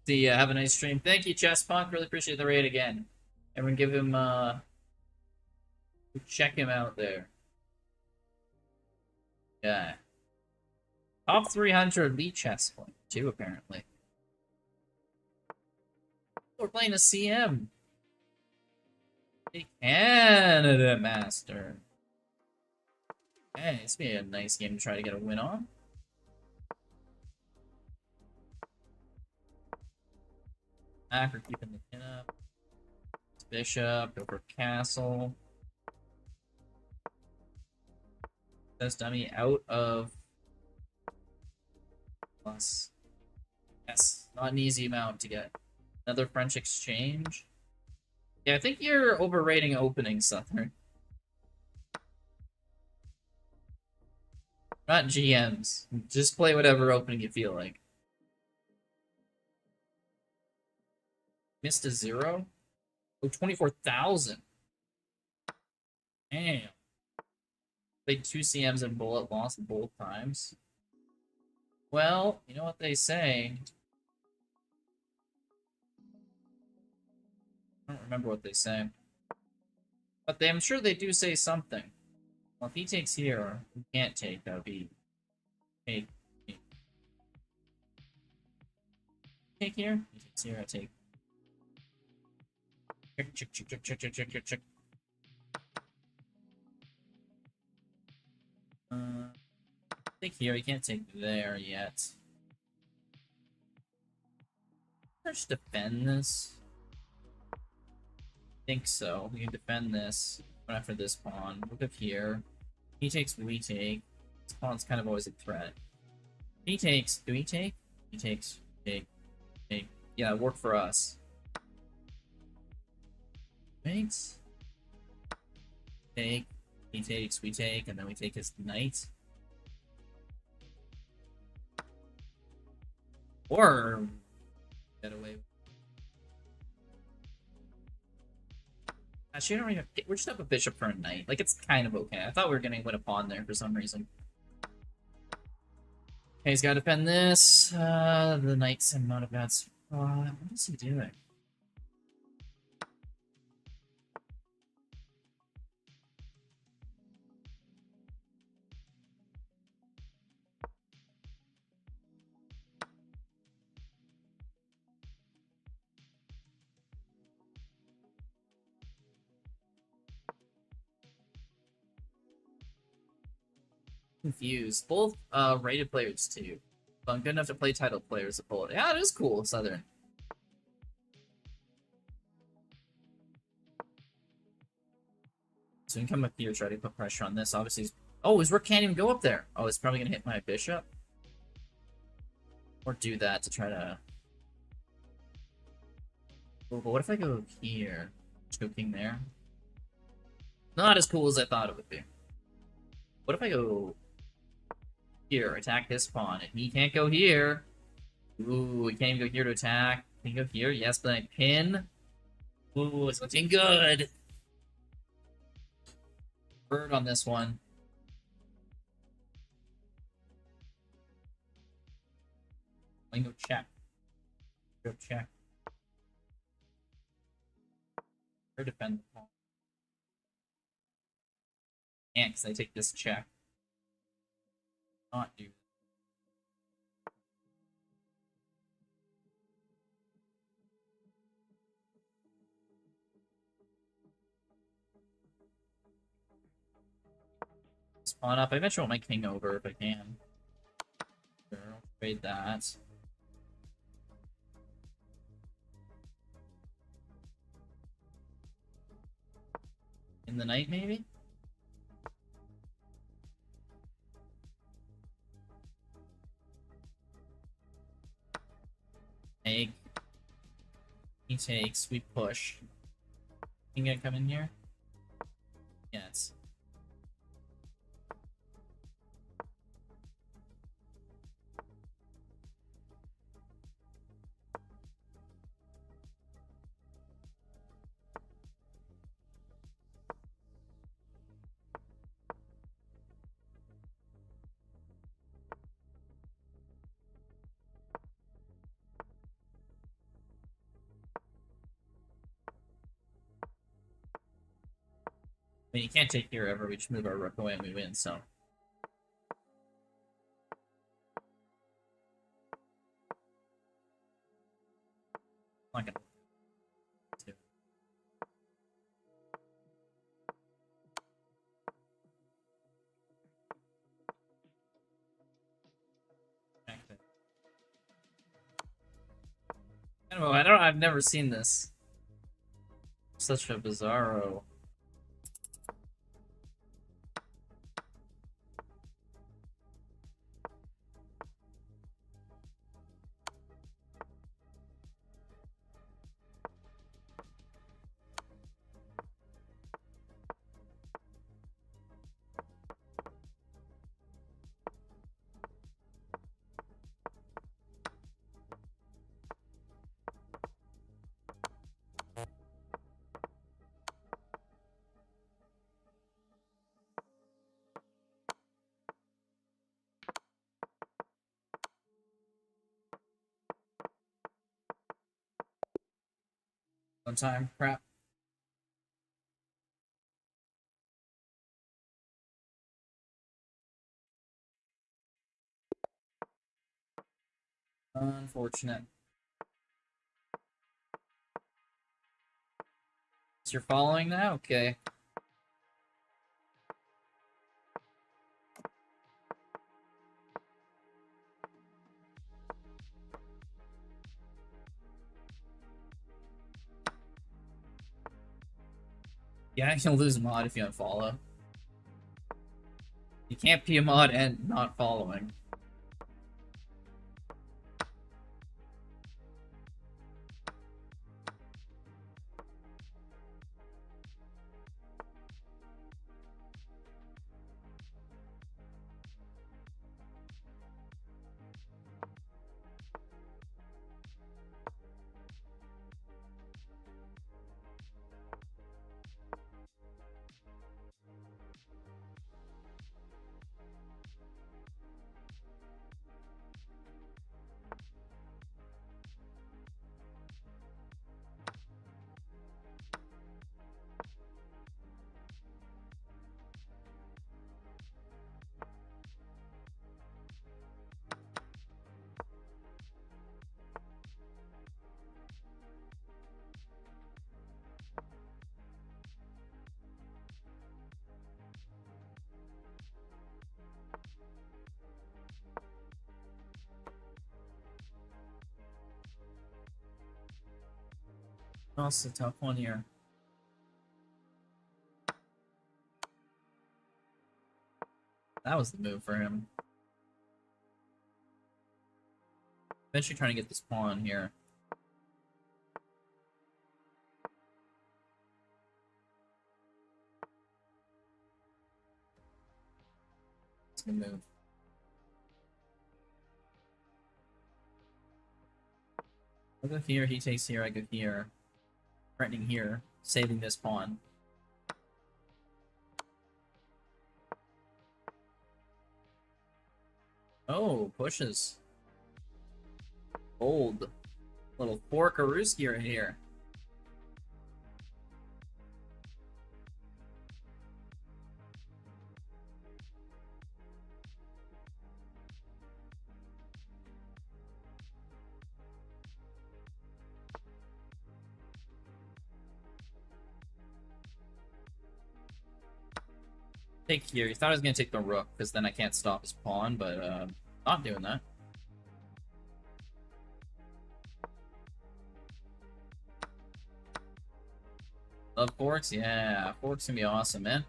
See ya. Have a nice stream. Thank you, Chess Punk. Really appreciate the raid again. Everyone give him, check him out there. Yeah. Top 300 elite chess point, too, apparently. We're playing a CM. A Canada Master. Hey, this be a nice game to try to get a win on. Back, we're keeping the pin up. Bishop, go for castle. This dummy out of plus. Yes, not an easy amount to get. Another French exchange. Yeah, I think you're overrating opening, Southern. Not GMs. Just play whatever opening you feel like. Missed a 0? Oh, 24,000. Damn. Played 2 CMs and bullet, lost both times. Well, you know what they say. I don't remember what they say. But I'm sure they do say something. Well, if he takes here, he can't take, that would be... Take. Take here? He takes here, I take. Check. Take here, he can't take there yet. Let's defend this. I think so. We can defend this. Run after this pawn. Look up here. He takes, we take. This pawn's kind of always a threat. He takes. Do he take? He takes. Take. Yeah, work for us. Takes. Take. He takes, we take, and then we take his knight. Or get away. Actually, I don't even. We're just up a bishop for a knight. Like, it's kind of okay. I thought we were gonna win a pawn there for some reason. Okay, he's got to defend this. The knight's in not a bad spot. What is he doing? Confused. Both rated players too. So I'm good enough to play title players to pull it. Yeah, it is cool, Southern. So we can come up here, try to put pressure on this. Obviously, oh, his rook can't even go up there. Oh, it's probably gonna hit my bishop. Or do that to try to. Oh, but what if I go here? Just go king there. Not as cool as I thought it would be. What if I go here, attack this pawn, and he can't go here. Ooh, he can't even go here to attack. Can he go here? Yes, but I pin. Ooh, it's looking good. Bird on this one. I can go check. Go check. Or defend the pawn. Can't, because I take this check. Not do that. Spawn up. I eventually want my king over if I can. Sure, I'll trade that. In the night, maybe? Take. He takes. We push. King gonna come in here? Yes. mean, you can't take here ever. We just move our rook away and we win, so. Not gonna. I've never seen this. Such a bizarro. One time, crap. Unfortunate. So you're following now? Okay. Yeah, you'll lose a mod if you unfollow. You can't be a mod and not following. That's a tough one here. That was the move for him. Eventually trying to get this pawn here. It's a good move. I go here, he takes here, I go here. Threatening here, saving this pawn. Oh, pushes. Bold. Little fork-a-rooski right here. Take here. He thought I was going to take the rook, because then I can't stop his pawn, but not doing that. Love forks? Yeah, forks can be awesome, man.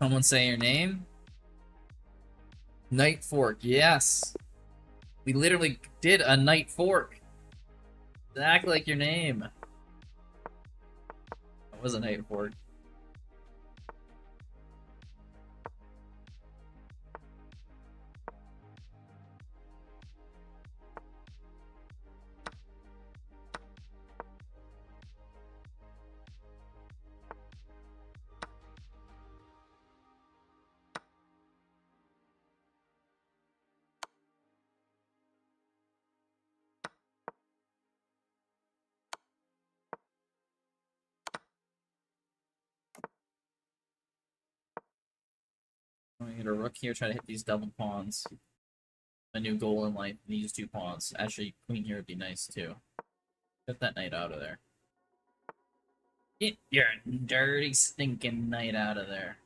Someone say your name? Knight fork, yes. We literally did a knight fork. Act like your name. That was a knight fork. Get a rook here, try to hit these double pawns. My new goal in life, these 2 pawns. Actually, queen here would be nice too. Get that knight out of there. Get your dirty, stinking knight out of there.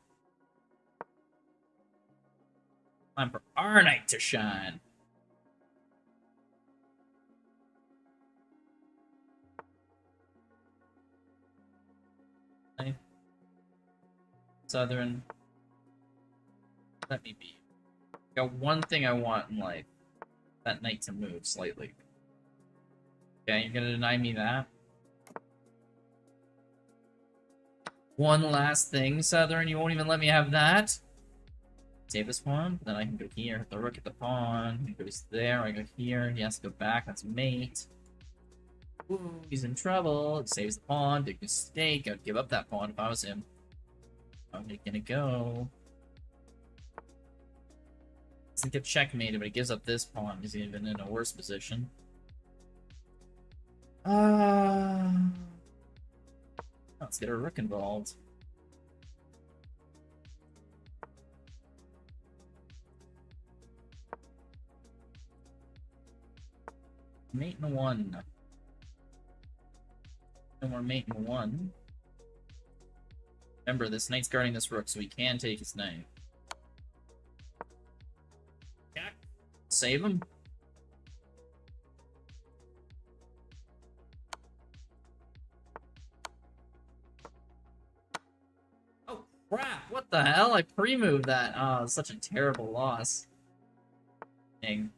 Time for our knight to shine. Knight. Southern. Let me be. Got one thing I want in life. That knight to move slightly. Okay, you're gonna deny me that? One last thing, Southern, you won't even let me have that? Save this pawn, then I can go here, hit the rook at the pawn, he goes there, I go here, he has to go back, that's mate. Ooh, he's in trouble, it saves the pawn, big mistake, I'd give up that pawn if I was him. I'm gonna go. Doesn't get checkmated, but it gives up this pawn, he's even in a worse position. Let's get a rook involved. Mate in 1. No more mate in 1. Remember, this knight's guarding this rook, so he can take his knight. Yeah. Save him. Oh, crap! What the hell? I pre-moved that. Oh, such a terrible loss. Dang.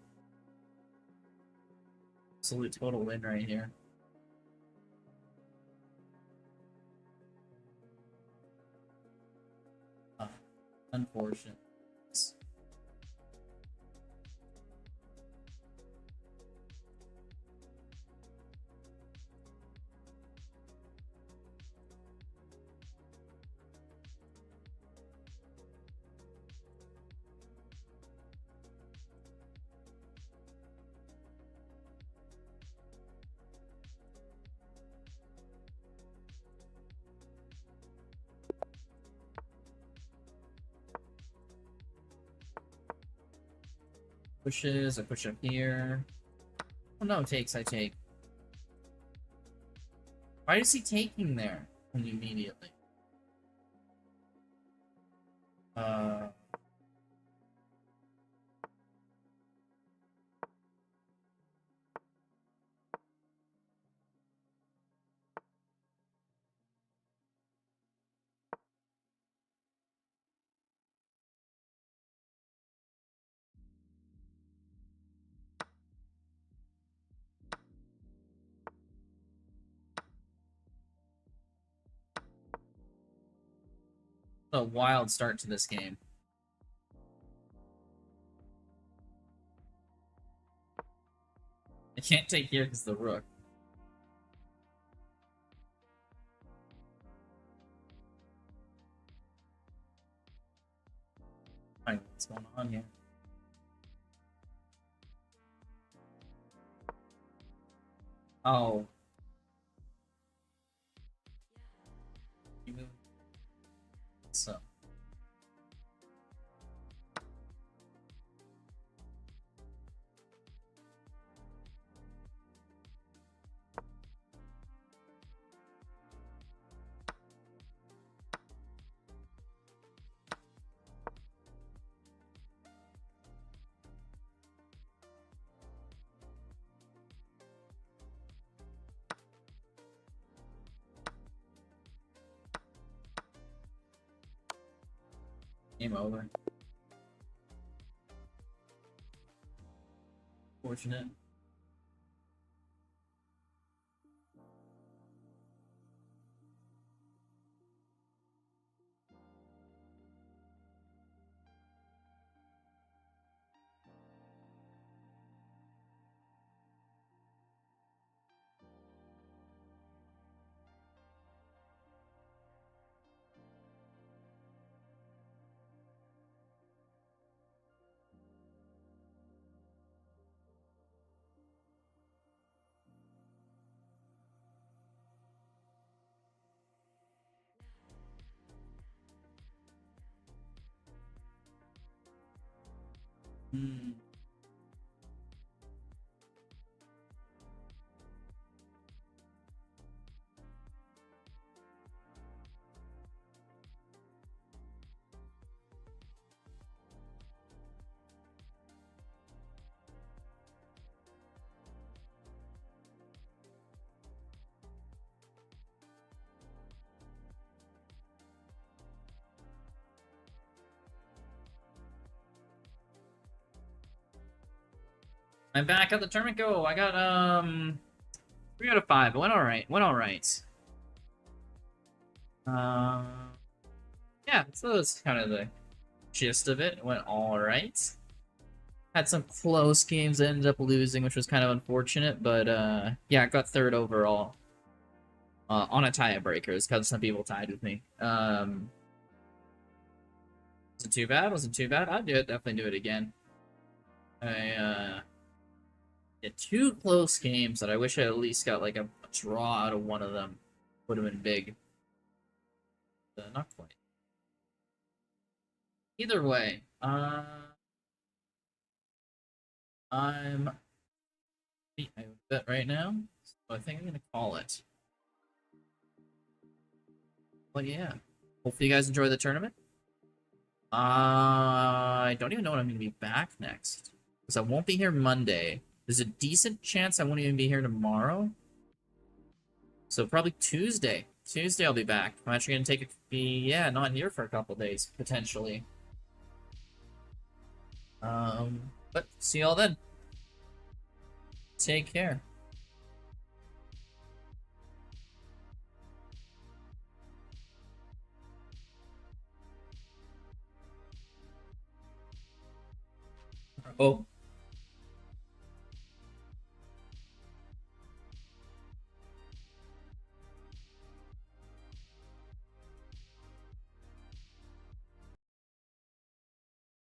Absolute total win right here. Unfortunate. Pushes, I push up here. Oh no, takes, I take. Why is he taking there immediately? A wild start to this game. I can't take here because the rook. Alright, what's going on here? Oh. So. Game over. Fortunate. Hmm. I'm back at the tournament. Go. I got 3 out of 5. It went all right. Went all right. Yeah. So that's kind of the gist of it. It went all right. Had some close games. I ended up losing, which was kind of unfortunate. But yeah, I got third overall on a tiebreakers because some people tied with me. Wasn't too bad. Wasn't too bad. I'd do it. Definitely do it again. I had 2 close games that I wish I at least got like a draw out of one of them. Would have been big. Not quite. Either way, I'm I bet right now, so I think I'm gonna call it. But yeah, hopefully you guys enjoy the tournament. I don't even know when I'm gonna be back next because I won't be here Monday. There's a decent chance I won't even be here tomorrow. So probably Tuesday. Tuesday I'll be back. I'm actually gonna yeah, not here for a couple days potentially. But see y'all then. Take care. Oh.